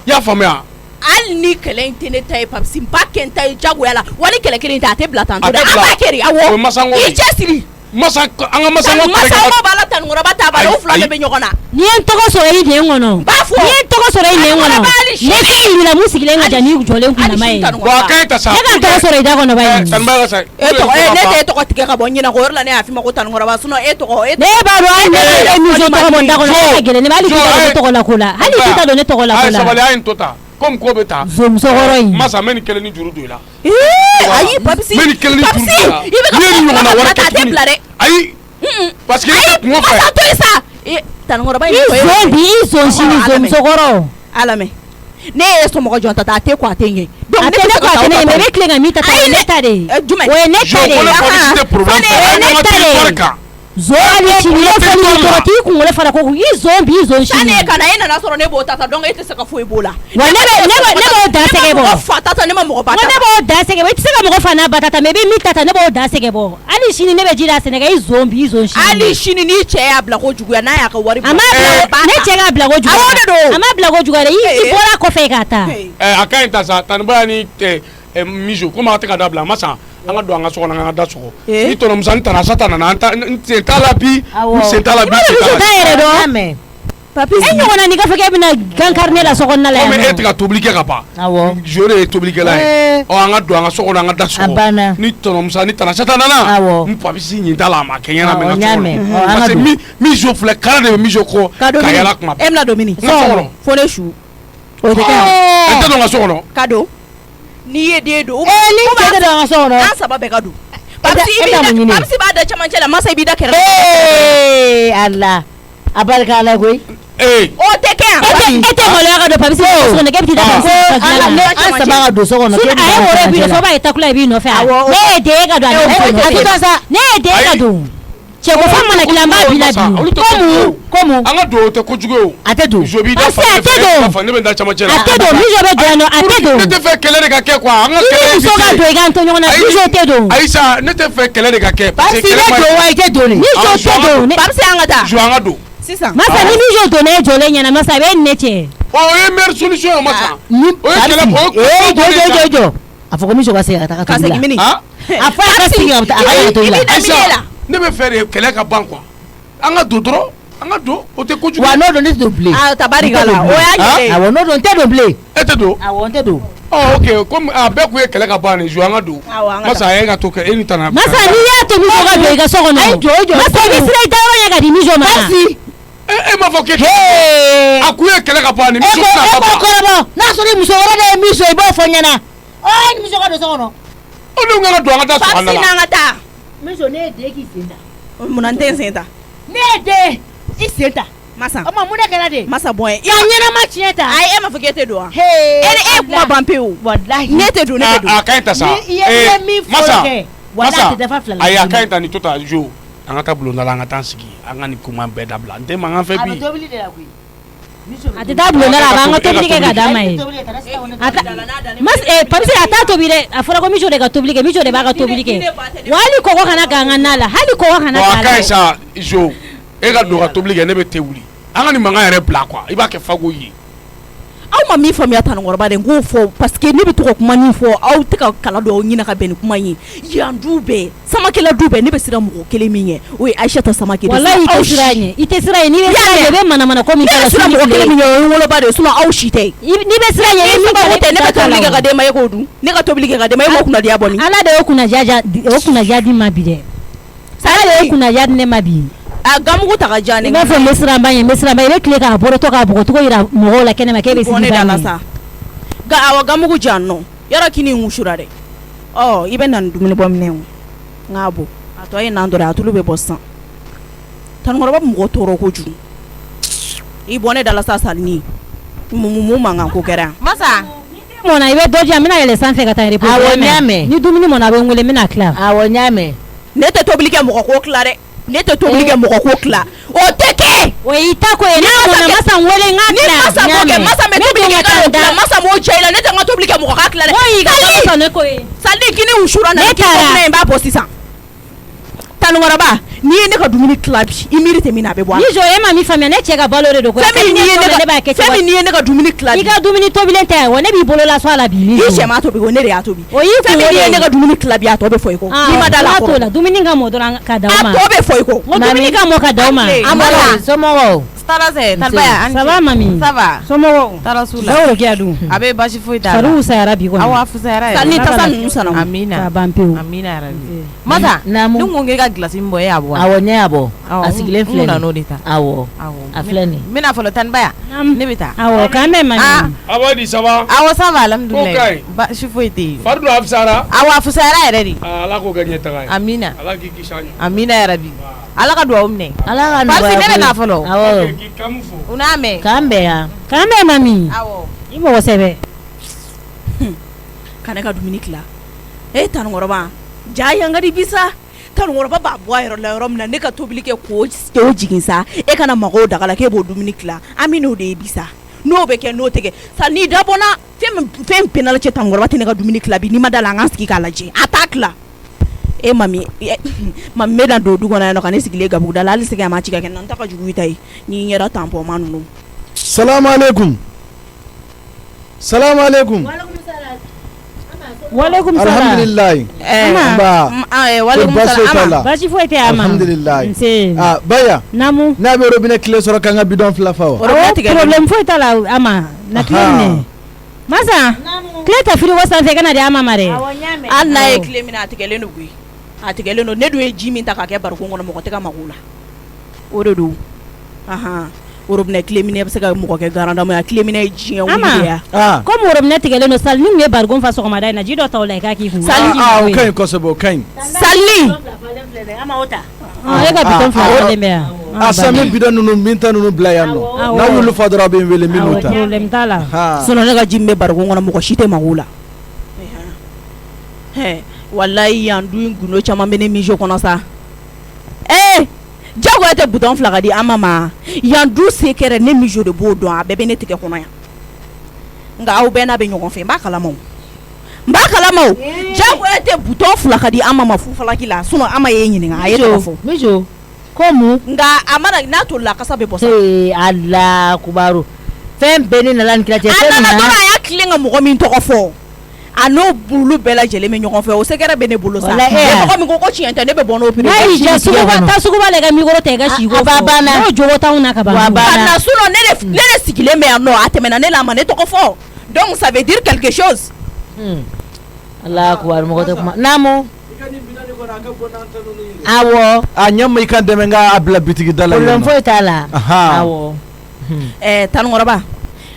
ya famia al ni kelen tene tay papsi ba ken tay jagoyala wani kele kelen ta te blatan to aba keri awo i chesiri masa anga masa ngo bala tan ngora bata bala o fula be nyogona ni en togo so yi de ngono ni en togo so yi de ngono ne ke ni la musiki lenga jani jole kuna mai wa kai ta sa ne ka togo so yi da ngono bai tan ba sa ne te to ko tike ka bonyina ko orla ne afi ma ko tan ngora ba suno to ne ba ro ai ne mi zo to mo nda ko ne gele ne bali to ko la kula hali kita do ne to ko la kula ai sabali ai tota comme ko beta zum so goroi masa meni kele ni juru do la ayi papsi meni kele ni juru do la ni ni ngona wala ke ayi parce que mo fa masa to isa tan ngora ba ni ko zombi zo shini zum so goro alame ne so mo jonta ta te ko atenye donc ne ko atenye me be klenga mita ta ne tade o ne tade zo ali chini le fali to ti ku ngole fara ko yi zombi zo shini ane kana ina na soro ne bo tata donc ite saka fo ebola wa ne bo da sege bo fa tata ne ma mo bata ne bo da sege bo ite saka mo fa na batata me be mita ta ne bo da sege bo ali shini ne be jira senega yi zombi zo shini ali shini ni che ya bla ko jugu ya na ya ka wari ama ne che ga bla ko jugu ama bla ko jugu yi bora ko fe kata akaita sa tanba ni mijo kuma ta ka da bla masa anga do anga sokona anga da soko ni to nomsan tana satana na anta tala bi tala bi ere do ame papi enyo wana ni ka feke bina gankarne la sokona la mais etika t'obliger ka pa awo jore t'obliger la o anga do anga sokona anga da soko ni to nomsan ni tana satana na ni papi si ni tala ma kenya na me parce que mi jo fle kala de mi jo ko kayala kuma emna domini fone chou o te ka enta do nga sokona kado ni ye de do ni te do nga sokona an sababe kado papsi ba da chaman chela masa bi da kere Allah abarka la goy o te ke ete ko la kado papsi so ne ke bi da an sabaga do sokona ke ay wore bi so ba itakula bi no fa ne de kado ne de kado chego fama na kilamba bila bi komu anga do te ko jugo atedo jobi da fa ne be da chama chela atedo mi jobe gano atedo ne te fe kele de ka ke kwa anga kele so ga do ga antonyo na mi jo tedo Aisha ne te fe kele de ka ke parce que do wa tedo ni mi jo tedo ne parce anga da jo anga do sisa masa ni mi jo do ne jole nyana masa be neche o e mer solution masa o kele jo afoko mi jo ba se ataka to la afa ka singa ataka to la ne be faire kele ka ban quoi anga do dro anga do o te ko jugo wa no do need to play tabari gala o ya je awo no do te do play ete do awo te do oh ok comme be ku kele ka ban jo anga do masa ye ga to ke eni tana masa ni ya to mi so ga be ga so kono ai jojo masa bi sira ida ro ya ga di mi jo mana ma fo ke akuye kele ka ban mi so na ba ko ba na so ni mi so ro de mi so ibo fo nyana o ni mi so ga do so kono o lu nga do anga da so ala na nga ta mi so ne de ki senta munante senta ne de isenta masa oma muna kana de masa boy ya nyana ma chieta ai ma fukete do he kuma bampeu wallahi ne te do akaita sa masa masa ai akaita ni tota jo anga ta bulonda anga ta sigi anga ni kuma be dabla nte manga fe bi ate da bulonda la banga tobili ke ga damai mas papisi ata tobile afora ko mijo de ga tobili ke mijo de ba ga tobili ke wali ko kana ganga nala hali ko kana kala akaisa jo e ga do ga tobili ke ne be te wuli anga ni manga yere bla quoi iba ke fago yi aw ma mi famia tan ngorba de ngo fo parce que ne be to ko kuma ni fo aw te ka kala do nyina ka ben kuma yi yandube sama kala dube ne be sira mu kele minye o Aisha ta sama kele wallahi ite siranye ni be siranye be mana ko mi kala sira mu kele minye o wolo ba de suma aw shite ni be siranye ni ba te ne be to liga ga de maye ko du ne ka to liga ga de maye mo kuna dia boni ala de o kuna jadi mabide sala de o kuna jadi ne mabi gamugu ta jani me fo mesra mbanye be kle ka boro to ka bugo to ira mo la kene ma ke be sini ba sa ga awa gamugu janno yara kini ngushura de oh ibe nan dumini bom newu ngabo ato ay nan dora atulu be bossan tan ngoro ba mo toro ko ju i bone dala sa salni mu manga ko kera masa mona ibe doji amina yele sanfe ka tayre awo nyame ni dumini mona be ngule mina kla awo nyame ne te toblike mo ko klare ne tɛ tobili kɛ mɔgɔ ko tila o tɛ kɛ o y'i ta ko ye ne mɔna masa n wele n k'a tila ni masa m'o kɛ masa bɛ tobili kɛ ka tila masa m'o jɛ i la ne tɛ n ka tobili kɛ mɔgɔ k'a tila dɛ o y'i ka masa ne ko ye Sali kini usura na k'i kɔnɔ in b'a bɔ sisan Tanunkɔrɔba n'i ye ne ka dumuni tila bi i miiri tɛ min na a bɛ bɔ a la ni jo e ma min faamuya ne cɛ ka balo de don ko fɛn min n'i ye ne ka dumuni tila bi i ka dumuni tobilen tɛ wa ne b'i bolo la so a la bi i cɛ m'a tobi o ne de y'a tobi o y'i fɛn min n'i ye ne ka dumuni tila bi a tɔ bɛ fɔ i kɔ n'i ma da la kɔrɔ la dumuni ka mɔ dɔrɔn ka d'aw ma a tɔ bɛ fɔ i kɔ o dumuni ka mɔ ka d'aw ma Amala somɔgɔw Tarase Talibaya ça va mami ça va somɔgɔw Tarasula dawro kɛ dun a bɛ basi foyi t'a la Faru sayara bi kɔni awa fusayara yɛrɛ Sali tasa ninnu sana Amina ka ban pewu Amina yarabi Mata naamu ni ko k'e ka glace min bɔ e y'a bɔ awɔ ne y'a bɔ a sigilen filɛ n na n'o de ta awɔ a filɛ nin n bɛna fɔlɔ Tanibaya ne bɛ taa awɔ k'an bɛ mami Awa di ça va? awɔ ça va alhamdulilayi Okay. basi foyi tɛ yen Fardu afsara. awa fusayara yɛrɛ de Ala ko gagner taga. Amina Ala k'i kisi an ye. Amina yarabi Ala ka duwawu minɛ ala ka Basi ne bɛ na fɔlɔ awɔ K'i kamu fo. u n'a mɛn k'an bɛn yan k'an bɛn mami awɔ i mɔgɔ sɛbɛ ka ne ka dumuni tila Tanunkɔrɔba ja yangadi bisa Tanunkɔrɔba b'a bɔ a yɔrɔ la yɔrɔ min na ne ka tobili kɛ k'o jigin sa e kana mɔgɔw daga la k'e b'o dumuni tila an bɛ n'o de ye bisa n'o bɛ kɛ n'o tɛ kɛ sa n'i dabɔnna fɛn penal cɛ Tanunkɔrɔba tɛ ne ka dumuni tila bi n'i ma da la an k'an sigi k'a lajɛ a t'a tila mami mami bɛ na don du kɔnɔ yan nɔ ka ne sigilen gabuguda la hali sigi a ma ci ka kɛ na n ta ka jugu i ta ye n'i yɛrɛ tampɔma ninnu salamu alaikum salamu alaikum walekum salam alhamdulillah walekum salam basi foyi tɛ ama alhamdulillah nse baya namu n'a bɛ robinet tile sɔrɔ k'an ka bidon fila fa wa problème foyi t'a la ama na tile minɛ masa tile tɛ frigo sanfɛ kana di ama ma dɛ hali n'a ye tile minɛ a tigɛlen don koyi a tigɛlen don ne dun ye ji min ta k'a kɛ barikon kɔnɔ mɔgɔ tɛ ka mago la o de don robinet tile minɛ bɛ se ka mɔgɔ kɛ garandama ya tile minɛ ye diɲɛ wuli ya comme robinet tigɛlen don Sali ni kun ye barikon fa sɔgɔmada in na ji dɔ ta o la i k'a k'i kun Sali o ka ɲi kosɛbɛ o ka ɲi Sali e ka bidon fila falen bɛ yan a san min bidon ninnu min ta ninnu bila yan nɔ n'a y'olu fa dɔrɔn a bɛ n wele n bɛ n'u ta problème t'a la sinon ne ka ji min bɛ barikon kɔnɔ mɔgɔ si tɛ mago la walayi yan du in gundo caman bɛ ne mijo kɔnɔ sa jagoya tɛ bouton fila ka di ama ma yan du se kɛrɛ ne mijo de b'o dɔn a bɛɛ bɛ ne tigɛ kɔnɔ yan nka aw bɛɛ n'a bɛ ɲɔgɔn fɛ n b'a kalama o jagoya tɛ bouton fila ka di ama ma fufalaki la sinon ama y'e ɲininka a ye tɔgɔ fɔ mijo komu nka a mana n'a tolila kasa bɛ bɔ sa ala kubaru fɛn bɛɛ ne nana nin kira cɛ a nana dɔrɔn a y'a tilen ka mɔgɔ min tɔgɔ fɔ a n'o bulu bɛɛ lajɛlen bɛ ɲɔgɔn fɛ o sɛgɛrɛ bɛ ne bolo sa mɔgɔ min ko tiɲɛ tɛ ne bɛ bɔ n'o prix n'a y'i ja taa suguba la i ka micro ta i ka si ko fɔ n'o jogo t'anw na ka ban a na sinon ne de sigilen bɛ yan nɔ a tɛmɛna ne la a ma ne tɔgɔ fɔ donc ça veut dire quelque chose ala kubaru mɔgɔ tɛ kuma naamu awɔ a ɲɛ ma i ka dɛmɛ n k'a bila bitigi da la problème foyi t'a la awɔ Tanunkɔrɔba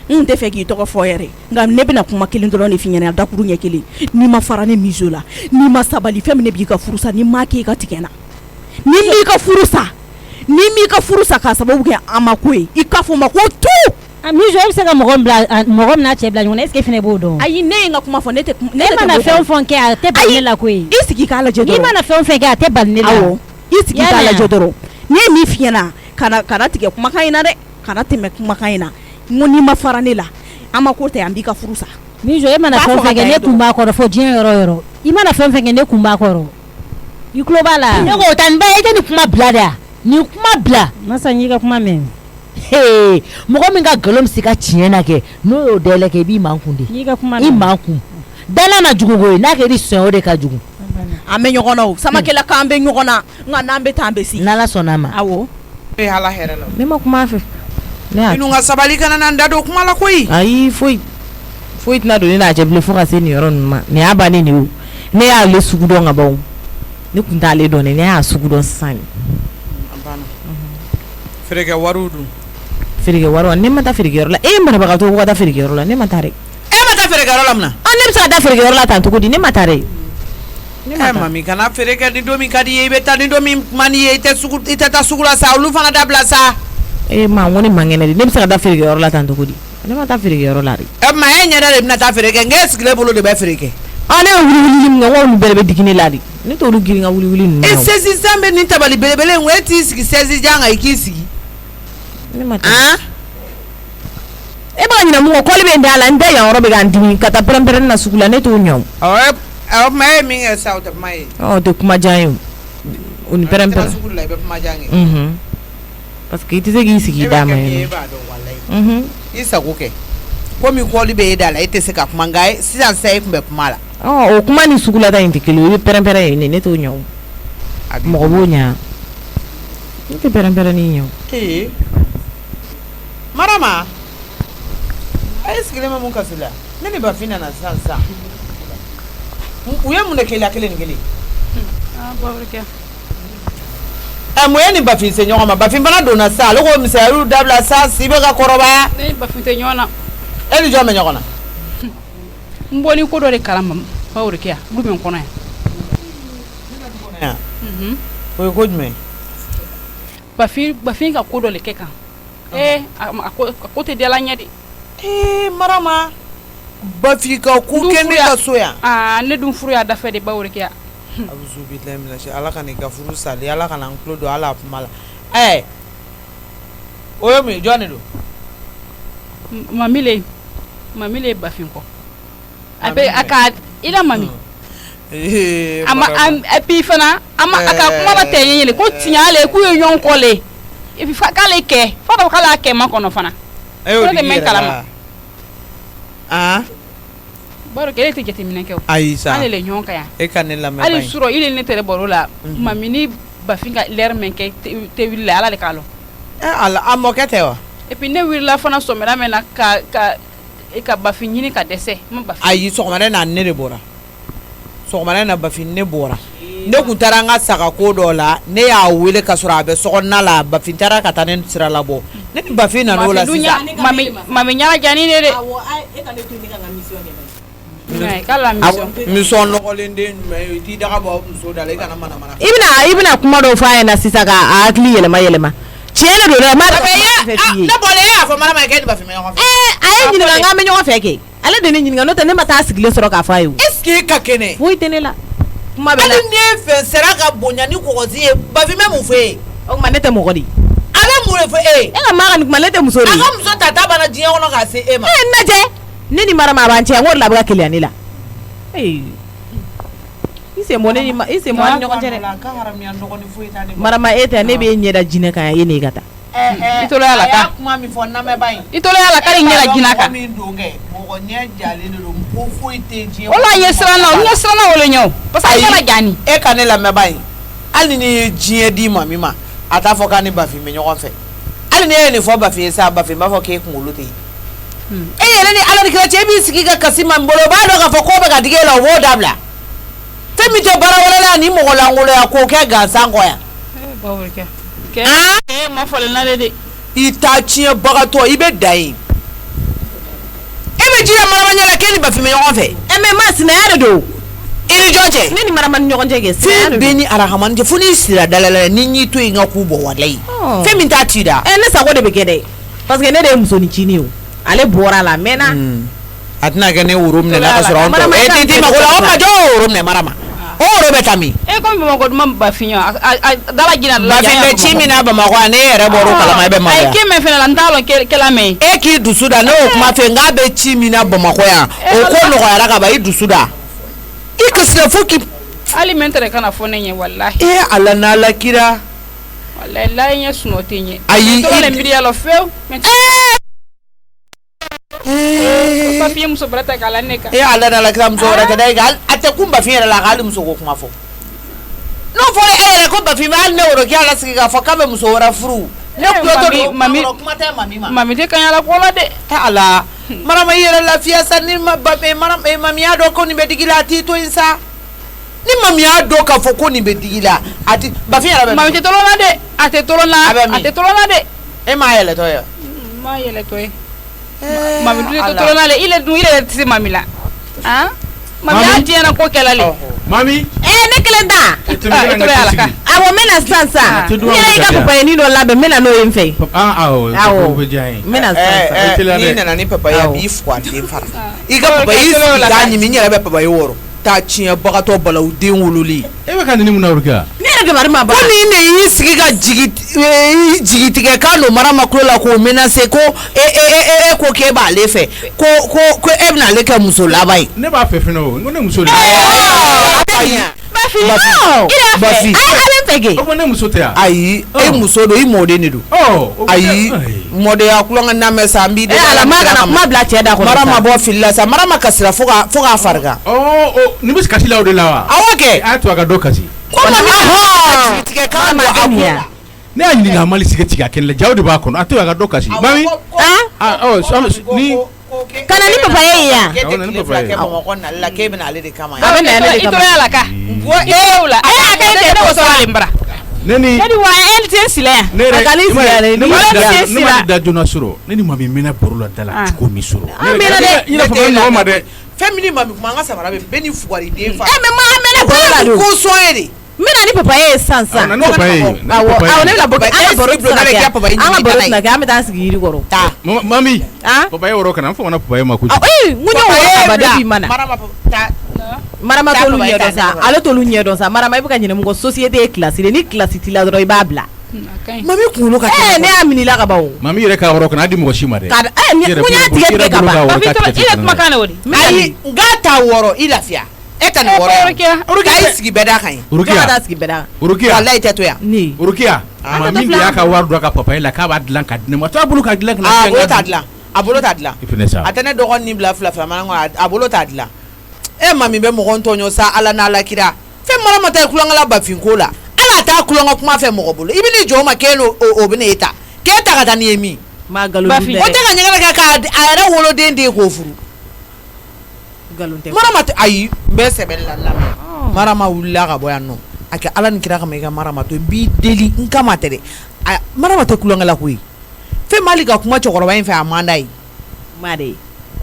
n tɛ fɛ k'i tɔgɔ fɔ yɛrɛ nka ne bɛna kuma kelen dɔrɔn de f'i ɲɛna dakuru ɲɛ kelen n'i ma fara ne miso la n'i ma sabali fɛn min ne b'i ka furu sa n'i ma kɛ i ka tigɛ na n'i m'i ka furu sa k'a sababu kɛ a ma ko ye i k'a fɔ ma ko tu miso e bɛ se ka mɔgɔ min n'a cɛ bila ɲɔgɔn na est-ce que fɛnɛ b'o dɔn ayi ne ye n ka kuma fɔ ne tɛ mana fɛn o fɛn kɛ a tɛ bali ne la koyi i sigi k'a lajɛ dɔrɔn i mana fɛn o fɛn kɛ a tɛ bali ne la awɔ i sigi k'a lajɛ dɔrɔn ne ye min f'i ɲɛna kana tigɛ kumakan in na dɛ kana tɛmɛ kumakan in na n ko n'i ma fara ne la an ma ko tɛ an b'i ka furu sa miso e mana fɛn o fɛn kɛ ne kun b'a kɔrɔ fo diɲɛ yɔrɔ o yɔrɔ i mana fɛn o fɛn kɛ ne kun b'a kɔrɔ i tulo b'a la ne ko Taniba i tɛ nin kuma bila dɛ nin kuma bila masa n y'i ka kuma mɛn mɔgɔ min ka nkalon bɛ se ka tiɲɛ na kɛ n'o y'o dayɛlɛ kɛ i b'i man kun de i man kun dala ma jugu koyi n'a kɛra i sɔn o de ka jugu an bɛ ɲɔgɔn na o Samakɛla k'an bɛ ɲɔgɔn na nka n'an bɛ taa an bɛ si n'Ala sɔnn'a ma awɔ e hala hɛrɛ la ne ma kuma a fɛ minnu ka sabali kana na n da don kuma la koyi ayi foyi tɛna don ne n'a cɛ bilen fo ka se nin yɔrɔ ninnu ma nin y'a bannen de ye ne y'ale sugu dɔn ka ban ne kun t'ale dɔn ne y'a sugu dɔn sisan feerekɛ wariw dun feerekɛ wari ne ma taa feerekɛyɔrɔ la e marabagatɔ ko ka taa feerekɛyɔrɔ la ne ma taa dɛ e ma taa feerekɛyɔrɔ la mun na ne bɛ se ka taa feerekɛyɔrɔ la tan cogo di ne ma taa dɛ mami kana feerekɛ ni don min ka di i ye i bɛ taa ni don min man di i ye i tɛ taa sugu la sa olu fana dabila sa ma n ko ne man kɛnɛ de ne bɛ se ka taa feerekɛyɔrɔ la tan cogo di ne ma taa feerekɛyɔrɔ la de ma e ɲɛda de bɛna taa feere kɛ n k'e sigilen bolo de bɛ feere kɛ ne ye wuli min kɛ n ko olu bɛɛ bɛ digi ne la de ne t'olu girin ka wuli ninnu e sesi zambe ni tabali belebele ngwe ti sigi sesi janga ikisigi ne ma ta e ba nyina mu ko le be ndala nda ya oro be ga ndimi kata prempere na sukula ne to nyom aw mai min e sauta mai de kuma jayo on prempere sukula be kuma jangi parce que ite segi sigi dama isa koke ko mi ko le be dala ite se ka kuma ngai sisan sai kumbe kuma la o kuma ni sukula ta intikelo e prempere ne to nyom mo bo nya ite prempere ni nyom marama ay sikile mun kasila nani ba fina na sansa uye mun kele akele ngeli baburke moye ni ba fin se nyoma ba fin bana dona sa lo ko misaru dabla sa sibe ga koroba ne ba fin te nyona elu jome nyona mboni ko do re kalamba baburke ya gumen kono ya ko ko jme ba fin ka ko do le keka ko te de la nyadi marama ba fi ka ku ke ne ka soya ne dun furu ya dafa de baburke ya abuzu billahi minash ala kan ka furu sali ala kan anklodo ala mala oyo mi jone do mamile ba fin ko abe aka ila mami ama epi fana ama aka kuma ba te yele ko tinyale ku yon ko le ifi fa kale ke fa ba kala ke ma kono fana ko de men kala baro kele te jeti minen kew aisa ale le nyonka ya e kanela me ale suro ile ne tere borola mamini ba finga ler men ke te willa ala le kalo ala amokete wa e puis ne willa fana so mera mena ka ba finyini ka dese ma ba ayi so mera na ne de bora so mera na ba finne bora ne kuntara nga saka ko dola ne ya wile ka sura be so na la ba fintara ka tanen sira labo ne ba fina no la sisa mami nyala jani ne de awo e ka ne tuni ka mission ne kala mission no kolende me ti daga ba so dala kana mana ibna kuma do fa yana sisa ga akli yelema chene do ma na bole ya fa mara ma ke ba fi me yo ay ni nga me nyo fa ke ala de ni nga no te ne mata sigle soro ka fa yo eske ka kene wo itene la kuma be la ni fe sera ga bonya ni ko gozi ba fi me mu fe o ma nete mo godi ala mu re fe nga ma ga ni kuma nete mu sori aga mu so tata bana jiya wono ga se ma na je nini mara ma ban che ngor la ba kele anila ise mo ni ise mo an nyoko jere mara ma eta ne be nyeda jine ka yene gata itolo ala ka kuma mi fo na me bayin itolo ala ka nyeda jina ka mi ndonge mo ko nye jale do mo fo ite ji wala yesrana wala nyo parce que ala jani e kanela me bayin ali ni jie di mami ma ata fo ka ni ba fi me nyoko fe ali ne fo ba fi sa ba fi ba fo ke ku ngolote yele ni ala ni kira chebi sikika kasima mbolo bado ka fo ko ba ga digela wo dabla femi te bara wala la ni mo la ngolo ya ko ke ga sango ya baburke ke ma fole na de ita chie bagato ibe dai ebe jira mara manyala ke ni ba fi me yon fe eme mas na ya do ili joje nini mara man nyogon jege se beni arahaman je funi sira dalala ni nyi to inga ku bo walai femi ta tida ne sa go de be gede parce que ne de musoni chini o ale bora la mena atna gane urum ne la kasoro on e ti ma gola o ma jo urum ne marama o ro betami e ko mo ko dum ba finyo dala gina ba fin de chimina ba ma ko ne ere boro kala ma be ma ay ke me fena ndalo ke la me e ki dusuda no kuma fe nga be chimina ba ma ko ya o ko no ko ya ka ba i dusuda i kasra foki alimentere kana fone nye wallahi e ala na la kira wallahi la nye suno tinye ayi to le mbiri alo feo papier muso brata kala neka ala na la kira muso brata dai gal ate kumba fiera la gal muso ko kuma fo no fo e ko ba fi mal ne woro kya la sika fo kabe muso wora furu ne ko to mami de kan ala ko la de ala mara ma yera la fiya sanni ma ba be mara e mami ado ko ni be digila ti to insa ni mami ado ka fo ko ni be digila ati ba fiera be mami te tolona de ate tolona de e ma yele to yo ma yele to e mami du to tolona le ile ti mami la mami atiena ko kala le mami ne kelenda ito ala ka awo mena sansa ni ka papa ni do labe mena no yemfe awo bejai mena sansa ni na ni papa ya bi fwa ti fara iga papa yi ga ni mi nyere be papa yi woro taa tiɲɛ bagatɔ bala u den wololi e bɛ ka nin mun na Urukiya ne yɛrɛ dabari ma ba ko nin de y'i sigi ka jigi tigɛ k'a don Marama kulo la k'o menacer ko e ko k'e b'ale fɛ ko e bɛna ale kɛ muso laban ye ne b'a fɛ fɛnɛ o n ko ne muso de Bafi o ne muso tɛ ayi e muso don i mɔden de don ayi mɔdenya kulonkɛ namɛ sa n b'i de ala ma kuma bila cɛ da kɔnɔ Marama bɔ fili la sa Marama kasira fo k'a farigan ni bɛ kasi la o de la wa awɔ kɛ a to a ka dɔ kasi ko tigɛ kan ma ne y'a ɲininka a mali sigi tigɛ a kɛnɛ la jaw de b'a kɔnɔ a to a ka dɔ kasi mami ni kana ni papa ye ya ni papa ye Bamakɔ nali la k'e bɛna ale de kama a bɛ na ale de kama i la ka la a ka ne ko sɔrɔ ale bara ne ni wa elle tient sila ne ma da jona sɔrɔ ne ni mami mena baro la dala cogo min sɔrɔ ne fɔ ɲɔgɔn ma dɛ fɛn min mami kuma an ka samara bɛ bɛɛ ni fugari den fa mais ma mena baro la do ko sɔn ye de mina ni papa ye sansan ne papa ye awo ne la boka an baro tna papa ye an baro tna an bɛ taa sigi yiri kɔrɔ mami papa ye woro kana an fɔ na papa ye ma ko ŋuɲɛ woro ba depuis mana Marama tolu ɲɛ dɔn sa ale tolu ɲɛ dɔn sa Marama i bɛ ka ɲinɛ mɔgɔ société ye classe de ni classe t'i la dɔrɔn i b'a bila mami kunkolo ka kɛ ne y'a minila ka ban o mami yɛrɛ ka woro kana a di mɔgɔ si ma dɛ ŋuɲɛ tigɛ ka ban i ye kumakan na o de ayi n k'a ta wɔrɔ i lafiya e ka nin wɔrɔ k'a sigi bɛɛ da kan ye Urukiya ka sigi bɛɛ da kan Urukiya walayi tɛ to yan Urukiya mami de y'a ka wari dɔ ka papa ye la k'a b'a dilan ka di ne ma to a bolo ka dilan kana a bolo t'a dilan a bolo t'a dilan a tɛ ne dɔgɔnin bila fila mana kɔnɔ a bolo t'a dilan e mami bɛ mɔgɔ tɔɲɔ sa ala n'ala kira fɛn Marama ta ye kulonkɛla bafin ko la ala t'a kulonkɛ kuma fɛ mɔgɔ bolo i bɛ ni jɔ o ma k'e o bɛ ne ta k'e ta ka taa ni ye min ngalon tɛ o tɛ ka ɲɛgɛnɛ kɛ k'a yɛrɛ woloden den k'o furu Marama tɛ ayi n bɛ sɛbɛn la lamɛn Marama wulila ka bɔ yan nɔ a kɛ ala ni kira kama i ka Marama to n b'i deli n kama tɛ dɛ Marama tɛ kulonkɛla koyi fɛn m'ale ka kuma cɛkɔrɔba in fɛ a man d'a ye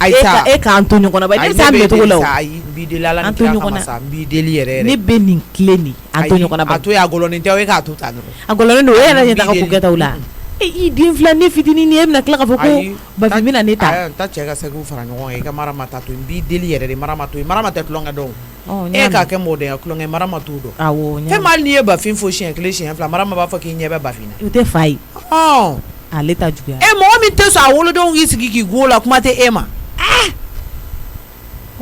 e k'an to ɲɔgɔn na ba ne sa minɛ cogo la o ayi n b'i deli ala ni kira kama sa n b'i deli yɛrɛ ne bɛ nin tile nin an to ɲɔgɔn na ba a to ye a gɔlɔnin tɛ o e k'a to tan dɔrɔn a gɔlɔnin don e yɛrɛ ɲɛ ta ka ko kɛtaw la i den filɛ ne fitinin ni e bɛna tila k'a fɔ ko Bafi bɛna ne ta n ta cɛ ka seginw fara ɲɔgɔn kan i ka Marama ta to n b'i deli yɛrɛ de Marama to yen Marama tɛ tulonkɛ dɔn e k'a kɛ mɔdenya tulonkɛ Marama t'o dɔn fɛn m'ali n'i ye Bafin fo siɲɛ kelen siɲɛ fila Marama b'a fɔ k'i ɲɛ bɛ Bafin na o tɛ fa ye ale ta juguya mɔgɔ min tɛ sɔn a wolodenw k'i sigi k'i gun o la kuma tɛ e ma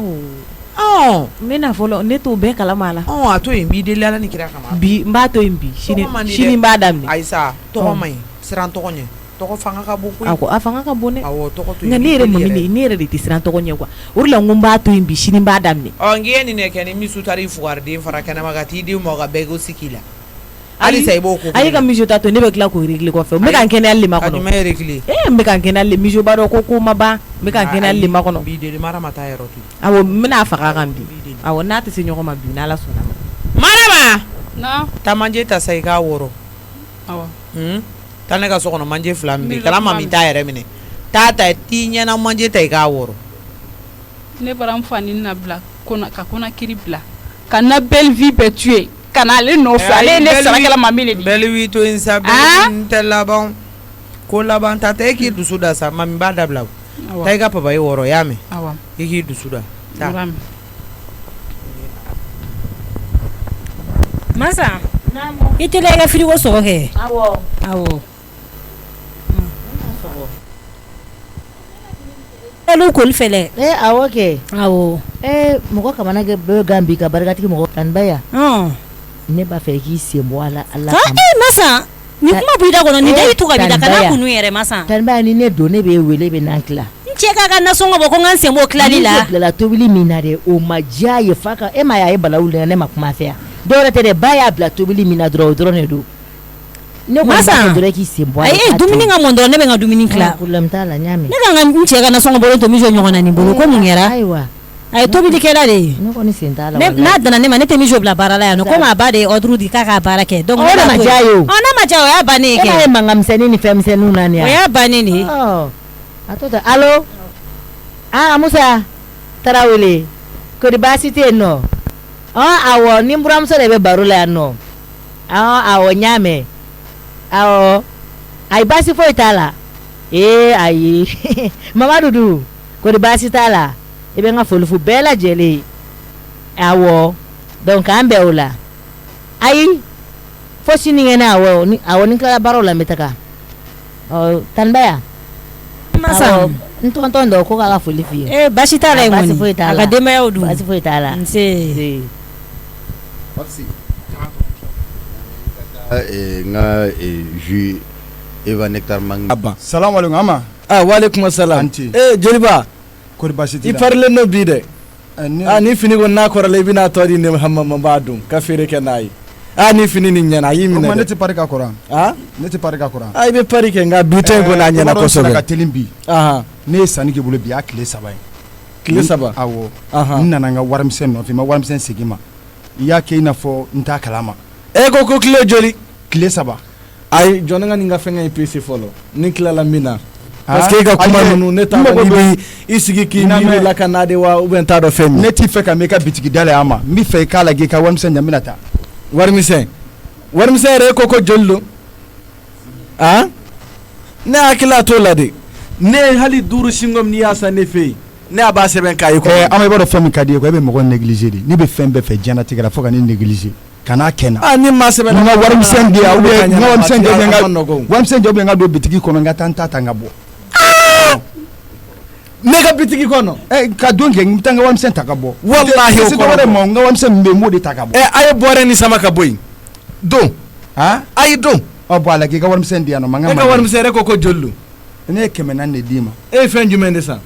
n bɛna fɔlɔ ne t'o bɛɛ kalama a la a to yen n b'i deli ala ni kira kama bi n b'a to yen bi sini n b'a daminɛ ayi sa tɔgɔ man ɲi siran tɔgɔ ɲɛ tɔgɔ fanga ka bon koyi a fanga ka bon dɛ tɔgɔ to nka ne yɛrɛ mami ne yɛrɛ de tɛ siran tɔgɔ ɲɛ quoi o de la n ko n b'a to yen bi sini n b'a daminɛ n k'i ye nin de kɛ ni misu taara i fugariden fara kɛnɛma ka t'i den mɔ ka bɛɛ ko sigi la halisa i b'o ko ayi ka miso ta to ne bɛ tila k'o réglé kɔfɛ n bɛ ka n kɛnɛya le ma kɔnɔ a jumɛn réglé n bɛ ka n kɛnɛya le miso b'a dɔn ko ko ma ban n bɛ ka n kɛnɛya le ma kɔnɔ b'i deli Marama ta yɔrɔ to awɔ n bɛna faga kan bi awɔ n'a tɛ se ɲɔgɔn ma bi n'Ala sɔnna ma Marama taa manje ta sa i k'a wɔrɔ taa ne ka so kɔnɔ manje 2 min bɛ kala mami t'a yɛrɛ minɛ taa ta t'i ɲɛna manje ta i k'a wɔrɔ ne bara n fa ni na bila ka Konakiri bila ka na belle vie bɛɛ tuer ka na ale nɔfɛ ale ne sarakɛla mami le belle vie to yen sa n tɛ laban ko laban ta tɛ e k'i dusu da sa mami b'a dabila taa i ka papa ye wɔrɔ y'a mɛn i k'i dusu da taa Masa i tɛ i ka frigo sɔgɔ kɛ awɔ olu koli fɛlɛ awɔ kɛ awɔ mɔgɔ kamana bɛ gan bi ka barikatigi mɔgɔ Taniba ya ne b'a fɛ i k'i sen bɔ a la Ala kama Masa ni kuma b'i da kɔnɔ nin tɛ i to ka bi da kana kunu yɛrɛ Masa Taniba ya ni ne don ne bɛ wele bɛ n'an tila n cɛ k'a ka nasɔngɔ bɔ ko n ka n sen bɔ tilali la ne bilala tobili min na dɛ o ma diya ye fa ka e ma ye a ye balawu la ne ma kuma fɛ yan dɔwɛrɛ tɛ dɛ ba y'a bila tobili min na dɔrɔn o dɔrɔn de don ne kɔni b'a fɛ dɔrɔn k'i sen bɔ a la dumuni ka mɔn dɔrɔn ne bɛ n ka dumuni tila problème t'a la n y'a mɛn ne kan ka n cɛ ka nasɔngɔ bɔlen to miso ɲɔgɔn na nin bolo ko mun kɛra ayiwa a ye tobilikɛla de ye ne kɔni sen t'a la n'a danna ne ma ne tɛ miso bila baara la yan nɔ komi a ba de ye ordre di k'a k'a baara kɛ donc o de ma diya ye o n'a ma diya o y'a bannen ye kɛ e ma ye mankan misɛnnin ni fɛn misɛnninw na nin yan o y'a bannen de ye a to tɛ allo Musa Tarawele kodi baasi tɛ yen nɔ awɔ ni n buramuso de bɛ baro la yan nɔ awɔ n y'a mɛn awɔ ayi baasi foyi t'a la ayi Mamadu dun kodi baasi t'a la i bɛ n ka foli fo bɛɛ lajɛlen awɔ donc an bɛɛ o la ayi fo sini kɛnɛ awɔ ni tilala baaraw la n bɛ taga tanbaya masa n tɔntɔn dɔ ko k'a ka foli f'i ye basi t'a la basi foyi t'a la a ka denbayaw dun basi foyi t'a la nse nga ju Eva Nectar Mang Salam alaikum ama walaikum assalam jeliba kori basi t'i I la parle no bi de ni fini ko na kɔrɔla I bɛna tɔ di ne Muhammad b'a dun ka feere kɛ n'a ye ni fini ni ɲɛna a y'i minɛ ne tɛ pari ka kɔrɔ ne tɛ pari ka kɔrɔ I bɛ pari kɛ nka bi tɛ ko n'a ɲɛna kosɛbɛ ka teli bi ne ye sanni kɛ bolo bi a tile 3 ye tile 3 awɔ n nana n ka warimisɛn nɔfɛ n ma warimisɛn segin ma I y'a kɛ I n'a fɔ n t'a kalama ko tile joli tile 3 ayi jɔn ne ka nin ka fɛngɛ pese fɔlɔ ni tilala min na parce que ka kuma ninnu ne t'a dɔn n'i b'i sigi k'i miiri la ka n'a de wa ou bien n t'a dɔn fɛn min ne t'i fɛ ka mɛn I ka bitigi dala yan ma n b'i fɛ I k'a lajɛ I ka warimisɛn ɲɛ n bɛna taa warimisɛn yɛrɛ ko joli don ne hakili t'o la de ne hali 5 singom n'i y'a san ne fɛ yen ne a b'a sɛbɛn k'a ye kɔnɔ ama I b'a dɔn fɛn min ka di ye quoi I bɛ mɔgɔ négliger de ne bɛ fɛn bɛɛ fɛ diɲɛlatigɛ la fo ka ne négliger kana kɛ na ni maa sɛbɛn n ka warimisɛn di yan ou bien n ka warimisɛn jɔ warimisɛn jɔ bɛ n ka don bitigi kɔnɔ n ka taa n ta ta n ka bɔ ne ka bitigi kɔnɔ ka don kɛ n bɛ taa n ka warimisɛn ta ka bɔ wallahi o kɔrɔ ma n ka warimisɛn min bɛ yen n b'o de ta ka bɔ a ye bɔrɛ ni sama ka bɔ yen don a ye don bɔn a la k'i ka warimisɛn di yan nɔ man e ka warimisɛn yɛrɛ ko joli don ne ye 400 de d'i ma e ye fɛn jumɛn de san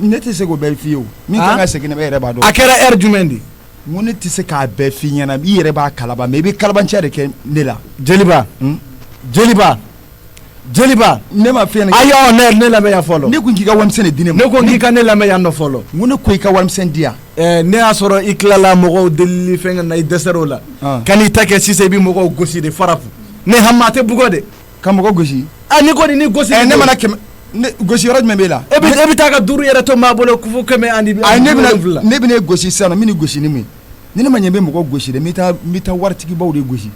ne tɛ se k'o bɛɛ f'i ye o min kan ka segin ne yɛrɛ b'a dɔn a kɛra heure jumɛn de n ko ne tɛ se k'a bɛɛ f'i ɲɛna I yɛrɛ b'a kalaba mais I bɛ kalabanciya de kɛ ne la jeliba ne ma f'i ɲɛna ayi ne lamɛn yan fɔlɔ ne ko k'i ka warimisɛn de di ne ma ne ko k'i ka ne lamɛn yan nɔ fɔlɔ n ko ne ko I ka warimisɛn di yan ne y'a sɔrɔ I tilala mɔgɔw delili fɛn na I dɛsɛr'o la ka n'i ta kɛ sisan I bɛ mɔgɔw gosi de farafu ne hama a tɛ bugɔ de ka mɔgɔ gosi ni ko ni gosi ne mana kɛmɛ gosi yɔrɔ jumɛn b'e la e bɛ taa ka 5 yɛrɛ to maa bolo fo 100 ayi ne bɛna gosi sisan nɔ min ni gosi ni min ni ne ma ɲɛ bɛ mɔgɔ gosi dɛ n bɛ taa waritigibaw de gosi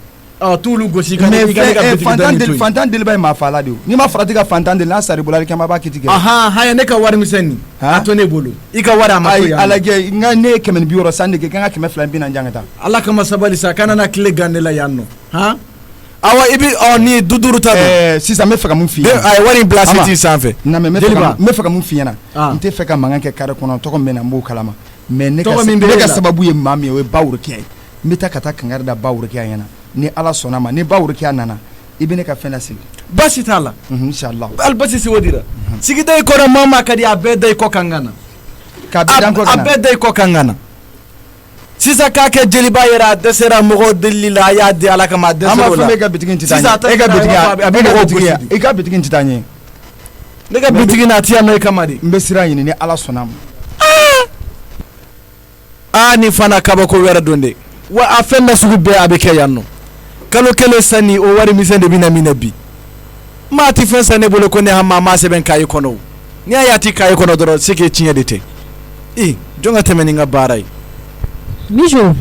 t'olu gosi ka ne ka bitigi dɔɔni to yen fantan deliba ye maa faala de o n'i ma farati ka fantan deli n'a sari bolo alikama b'a kiti kɛ haya ne ka warimisɛn nin a to ne bolo I ka wari a ma to yan a lajɛ n ka ne ye 160 san de kɛ k'an ka 240 jan ka taa ala kama sabali sa kana na tile gan ne la yan nɔ awa I bɛ ni 5 ta don sisan n bɛ fɛ ka mun f'i ɲɛna a ye wari in bila siti sanfɛ n bɛ fɛ ka mun f'i ɲɛna n tɛ fɛ ka mankan kɛ carré kɔnɔ tɔgɔ min bɛ na n b'o kalama mais ne ka sababu ye maa min ye o ye ba Worokiya ye n bɛ taa ka taa kankari da ba Worokiya ɲɛna ni ala sɔnna ma ni ba Worokiya nana I bɛ ne ka fɛn lasigi basi t'a la inshallah hali basi si o dira sigida I kɔrɔ maa maa ka di a bɛɛ da I kɔ kan ka na a bɛɛ da I kɔ kan ka na sisan k'a kɛ jeliba yɛrɛ a dɛsɛra mɔgɔw delili la a y'a di ala kama a dɛsɛr'o la e ka bitigi tɛ taa ɲɛ e ka bitigi a bɛ mɔgɔw gosi i ka bitigi tɛ taa ɲɛ ne ka bitigi na a ti yan nɔ I kama de n bɛ sira ɲini ni ala sɔnna ma ni fana kabako wɛrɛ don de wa a fɛn na sugu bɛɛ a bɛ kɛ yan nɔ kalo 1 sanni o warimisɛn de bɛ na minɛ bi maa ti fɛn san ne bolo ko ne hama maa sɛbɛn k'a ye kɔnɔ o n'i y'a ye a ti k'a ye kɔnɔ dɔrɔn c'est que tiɲɛ de tɛ jɔn ka tɛmɛ ni n ka baara ye Mijo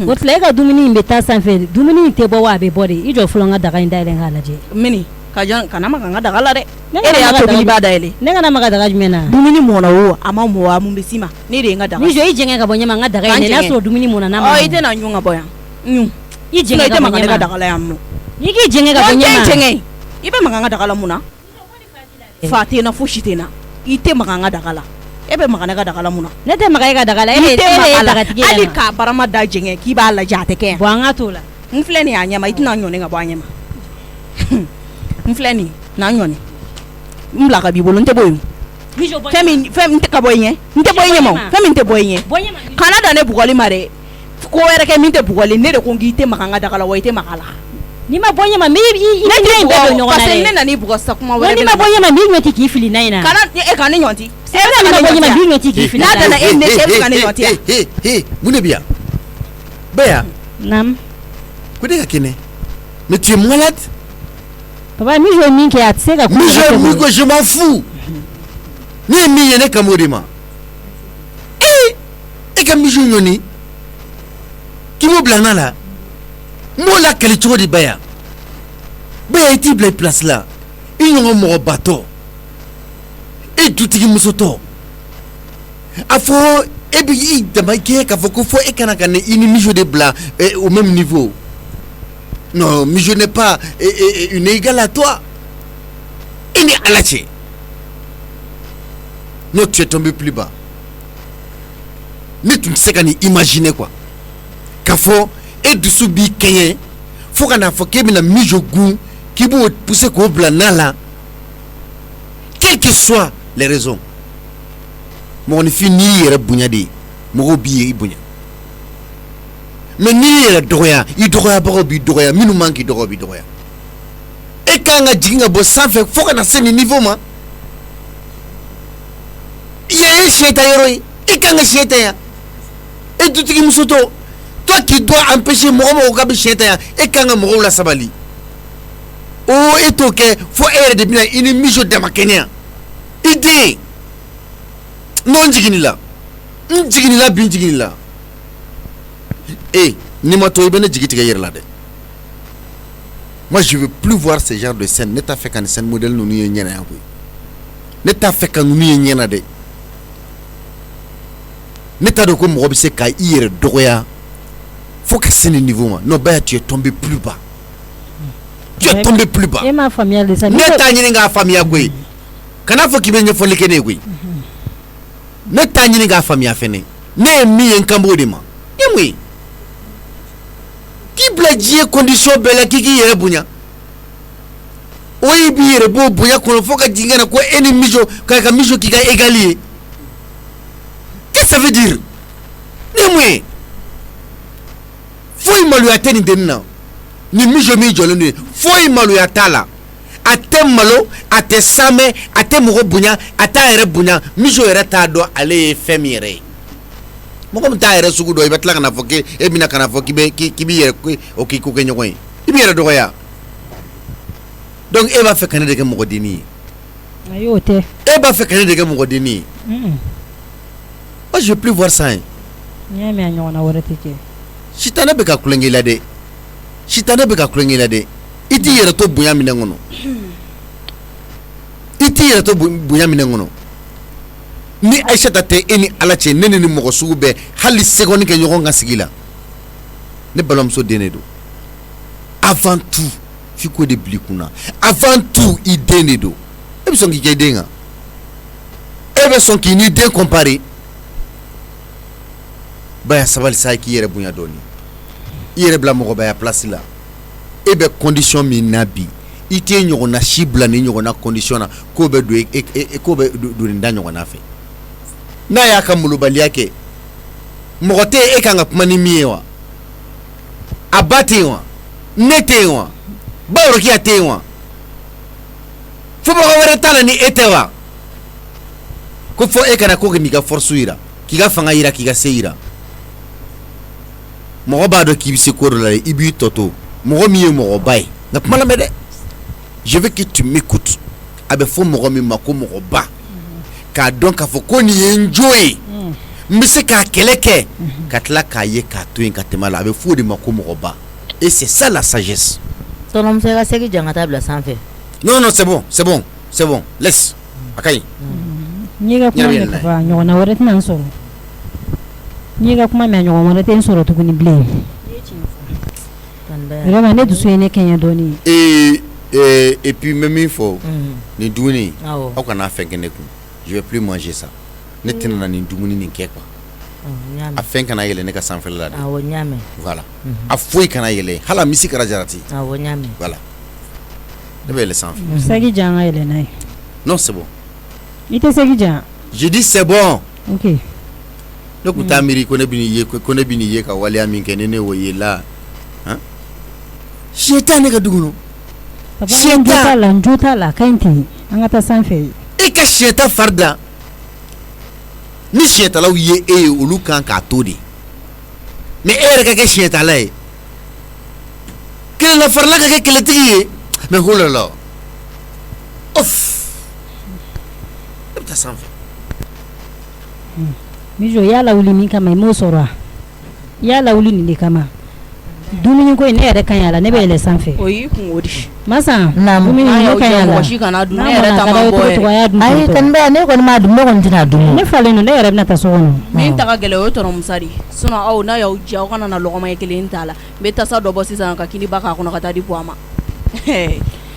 o tila e ka dumuni in bɛ taa sanfɛ dumuni in tɛ bɔ wa a bɛ bɔ de I jɔ fɔlɔ n ka daga in dayɛlɛ k'a lajɛ mini kana maga n ka daga la dɛ e de y'a tobili b'a dayɛlɛ ne kana maga daga jumɛn na dumuni mɔna o a ma mɔ a mun bɛ s'i ma ne de ye n ka daga Mijo I jɛngɛ ka bɔ ɲɛma n ka daga in n'a sɔrɔ dumuni mɔna n'a ma I tɛ na ɲun ka bɔ yan ɲun I jɛngɛ ka bɔ ɲɛma ne ka daga la yan nɔ I k'i jɛngɛ ka bɔ ɲɛma I bɛ maga n ka daga la mun na fa tɛ na fosi tɛ na I tɛ maga n ka daga la e bɛ maga ne ka daga la mun na ne tɛ maga e ka daga la e ye dagatigi ye hali k'a barama da jɛngɛ k'i b'a lajɛ a tɛ kɛ yan bon an ka t'o la n filɛ nin y'a ɲɛma I tɛna ɲɔni ka bɔ a ɲɛma n filɛ nin n'a ɲɔni n bila ka b'i bolo n tɛ bɔ yen fɛn min tɛ ka bɔ i ɲɛ n tɛ bɔ i ɲɛ ma fɛn min tɛ bɔ i ɲɛ kana da ne bugɔli ma dɛ ko wɛrɛ kɛ min tɛ bugɔli ne de ko k'i tɛ maga n ka daga la wa I tɛ maga la n'i ma bɔ ɲɛma i bɛ don ɲɔgɔn na dɛ parce que ne nan'i bugɔ sa kuma wɛrɛ n'i ma bɔ ɲɛma n'i ɲɔ ti k'i fili na in na kana ka ne ɲɔnti e bɛ ma bɔ ɲɛma n'i ɲɔ ti k'i fili n'a dana e ne e bɛ ka ne ɲɔnti yan mun de bɛ yan Bɛya naam ko ne ka kɛnɛ mais tu es malade papa Mijo ye min kɛ a tɛ se ka Mijo je m'en fous ne ye min ye ne kan o de ma e ka Mijo ɲɔni k'i b'o bila n na la n b'o lakali cogo di Bɛya I t'i bila I place la I ɲɔgɔn mɔgɔbatɔ e dutigi musotɔ a fɔ et puis il demande qu'à faut et kana kana une mijo de blanc au même niveau. Non, mijo n'est pas une égale à toi. Il est à la tché. Non, tu es tombé plus bas. Mais tu ne sais qu'à imaginer quoi. Qu'à faut et du soubi kenye. Faut qu'on a faut qu'il y ait mijo goût qui peut pousser qu'au blanc là. Quelles que soient les raisons. Mon fini yere bunyadi mo biye bunya mais ni yere doya i doya ba bi doya minu manki doya e kanga jinga bo sanfe foka na seni niveau ma ye sheta yero e kanga sheta ya e tutiki musoto toi qui dois empêcher mo ka bi sheta ya e kanga mo la sabali o etoke fo ere de bina ini mijo de makenya ide non jiginila bin jiginila ni ma to bene jigiti ga yerla de moi je veux plus voir ce genre de scène neta fait kan scène modèle nous ni ñena ya ko neta fait kan nous ni ñena de neta do ko mo bi se ka yere doya faut que c'est le niveau ma non bah tu es tombé plus bas et ma famille de ça neta ñini nga famille ko kana fo ki be ñe fo le kene ko ne tanyini ga famille afene ne mi en kambo de ma yemwe ki bladie condition bela kiki yere bunya oyi bi yere bo bunya ko foka jingana ko eni mijo ka mijo ki ga égalier qu'est-ce que ça veut dire yemwe foi malu ateni denna ni mijo mi jolone foi malu atala ate malo ate same ate mugo bunya ata ere bunya mijo ere ta do ale femire moko mta ere sugu do ibetla kana foke e bina kana foke be ki bi ere o ki ku kenyo koy ibi ere do ya donc e ba fe kana de ke mugo dini ayote e ba fe kana de ke mugo dini je veux plus voir ça nyame anyona woretike shitana be ka kulengela de iti yere to bunya mine ngono ni Aisha tate eni alache nene ni mogo sugu be hali seconde ke nyogo nga sigila ne balom so denedo avant tout fiko de blikuna avant tout idenedo e bi songi kedenga e be sonki ni den comparé ba sabal sa ki yere bunya doni yere bla mogo ba ya place là e be condition mi nabi ite nyogo na shibla ni nyogo na condition na ko be do ko be do nda nyogo na fe na ya kamulu bali yake mogote e kanga pumani miewa abatewa netewa bawro ki atewa fubo wore tala ni etewa ko fo e kana ko ni ga forsuira ki ga fanga ira ki ga seira mogo ba do ki bi se ko la ibi toto mogo mi mogo bay na pumala mede je veux que tu m'écoutes abe fo mogo mi mako mogo ba ka donc a fo ko ni enjoy mbise ka keleke katla ka ye ka to en katemala abe fo de mako mogo ba et c'est ça la sagesse ton homme sera seki jangata bla sans fait non c'est bon laisse akai niga kuma ne ka nyona woret nan so niga kuma me nyona woret en so to kuni blé vraiment ne du soyene kenya doni et puis même il faut ni douni au kana fengene ku je vais plus manger ça ne tenana ni dumuni ni kekwa a fen kana yele ne ka sanfela da awo nyame voilà a foi kana yele hala misi kara jarati awo nyame voilà ne be le sanf sagi janga yele nay non c'est bon ite sagi janga je dis c'est bon OK donc utamiri ko ne bini ye ka wali amin kene ne woye la hein shetane ka duguno shetane njota la kainti angata sanfe e ka sheta farda ni sheta la ye e olu kan ka todi mais e ka sheta la e que la farla ka ke letigi mais holala off ta sanfe mijo yala ulini kama imosora yala ulini ni kama dumuni ko ne yɛrɛ kan yala ne bɛ yɛlɛ sanfɛ o y'i kungo di masa dumuni ne kan yala mɔgɔ si kana dun ne yɛrɛ ta ma bɔ yɛrɛ ayi Tanba ne kɔni m'a dun ne kɔni tɛna dun ne falen don ne yɛrɛ bɛna taa so kɔnɔ min ta ka gɛlɛn o ye tɔnɔmusa de sinon aw n'a y'aw diya aw kana na lɔgɔma ɲɛ kelen t'a la n bɛ tasa dɔ bɔ sisan ka kini ba k'a kɔnɔ ka taa di puwa ma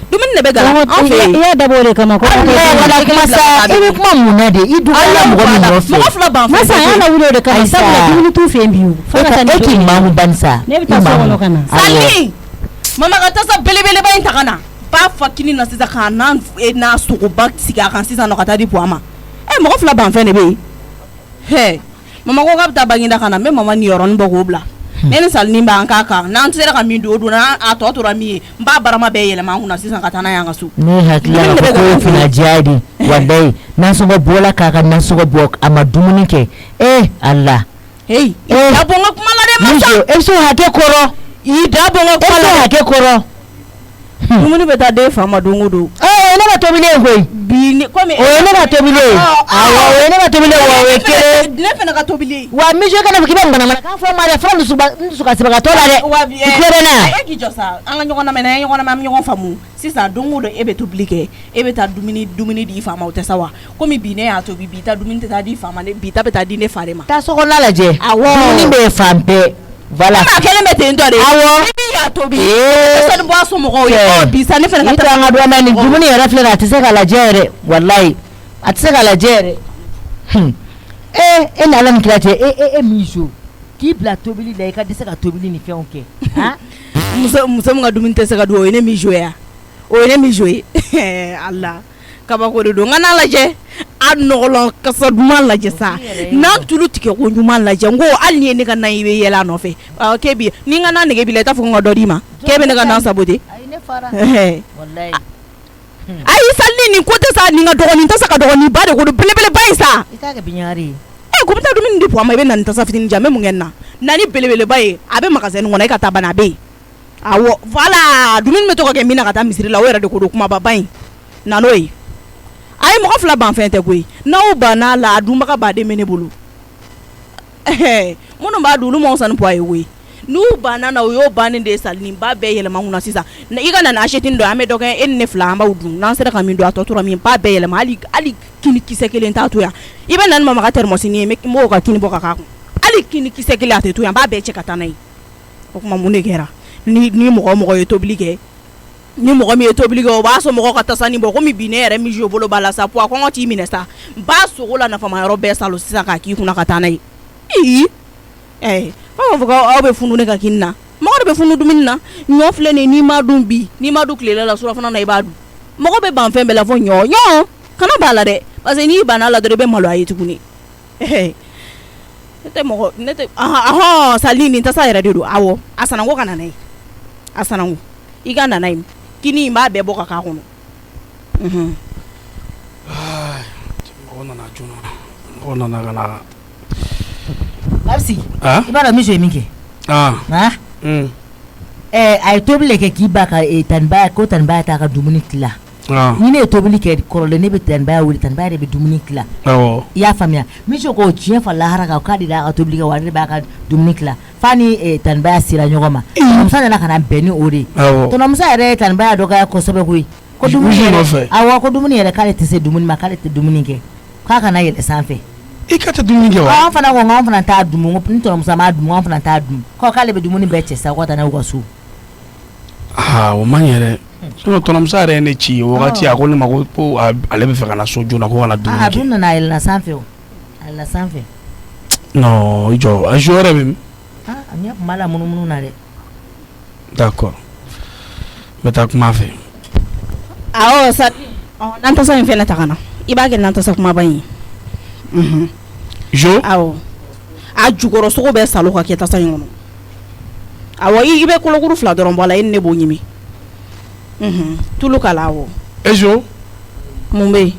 dumuni de bɛ gala an fɛ yen i y'a dabɔ o de kama ko wala kuma sa i bɛ kuma mun na de i dugala mɔgɔ min nɔfɛ mɔgɔ fila ban masa an y'a wuli o de kama sabula dumuni t'u fɛ yen bi o fo ka taa e k'i maamu bani sa ne bɛ taa so kɔnɔ ka na Sali mama ka tasa belebeleba in ta ka na ba fa kini na sisan k'a n'a sogoba sigi a kan sisan nɔ ka taa di puwa ma mɔgɔ fila ban fɛn de bɛ yen mama ko k'a bɛ taa Baginda ka na n bɛ mama ni yɔrɔnin bɔ k'o bila ne ni Sali b'an k'a kan n'an sera ka min don o don a tɔ tora min ye n b'a barama bɛɛ yɛlɛma an kunna sisan ka taa n'a ye an ka so ne hakili la ko o fana diya de walayi nasɔngɔ bɔla k'a ka nasɔngɔ bɔ a ma dumuni kɛ Allah da bɔ n ka kuma la dɛ masa e bɛ se o hakɛ kɔrɔ i da bɔ n ka kuma la hakɛ kɔrɔ dumuni bɛ taa den fa ma don o don ne ka tobili ye koyi bi ni komi o ye ne ka tobili ye awɔ o ye ne ka tobili ye wa o ye kelen ne fana ka tobili wa monsieur kana fɔ k'i bɛ manamana kan fɔ n ma dɛ fɔ dusukasibagatɔ la dɛ i tulo na e k'i jɔ sa an ka ɲɔgɔn lamɛn n'an ye ɲɔgɔn lamɛn an bɛ ɲɔgɔn faamu sisan don o don e bɛ tobili kɛ e bɛ taa dumuni di i fa ma o tɛ sa wa komi bi ne y'a tobi bi ta dumuni tɛ taa di i fa ma bi ta bɛ taa di ne fa de ma taa sokɔnɔna lajɛ dumuni bɛ fan bɛɛ voilà a kelen bɛ ten tɔ de awɔ ne min y'a tobi sani bɔ a somɔgɔw ye bi sa ne fana ka taa an ka dɔn mɛ nin dumuni yɛrɛ filɛ nin a tɛ se ka lajɛ yɛrɛ walayi a tɛ se ka lajɛ yɛrɛ e ni Ala ni kira cɛ e min so k'i bila tobili la i ka dɛsɛ ka tobili ni fɛnw kɛ muso min ka dumuni tɛ se ka dun o ye ne min jo ye o ye ne min jo ye Allah kabako de don n ka n'a lajɛ a nɔgɔlɔn kasa duman lajɛ sa n'a tulu tigɛ ko ɲuman lajɛ n ko hali ni ye ne ka na i bɛ yɛlɛ a nɔfɛ k'e bi ni n ka na nege b'i la i t'a fɔ ko n ka dɔ d'i ma k'e bɛ ne ka na saboter ayi Sali nin ko tɛ sa nin ka dɔgɔnin tɛ se ka dɔgɔnin ba de ko don belebeleba in sa i t'a kɛ biɲari ye ko bɛ taa dumuni di puwa ma i bɛ na nin tasa fitinin jan n bɛ mun kɛ nin na ni belebeleba ye a bɛ magasin kɔnɔ e ka taa bana a bɛ yen awɔ voilà dumuni bɛ to ka kɛ min na ka taa misiri la o yɛrɛ de ko don kumaba ba in na n'o ye a ye mɔgɔ fila ban fɛn tɛ koyi n'aw banna la a dunbaga baden bɛ ne bolo minnu b'a dun olu m'aw sanu puwa ye koyi n'u banna na o y'o bannen de ye Sali nin ba bɛɛ yɛlɛma kunna sisan i ka na ni assiette dɔ ye an bɛ dɔ kɛ e ni ne fila an b'aw dun n'an sera ka min dun a tɔ tora min ba bɛɛ yɛlɛma hali kini kisɛ kelen t'a to yan i bɛ na ni mama ka thermos ye n b'o ka kini bɔ ka k'a kun hali kini kisɛ kelen a tɛ to yan n b'a bɛɛ cɛ ka taa n'a ye o tuma mun de kɛra ni mɔgɔ ye tobili kɛ ni mɔgɔ min ye tobili kɛ o b'a sɔrɔ mɔgɔ ka tasa nin bɔ komi bi ne yɛrɛ min jo bolo b'a la sa puwa kɔngɔ t'i minɛ sa n b'a sogo la nafama yɔrɔ bɛɛ salo sisan k'a k'i kunna ka taa n'a ye b'a fɔ aw bɛ funu ne ka kini na mɔgɔ de bɛ funu dumuni na ɲɔ filɛ nin n'i ma dun bi n'i ma dun tilela la surafana na i b'a dun mɔgɔ bɛ ban fɛn bɛɛ la fɔ ɲɔ kana b'a la dɛ parce que n'i banna la dɔrɔn i bɛ malo a ye tuguni ne tɛ Sali nin tasa yɛrɛ de don awɔ a sanango ka na n'a ye a sanango i ka na n'a ye kini in b'a bɛɛ bɔ ka k'a kɔnɔ mɔgɔ nana joona mɔgɔ nana ka na Babsi i b'a dɔn miso ye min kɛ a ye tobili kɛ k'i ba ka Tanba ko Tanba t'a ka dumuni tila ni ne ye tobili kɛ kɔrɔlen ne bɛ Tanba wele Tanba de bɛ dumuni tila i y'a faamuya miso ko tiɲɛ fa lahara kan k'a de da ka tobili kɛ wa ale de b'a ka dumuni tila fa ni Tanba sera ɲɔgɔn ma tɔnɔmusa nana ka na bɛn ni o de ye tɔnɔmusa yɛrɛ ye Tanba dɔgɔya kosɛbɛ koyi ko dumuni yɛrɛ k'ale tɛ se dumuni ma k'ale tɛ dumuni kɛ k'a kana yɛlɛ sanfɛ i ka tɛ dumuni kɛ wa an fana ko an fana t'a dun ni tɔnɔmusa m'a dun an fana t'a dun k'ale bɛ dumuni bɛɛ cɛ sa ko ka taa n'a ye u ka so o man ɲɛ dɛ tɔnɔmusa yɛrɛ ye ne ci o wagati a ko ne ma ko ale bɛ fɛ ka na so joona ko ka na dumuni kɛ a dun nana a yɛlɛnna sanfɛ o a yɛlɛnna sanfɛ non i jɔ a jo yɛrɛ bɛ min a ɲɛ kun b'a la munumunu na dɛ d'accord n bɛ taa kuma fɛ awɔ Sali n'an tasa in fɛnɛ ta ka na i b'a kɛ n'an tasa kumaba in ye jo awɔ a jukɔrɔ sogo bɛɛ salo ka kɛ tasa in kɔnɔ awɔ i bɛ kolokuru fila dɔrɔn bɔ a la e ni ne b'o ɲimi tulu k'a la awɔ jo mun bɛ yen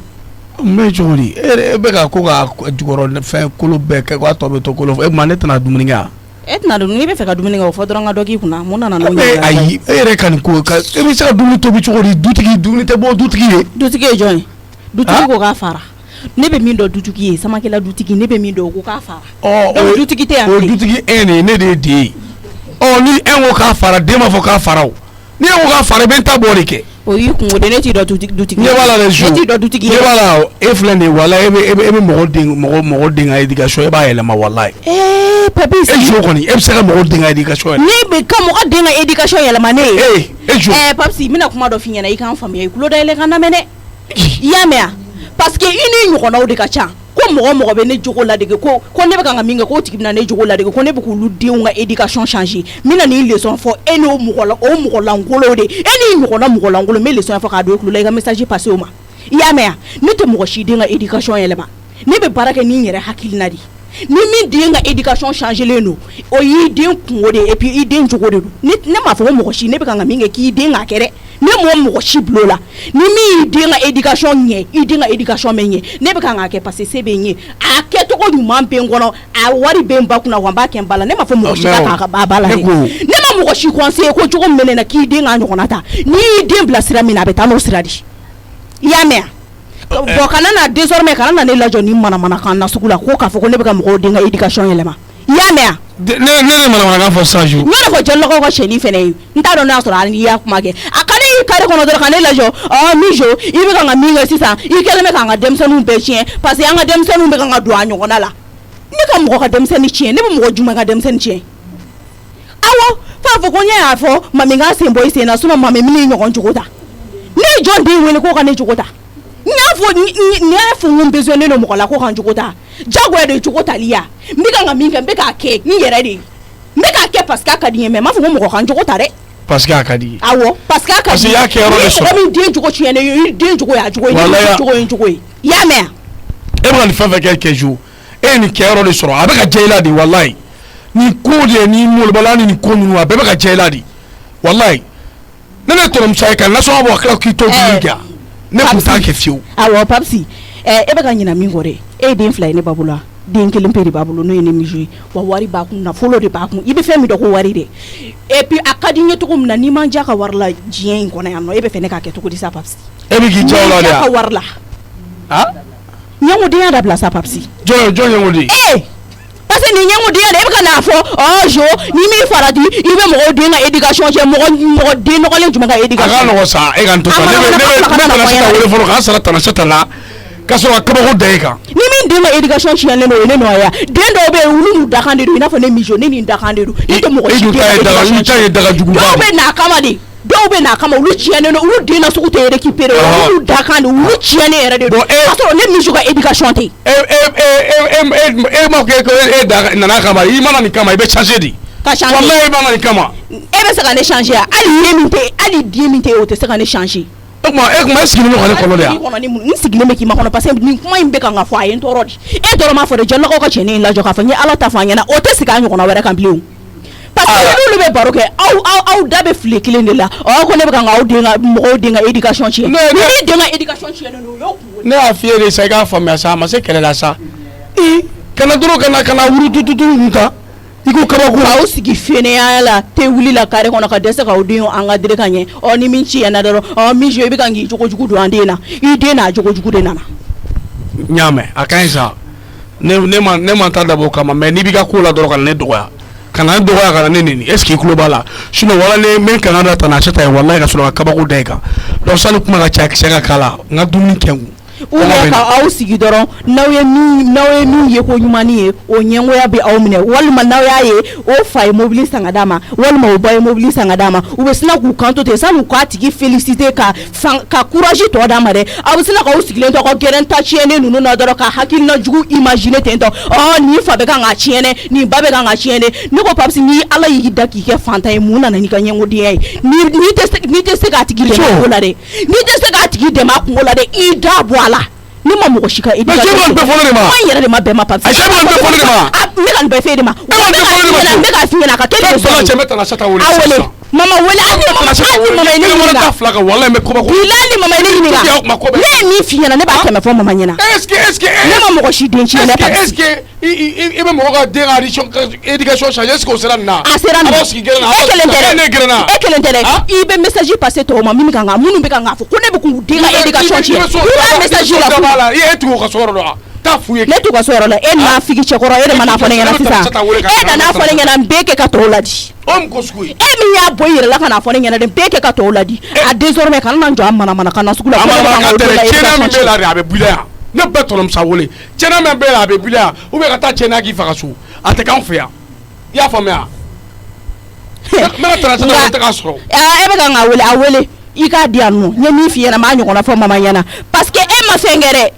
n bɛ cogo di e bɛ ka ko ka jukɔrɔ fɛn kolo bɛɛ kɛ k'a tɔ bɛ to kolo fɛ e ma ne tɛna dumuni kɛ e tɛna dumuni n'i bɛ fɛ ka dumuni kɛ o fɔ dɔrɔn ka dɔ k'i kunna mun nana n'o ɲɛ ayi e yɛrɛ ka nin ko e bɛ se ka dumuni tobi cogo di dutigi dumuni tɛ bɔ dutigi ye dutigi ye jɔn ye dutigi ko k'a fara ne bɛ min dɔn dutigi ye Samakela dutigi ne bɛ min dɔn o ko k'a fara o dutigi tɛ yan o dutigi ne de ye den ye ni en ko k'a fara den ma fɔ k'a fara o ni en ko k'a fara bɛ n ta bɔ de kɛ o y'i kungo de ne t'i dɔn dutigi ne b'a la dɛ ne t'i dɔn dutigi ne b'a la e filɛ nin ye wala e bɛ mɔgɔ den ka éducation e b'a yɛlɛma walayi papi e jo kɔni e bɛ se ka mɔgɔ den ka éducation ne bɛ ka mɔgɔ den ka éducation yɛlɛma ne ye e jo papi n bɛna kuma dɔ f'i ɲɛna i k'an faamuya i tulo da yɛlɛ ka na mɛn dɛ i y'a mɛn wa parce que i ni ɲɔgɔnnaw de ka ca ko mɔgɔ bɛ ne jogo ladege ko ne bɛ kan ka min kɛ k'o tigi bɛna ne jogo ladege ko ne bɛ k'olu denw ka éducation changer n bɛna nin leçon fɔ e n'o mɔgɔ lankolon de e n'i ɲɔgɔnna mɔgɔ lankolon n bɛ leçon fɔ k'a don e tulo la i ka message passer o ma i y'a mɛn wa ne tɛ mɔgɔ si den ka éducation yɛlɛma ne bɛ baara kɛ ni n yɛrɛ hakilina de ni min den ka éducation changelen don o y'i den kungo de et puis i den jogo de don ne m'a fɔ ko mɔgɔ si ne bɛ kan ka min kɛ k'i den k'a kɛ dɛ ne mɔgɔ si bilo la ni min y'i den ka éducation ɲɛ i den ka éducation bɛ ɲɛ ne bɛ kan k'a kɛ parce que se bɛ n ye a kɛcogo ɲuman bɛ n kɔnɔ a wari bɛ n ba kunna wa n b'a kɛ n ba la ne m'a fɔ mɔgɔ si ka k'a ba la dɛ ne ma mɔgɔ si conseiller ko cogo min bɛ ne na k'i den k'a ɲɔgɔnna ta n'i y'i den bila sira min na a bɛ taa n'o sira de i y'a mɛn wa bon kana na désormais kana na ne lajɔ ni manamana kan na sugu la ko k'a fɔ ko ne bɛ ka mɔgɔw den ka éducation yɛlɛma i y'a mɛn wa ne manamana kan fɔ sanju n y'o de fɔ jɛnlɔkɔw ka sɛni fɛnɛ ye n t'a dɔn n'a sɔrɔ hali n'i y'a kuma kɛ a ka ne y'i kari kɔnɔ dɔrɔn ka ne lajɔ Mijo i bɛ kan ka min kɛ sisan i kɛlen bɛ k'an ka denmisɛnninw bɛɛ tiɲɛ parce que an ka denmisɛnninw bɛ kan ka don a ɲɔgɔnna la ne ka mɔgɔ ka denmisɛnnin tiɲɛ ne bɛ mɔgɔ jumɛn ka denmisɛnnin tiɲɛ awɔ f'a fɔ ko n y'a fɔ mami k'a sen bɔ i sen na sinon mami min n'i ɲɔgɔn jogo ta ne ye jɔn den wele k'o ka ne jogo ta n y'a fɔ n ko n besoin don mɔgɔ la ko ka n jogo ta jagoya de ye jogo tali ya n bɛ kan ka min kɛ n bɛ k'a kɛ n yɛrɛ de n bɛ k'a kɛ parce que a ka di n ye mais n m'a fɔ ko mɔgɔ ka n jogo ta dɛ parce que a ka di ye awɔ parce que a ka di parce que i y'a kɛ yɔrɔ de sɔrɔ mɔgɔ min den jogo tiɲɛnen ye i den jogo y'a jogo ye i jogo ye n jogo ye i y'a mɛn e bɛ ka nin fɛn fɛn kɛ kɛju e ye nin kɛ yɔrɔ de sɔrɔ a bɛ ka diya i la de walayi nin ko de ye nin molobaliya ni nin ko ninnu a bɛɛ bɛ ka diya i la de walayi ne ne tɔrɔmuso ye ka nasɔngɔ bɔ a kila k'i to dumuni kɛ ne kun t'a kɛ fiyewu awɔ papisi e bɛ ka ɲina min kɔ dɛ e ye den fila ye ne ba bolo wa den kelen pe de b'a bolo n'o ye ne Mijo ye wa wari b'a kun nafolo de b'a kun i bɛ fɛn min dɔn ko wari dɛ et puis a ka di n ye cogo min na n'i ma n diya ka wari la diɲɛ in kɔnɔ yan nɔ e bɛ fɛ ne k'a kɛ cogo di sa papisi e bɛ k'i diya o la de ka wari la ɲɛngodenya dabila sa papisi jɔn ɲɛngoden parce que nin ɲɛngodenya de e bɛ ka n'a fɔ jo ni min farati i bɛ mɔgɔw den ka éducation cɛ mɔgɔ den nɔgɔlen jumɛn ka éducation a ka nɔgɔ sa e ka n to sa ne bɛ se ka wele fɔlɔ k'a sara Tanasata la ka sɔrɔ ka kabako da e kan ni min den ka éducation tiɲɛlen don o ye ne nɔ ye den dɔw bɛ yen olu n'u dakan de don i n'a fɔ ne Mijo ne nin dakan de don ne tɛ mɔgɔ si den ka éducation ye daga juguba dɔw bɛ n'a kama de dɔw bɛ n'a kama olu tiɲɛnen don olu den na sugu tɛ récupérer olu dakan de olu tiɲɛnen yɛrɛ de don k'a sɔrɔ ne Mijo ka éducation tɛ e ma ko e nana kama i mana nin kama i bɛ changer de ka changer wallahi e mana nin kama e bɛ se ka ne changer hali den min tɛ o tɛ se ka ne changer e kuma e sigilen bɛ ka ne kɔnɔ de yan n sigilen bɛ k'i ma kɔnɔ parce que nin kuma in bɛ kan ka fɔ a ye n tɔɔrɔ de e dɔrɔn m'a fɔ de jɛnlɔkɔw ka cɛnin in lajɔ k'a fɔ n ye Ala ta fɔ an ɲɛna o tɛ sigi a ɲɔgɔnna wɛrɛ kan bilen parce que n'olu bɛ baro kɛ aw da bɛ file kelen de la ko ne bɛ kan ka mɔgɔw den ka éducation tiɲɛ ni min den ka éducation tiɲɛnen don o y'o kungo ne y'a f'i ye de sa i k'a faamuya sa a ma se kɛlɛ la sa kana dɔrɔn ka na wurutututu ninnu ta i ko kabako k'aw sigi feneyaya la tɛ wuli la carré kɔnɔ ka dɛsɛ k'aw den encadrer ka ɲɛ ni min ciyɛna dɔrɔn Mijo i bɛ kan k'i jogo jugu don an den na i den n'a jogo jugu de nana n y'a mɛn a ka ɲi sa ne ma ta dabɔ o kama mais n'i b'i ka ko la dɔrɔn ka na ne dɔgɔya ka na ne dɔgɔya ka na ne neni est ce que i tulo b'a la sinon wala ne min kan ka da Tanasata ye wallahi ka sɔrɔ ka kabako da i kan donc sani kuma ka ca kisɛ ka k'a la n ka dumuni kɛ n kun ou bien k'aw sigi dɔrɔn n'aw ye min ye ko ɲumanni ye o ɲɛngoya bɛ aw minɛ walima n'aw y'a ye o fa ye mobili san ka d'a ma walima o ba ye mobili san ka d'a ma u bɛ sina k'u kanto ten san'u k'a tigi féliciter ka courage tɔ d'a ma dɛ aw bɛ sina k'aw sigilen to ka gɛrɛn ta tiɲɛnen ninnu na dɔrɔn ka hakilina jugu imaginer ten tɔ nin fa bɛ kan ka tiɲɛ dɛ nin ba bɛ kan ka tiɲɛ dɛ ne ko papisi ni Ala y'i da k'i kɛ fantan ye mun nana n'i ka ɲɛngodenya ye n'i tɛ se k'a tigi dɛmɛ a kungo la dɛ n'i tɛ se k'a tigi dɛmɛ a kungo la dɛ i da bɔ a la ne ma mɔgɔ si ka éducation n yɛrɛ de ma bɛn ma papisi ne ka nin bɛɛ f'e de ma n bɛ k'a f'i ɲɛna a ka to de sɔrɔ mama wele hali ni mama ye ne ɲininka bilali mama ye ne ɲininka ne ye min f'i ɲɛna ne b'a tɛmɛ fɔ mama ɲɛna ne ma mɔgɔ si den tiɲɛ ne papisi est-ce que i bɛ mɔgɔ ka den ka éducation changer est-ce que o sera nin na a sera nin na e kelen tɛ dɛ i bɛ message passer tɔw ma minnu bɛ kan k'a fɔ ko ne bɛ k'u den ka éducation tiɲɛ i b'a message la e tugu o ka so yɔrɔ dɔ wa taa f'u ye ne t'u ka so yɔrɔ la e n'a figi cɛkɔrɔ e de ma n'a fɔ ne ɲɛna sisan e nana fɔ ne ɲɛna n bɛɛ kɛ ka tɔw ladi o mun ko sugu ye e min y'a bɔ i yɛrɛ la ka n'a fɔ ne ɲɛna dɛ n bɛɛ kɛ ka tɔw ladi a désormais kana na jɔ a mana ka na sugu la tiɲɛna min b'e la de a bɛ bula yan ne bɛɛ tɔnɔmusa wele tiɲɛna min b'e la a bɛ bula yan ou bien ka taa tiɲɛna k'i faga so a tɛ k'an fɛ yan i y'a faamuya n bɛna tana sisan o tɛ k'a sɔrɔ e bɛ kan ka wele a wele i k'a di yan nɔ n ye min f'i ɲɛna n b'a ɲɔgɔnna fɔ mama ɲɛna parce que e ma fɛn kɛ dɛ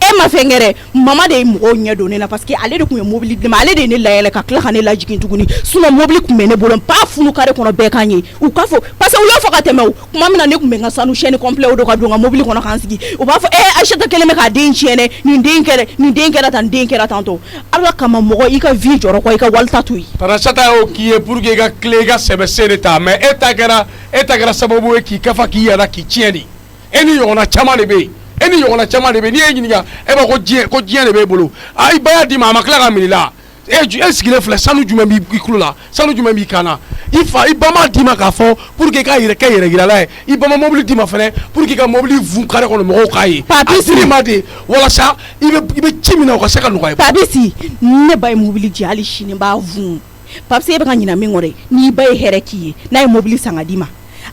e ma fɛn kɛ dɛ mama de ye mɔgɔw ɲɛ don ne na parce que ale de tun ye mobili di ma ale de ye ne layɛlɛ ka tila ka ne lajigin tuguni sinon mobili tun bɛ ne bolo n b'a funu kare kɔnɔ bɛɛ kan ye u k'a fɔ parce que u y'o fɔ ka tɛmɛ o tuma min na ne tun bɛ n ka sanu chaîne complet o de ka don n ka mobili kɔnɔ k'an sigi u b'a fɔ Aïssata kelen bɛ k'a den tiɲɛ dɛ nin den kɛra tan nin den kɛra tan tɔ ala kama mɔgɔ i ka vie jɔrɔ kɔ i ka walita to yen Aïssata y'o k'i ye pour que i ka tile i ka sɛbɛ se de ta mais e ta kɛra sababu ye k'i kafa k'i yɛrɛ k'i tiɲɛ de e ni ɲɔgɔnna caman de bɛ yen e ni ɲɔgɔnna caman de bɛ yen n'i ye ɲininka e b'a ko diɲɛ de b'e bolo i ba y'a d'i ma a ma tila ka minɛ i la e sigilen filɛ sanu jumɛn b'i kulo la sanu jumɛn b'i kan na i ba m'a d'i ma k'a fɔ pour que i ka yɛrɛ kɛ yɛrɛ yirala ye i ba ma mobili d'i ma fɛnɛ pour que i ka mobili vun kare kɔnɔ mɔgɔw k'a ye a dir'i ma de walasa i bɛ ci min na o ka se ka nɔgɔya Papisi ne ba ye mobili di hali sini n b'a vun Papisi e bɛ ka ɲina min kɔ dɛ n'i ba ye hɛrɛ k'i ye n'a ye mobili san ka d'i ma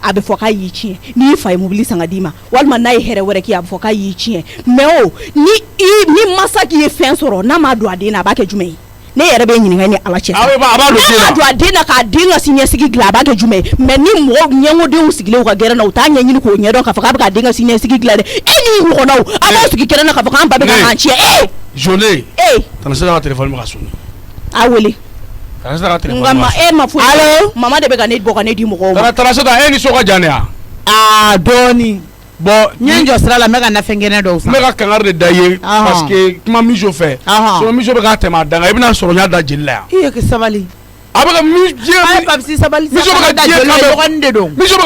a bɛ fɔ k'a y'i tiɲɛ n'i fa ye mobili san ka d'i ma walima n'a ye hɛrɛ wɛrɛ k'i ye a bɛ fɔ k'a y'i tiɲɛ mais o ni masa k'i ye fɛn sɔrɔ n'a ma don a den na a b'a kɛ jumɛn ye ne yɛrɛ bɛ ɲininka ni ala cɛ n'a ma don a den na k'a den ka siniɲɛsigi dilan a b'a kɛ jumɛn ye mais ni mɔgɔ ɲɛngodenw sigilen u ka gɛrɛn na u t'a ɲɛɲini k'o ɲɛdɔn k'a fɔ k'a bɛ k'a den ka siniɲɛsigi dilan dɛ e n'i ɲɔgɔnnaw a b'aw sigi kɛnɛ na k'a fɔ k'an ba bɛ ka k'an tiɲɛ Jolie Aïssata ka téléphone bɛ ka sonné a wele Aïssata ka téléphone bɛ ka sonné e ma foyi allo mama de bɛ ka ne bɔ ka ne di mɔgɔw ma Aïssata e ni so ka jan de ya dɔɔni bon n ye n jɔ sira la n bɛ ka nafɛn kɛnɛ dɔw san n bɛ ka kangari de da i ye parce que kuma Mijo fɛ sinon Mijo bɛ k'a tɛmɛ a dan kan i bɛna sɔrɔ n y'a da jeli la yan i ye sabali a bɛ ka Papisi sabali Mijo bɛ ka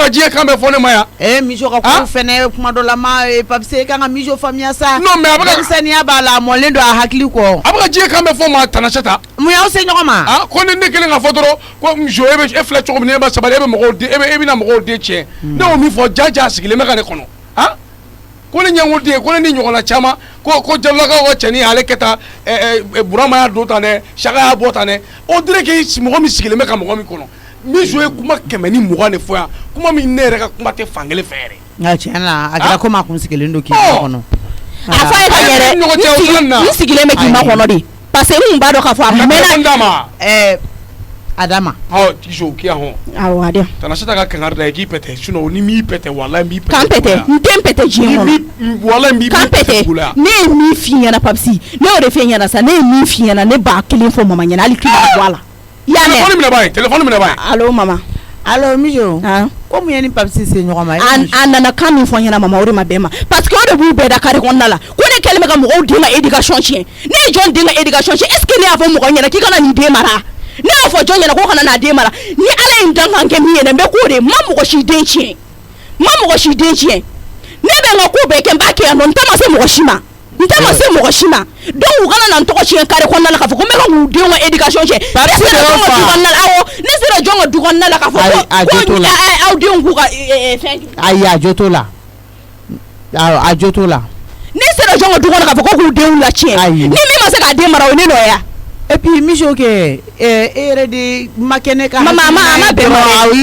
diɲɛ kan bɛɛ fɔ ne ma yan Mijo ka ko fɛnɛ kuma dɔ la ma Papisi e kan ka Mijo faamuya sa non mais a bɛ ka denmisɛnniya b'a la a mɔlen don a hakili kɔ a bɛ ka diɲɛ kan bɛɛ fɔ ma Aïssata mun y'aw se ɲɔgɔn ma ko ni ne kelen ka fɔ dɔrɔn ko Mijo e filɛ cogo min na e bɛ sabali e bɛna mɔgɔw den tiɲɛ ne y'o min fɔ jaja sigilen bɛ ka ne kɔnɔ ko ne ɲɛngoden ko ne ni ɲɔgɔnna caman ko Jalilakaw ka cɛnin ale kɛ tan Burama y'a don tan dɛ Saka y'a bɔ tan dɛ on dirait que mɔgɔ min sigilen bɛ ka mɔgɔ min kɔnɔ Mijo ye kuma 120 de fɔ yan kuma min ne yɛrɛ ka kuma tɛ fankelen fɛ yɛrɛ nka tiɲɛ na a kɛra komi a kun sigilen don k'i ma kɔnɔ a fɔ a ye ka yɛrɛ n sigilen bɛ k'i ma kɔnɔ de parce que n kun b'a dɔn k'a fɔ a mɛnna Adama Tijo k'i yan hɔn awɔ a di yan Aïssata ka kangari da i k'i pɛtɛ sinon ni m'i pɛtɛ walahi n b'i pɛtɛ kan pɛtɛ n tɛ n pɛtɛ diɲɛ kɔnɔ walahi n b'i pɛtɛ ne ye min f'i ɲɛna Papisi ne y'o de f'i ɲɛna sa ne ye min f'i ɲɛna ne b'a kelen fɔ mama ɲɛna hali k'i b'a bɔ a la i y'a mɛn téléphone minɛ ba ye allo mama allo Mijo ko mun ye ni Papisi se ɲɔgɔn ma a nana kan min fɔ ɲɛna mama o de ma bɛn ma parce que o de b'u bɛɛ da carré kɔnɔna la ko ne kɛlen bɛ ka mɔgɔw den ka éducation tiɲɛ ne ye jɔn den ka éducation tiɲɛ est ce que ne y'a fɔ mɔgɔ ɲɛna k'i kana nin den mara ne y'a fɔ jɔn ɲɛna ko kana n'a den mara ni ala ye n dan kan kɛ min ye dɛ n bɛ k'o de ma mɔgɔ si den tiɲɛ ma mɔgɔ si den tiɲɛ ne bɛ n ka ko bɛɛ kɛ n b'a kɛ yan nɔ n ta ma se mɔgɔ si ma n tɛ ma se mɔgɔ si ma donc u kana na n tɔgɔ tiɲɛ carré kɔnɔna la k'a fɔ ko n bɛ ka k'u denw ka éducation tiɲɛ ne sera jɔn ka du kɔnɔna la awɔ ne sera jɔn ka du kɔnɔna la k'a fɔ ko aw denw k'u ka fɛn ayi a jo t'o la a jo t'o la ne sera jɔn ka du kɔnɔ k'a fɔ ko k'u denw la tiɲɛ ni min ma se k'a den mara o ye ne nɔya et puis Mijo kɛ e yɛrɛ de ma kɛ ne ka mama a ma bɛn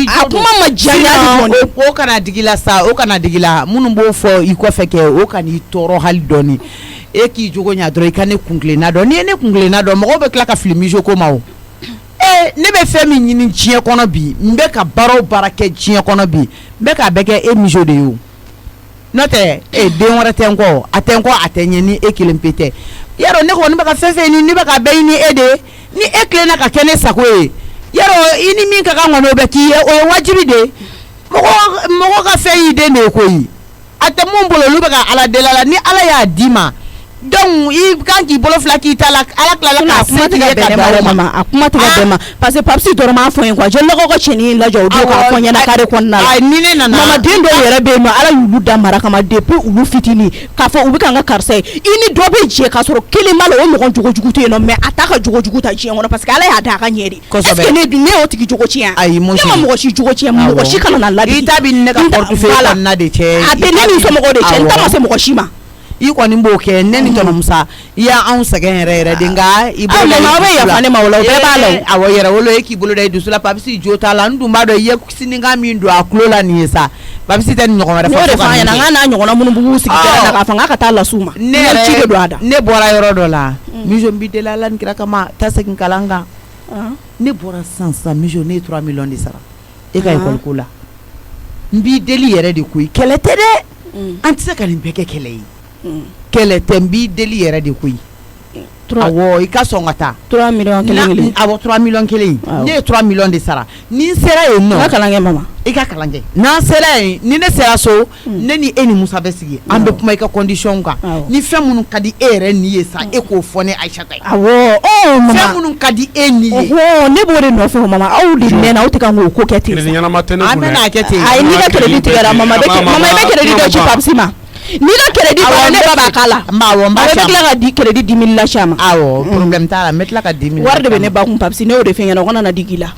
a kuma ma diya o kana digi la sa o kana digi la minnu b'o fɔ i kɔfɛ kɛ o kana i tɔɔrɔ hali dɔɔni e k'i jogo ɲa dɔrɔn i ka ne kunkilenna dɔn n'i ye ne kunkilenna dɔn mɔgɔw bɛ tila ka fili Mijo ko ma o ne bɛ fɛn min ɲini diɲɛ kɔnɔ bi n bɛ ka baara o baara kɛ diɲɛ kɔnɔ bi n bɛ k'a bɛɛ kɛ e Mijo de ye o n'o tɛ den wɛrɛ tɛ n kɔ a tɛ n kɔ a tɛ ɲɛ ni e kelen pe tɛ yarɔ ne kɔni bɛ ka fɛn fɛn ɲini ne bɛ ka bɛɛ ɲini e de ni e tilenna ka kɛ ne sago ye yarɔ i ni min ka kan kɔni o bɛ k'i ye o ye wajibi de mɔgɔ ka fɛn y'i den de ye koyi a tɛ mun bolo olu bɛ ka ala deli la ni ala y'a d'i ma donc i kan k'i bolo fila k'i ta la ala tilala k'a kuma tigɛ ka da mama a kuma tigɛ bɛɛ ma parce que Papisi dɔrɔn m'a fɔ n ye quoi Jalilakaw ka cɛnin lajɛ o don k'a fɔ n ɲɛna carré kɔnɔna la ni ne nana mama den dɔw yɛrɛ bɛ yen nɔ ala y'olu da mara kama depuis olu fitinin k'a fɔ u bɛ ka n ka karisa ye i ni dɔ bɛ jɛ k'a sɔrɔ kelen b'a la o mɔgɔ jogojugu tɛ yen nɔ mais a t'a ka jogojugu ta diɲɛ kɔnɔ parce que ala y'a da a ka ɲɛ de est ce que ne y'o tigi jogo tiɲɛ ayi ne ma mɔgɔ si jogo tiɲɛ mɔgɔ si kana na ladi i ta bɛ ne ka portefeuille kɔnɔna de cɛ a bɛ ne ni somɔgɔw de cɛ n ta ma se mɔgɔ si ma i kɔni b'o kɛ ne ni tɔnɔmusa i y'anw sɛgɛn yɛrɛ yɛrɛ de nka i bolo da aw bɛ yafa ne ma o la o bɛɛ b'a la awɔ yɛrɛ wolo e k'i bolo da i dusu la Papisi jo t'a la n dun b'a dɔn i ye sinikan min don a tulo la nin ye sa Papisi tɛ nin ɲɔgɔn wɛrɛ fɔ n'o de fɔ an ɲɛna n ka n'a ɲɔgɔnna minnu b'u sigi kɛrɛ la k'a fɔ n k'a ka taa las'u ma ci bɛ don a da ne bɔra yɔrɔ dɔ la Mijo n b'i deli Ala ni kira kama taa segin kalan kan ne bɔra sisan Mijo ne ye 3 millions de sara e ka école ko la n b'i deli yɛrɛ de koyi kɛlɛ tɛ dɛ an tɛ se ka nin bɛɛ kɛ kɛlɛ ye kɛlɛ tɛ n b'i deli yɛrɛ de koyi awɔ i ka sɔn ka taa 3 millions kelen awɔ 3 millions kelen ne ye 3 millions de sara ni n sera yen nɔ n ka kalan kɛ mama i ka kalan kɛ n'an sera yen ni ne sera so ne ni e ni Musa bɛ sigi an bɛ kuma i ka condition kan ni fɛn minnu ka di e yɛrɛ ni ye sa e k'o fɔ ne Aïssata ye awɔ mama fɛn minnu ka di e ni ye ne b'o de nɔfɛ o mama aw de mɛnna aw tɛ ka k'o ko kɛ ten an bɛna kɛ ten ayi n'i ka crédit tigɛra mama i bɛ crédit dɔ ci Papisi ma n'i ka crédit bɔra ne ba b'a k'a la awɔ n b'a bɛ tila ka di crédit 10 000 lase a ma awɔ problème t'a la n bɛ tila ka 10 000 wari de bɛ ne ba kun Papisi ne y'o de fɛ ɲɛna o kana na digi la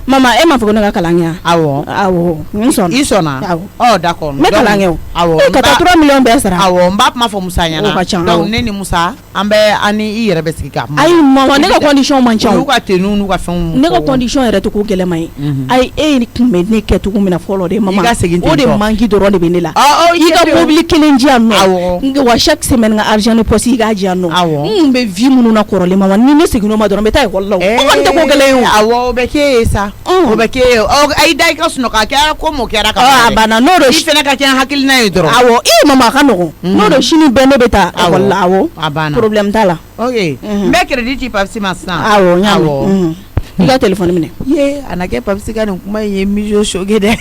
mama e m'a fɔ ko ne ka kalan kɛ awɔ n sɔnna i sɔnna awɔ d'accord n bɛ kalan kɛ o awɔ ka taa 3 millions bɛɛ sara awɔ n b'a kuma fɔ Musa ɲɛna o ka ca donc ne ni Musa an bɛ an ni i yɛrɛ bɛ sigi ka kuma ayi mama ne ka condition man ca olu ka tenue n'u ka fɛnw ne ka condition yɛrɛ tɛ ko gɛlɛma ye ayi e kun bɛ ne kɛ cogo min na fɔlɔ de mama o de manque dɔrɔn de bɛ ne la i ka mobili kelen di yan nɔ wa chaque semaine n ka argent de poche i k'a di yan nɔ n kun bɛ vie minnu na kɔrɔlen mama ni ne seginn'o ma dɔrɔn n bɛ taa école la o kɔni tɛ ko gɛlɛn ye o awɔ o bɛ k'e ye sa o bɛ k'e ye ayi da i ka sunɔgɔ a kɛra ko mɔ kɛra ka a banna n'o don i fɛnɛ ka kɛ hakilina ye dɔrɔn awɔ mama a ka nɔgɔn n'o don sini bɛɛ ne bɛ taa école la awɔ a banna problème t'a la ok n bɛ crédit ci Papisi ma sisan awɔ n y'a mɛn i ka téléphone minɛ ye a na kɛ Papisi ka nin kuma in ye Mijo choqué dɛ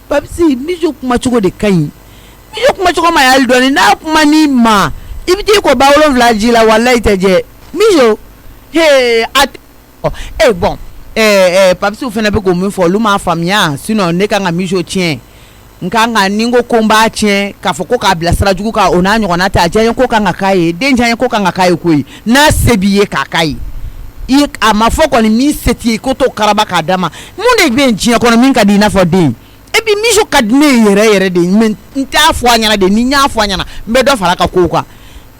Papisi Mijo kuma cogo de ka ɲi Mijo kuma cogo ma y'ali dɔɔni n'a kuma n'i ma i bɛ t'i ko 7 ji la walayi tɛ jɛ Mijo bon Papisiw fana bɛ k'o min fɔ olu m'a faamuya sinon ne kan ka Mijo tiɲɛ n kan ka ni n ko ko n b'a tiɲɛ k'a fɔ ko k'a bila sira jugu kan o n'a ɲɔgɔnna tɛ a diya n ye ko kan ka k'a ye den diya n ye ko kan ka k'a ye koyi n'a se b'i ye k'a k'a ye a ma fɔ kɔni min se t'i ye ko t'o karaba k'a d'a ma mun de bɛ yen diɲɛ kɔnɔ min ka di i n'a fɔ den et puis Mijo ka di ne ye yɛrɛ yɛrɛ de mais n t'a fɔ a ɲɛna de ni n y'a fɔ a ɲɛna n bɛ dɔ fara a ka kow kan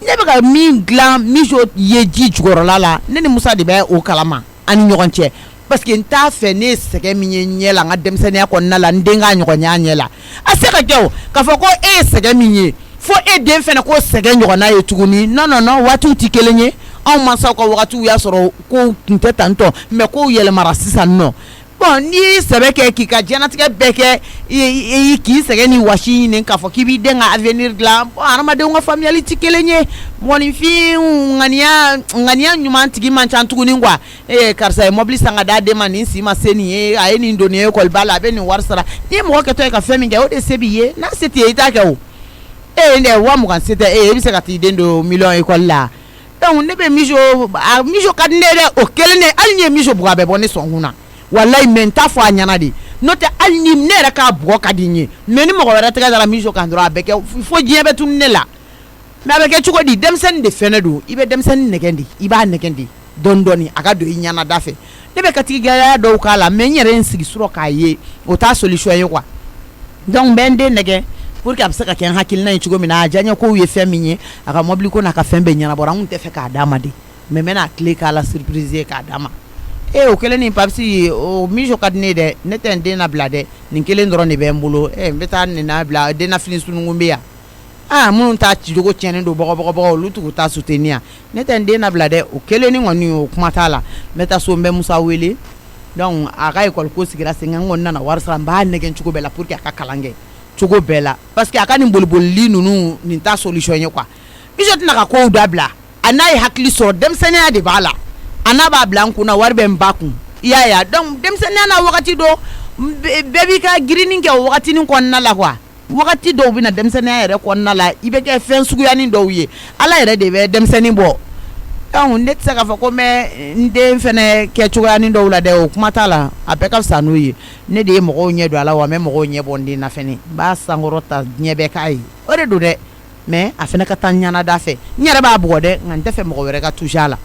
ne bɛ ka min dilan Mijo ye ji jukɔrɔla la ne ni Musa de bɛ o kalama ani ɲɔgɔn cɛ parce que n t'a fɛ ne ye sɛgɛn min ye ɲɛ la n ka denmisɛnninya kɔnɔna la n den k'a ɲɔgɔnya ɲɛ la a se ka kɛ o k'a fɔ ko e ye sɛgɛn min ye fo e den fɛnɛ k'o sɛgɛn ɲɔgɔnna ye tuguni non waatiw tɛ kelen ye anw mansaw ka wagatiw y'a sɔrɔ kow tun tɛ tantɔ mais kow yɛlɛmara sisan nɔ bon n'i y'i sɛbɛ kɛ k'i ka diɲɛnatigɛ bɛɛ kɛ k'i sɛgɛn ni wɔsi ɲini k'a fɔ k'i b'i den ka avenir dilan bon hadamadenw ka faamuyali tɛ kelen ye mɔgɔninfin ŋaniya ɲuman tigi man ca tuguni quoi karisa ye mobili san ka d'a den ma nin si ma se nin ye a ye nin don nin école ba la a bɛ nin wari sara n'i ye mɔgɔ kɛtɔ ye ka fɛn min kɛ o de se b'i ye n'a se t'i ye i t'a kɛ o wa mugan se tɛ e bɛ se ka t'i den don million école la donc ne bɛ Mijo ka di ne ye dɛ o kelen de hali ni ye Mijo bugɔ a bɛ bɔ ne sɔn kun na wallahi mais n t'a fɔ a ɲɛna de n'o tɛ hali ni ne yɛrɛ k'a bugɔ ka di n ye mais ni mɔgɔ wɛrɛ tɛgɛ dara Mijo kan dɔrɔn a bɛ kɛ fo diɲɛ bɛ tunu ne la mais a bɛ kɛ cogo di denmisɛnnin de fɛnɛ don i bɛ denmisɛnnin nɛgɛn de i b'a nɛgɛn de dɔɔni dɔɔni a ka don i ɲɛna da fɛ ne bɛ katigigɛlɛya dɔw k'a la mais n yɛrɛ ye n sigi surɔ k'a ye o t'a solution ye quoi donc n bɛ n den nɛgɛ pour que a bɛ se ka kɛ n hakilina ye cogo min na a diya n ye kow ye fɛn min ye a ka mobili ko n'a ka fɛn bɛɛ ɲɛnabɔra n kun tɛ fɛ k'a d'a ma de mais n bɛna tile k'a la surprise ye k'a d'a ma o kelen ni Papisi o Mijo ka di ne ye dɛ ne tɛ n den labila dɛ nin kelen dɔrɔn de bɛ n bolo n bɛ taa nin labila den na fini sununkun bɛ yan minnu ta cijogo tiɲɛnen don bɔgɔbɔgɔ olu tugu taa soutenir ne tɛ n den labila dɛ o kelen ni kɔni o kuma t'a la n bɛ taa so n bɛ Musa wele donc a ka école ko sigira sen n kɔni nana wari sara n b'a nɛgɛn cogo bɛɛ la pour que a ka kalan kɛ cogo bɛɛ la parce que a ka nin bolibolili ninnu nin t'a solution ye quoi Mijo tɛna ka kow dabila a n'a ye hakili sɔrɔ denmisɛnninya de b'a la a n'a b'a bila n kunna wari bɛ n ba kun i y'a ye donc denmisɛnninya na wagati dɔ bɛɛ b'i ka girinni kɛ o wagatinin kɔnɔna la quoi wagati dɔw bɛ na denmisɛnninya yɛrɛ kɔnɔna la i bɛ kɛ fɛn suguyanin dɔw ye ala yɛrɛ de bɛ denmisɛnnin bɔ donc ne tɛ se k'a fɔ ko n bɛ n den fɛnɛ kɛ cogoyanin dɔw la dɛ o kuma t'a la a bɛɛ ka fisa n'o ye ne de ye mɔgɔw ɲɛ don a la wa n bɛ mɔgɔw ɲɛ bɔ n den na fɛnɛ n b'a sankɔrɔ ta ɲɛ bɛɛ k'a ye o de don dɛ mais a fɛnɛ ka taa ɲana da fɛ n yɛrɛ b'a bugɔ dɛ nka n tɛ fɛ mɔgɔ wɛrɛ ka toucher a la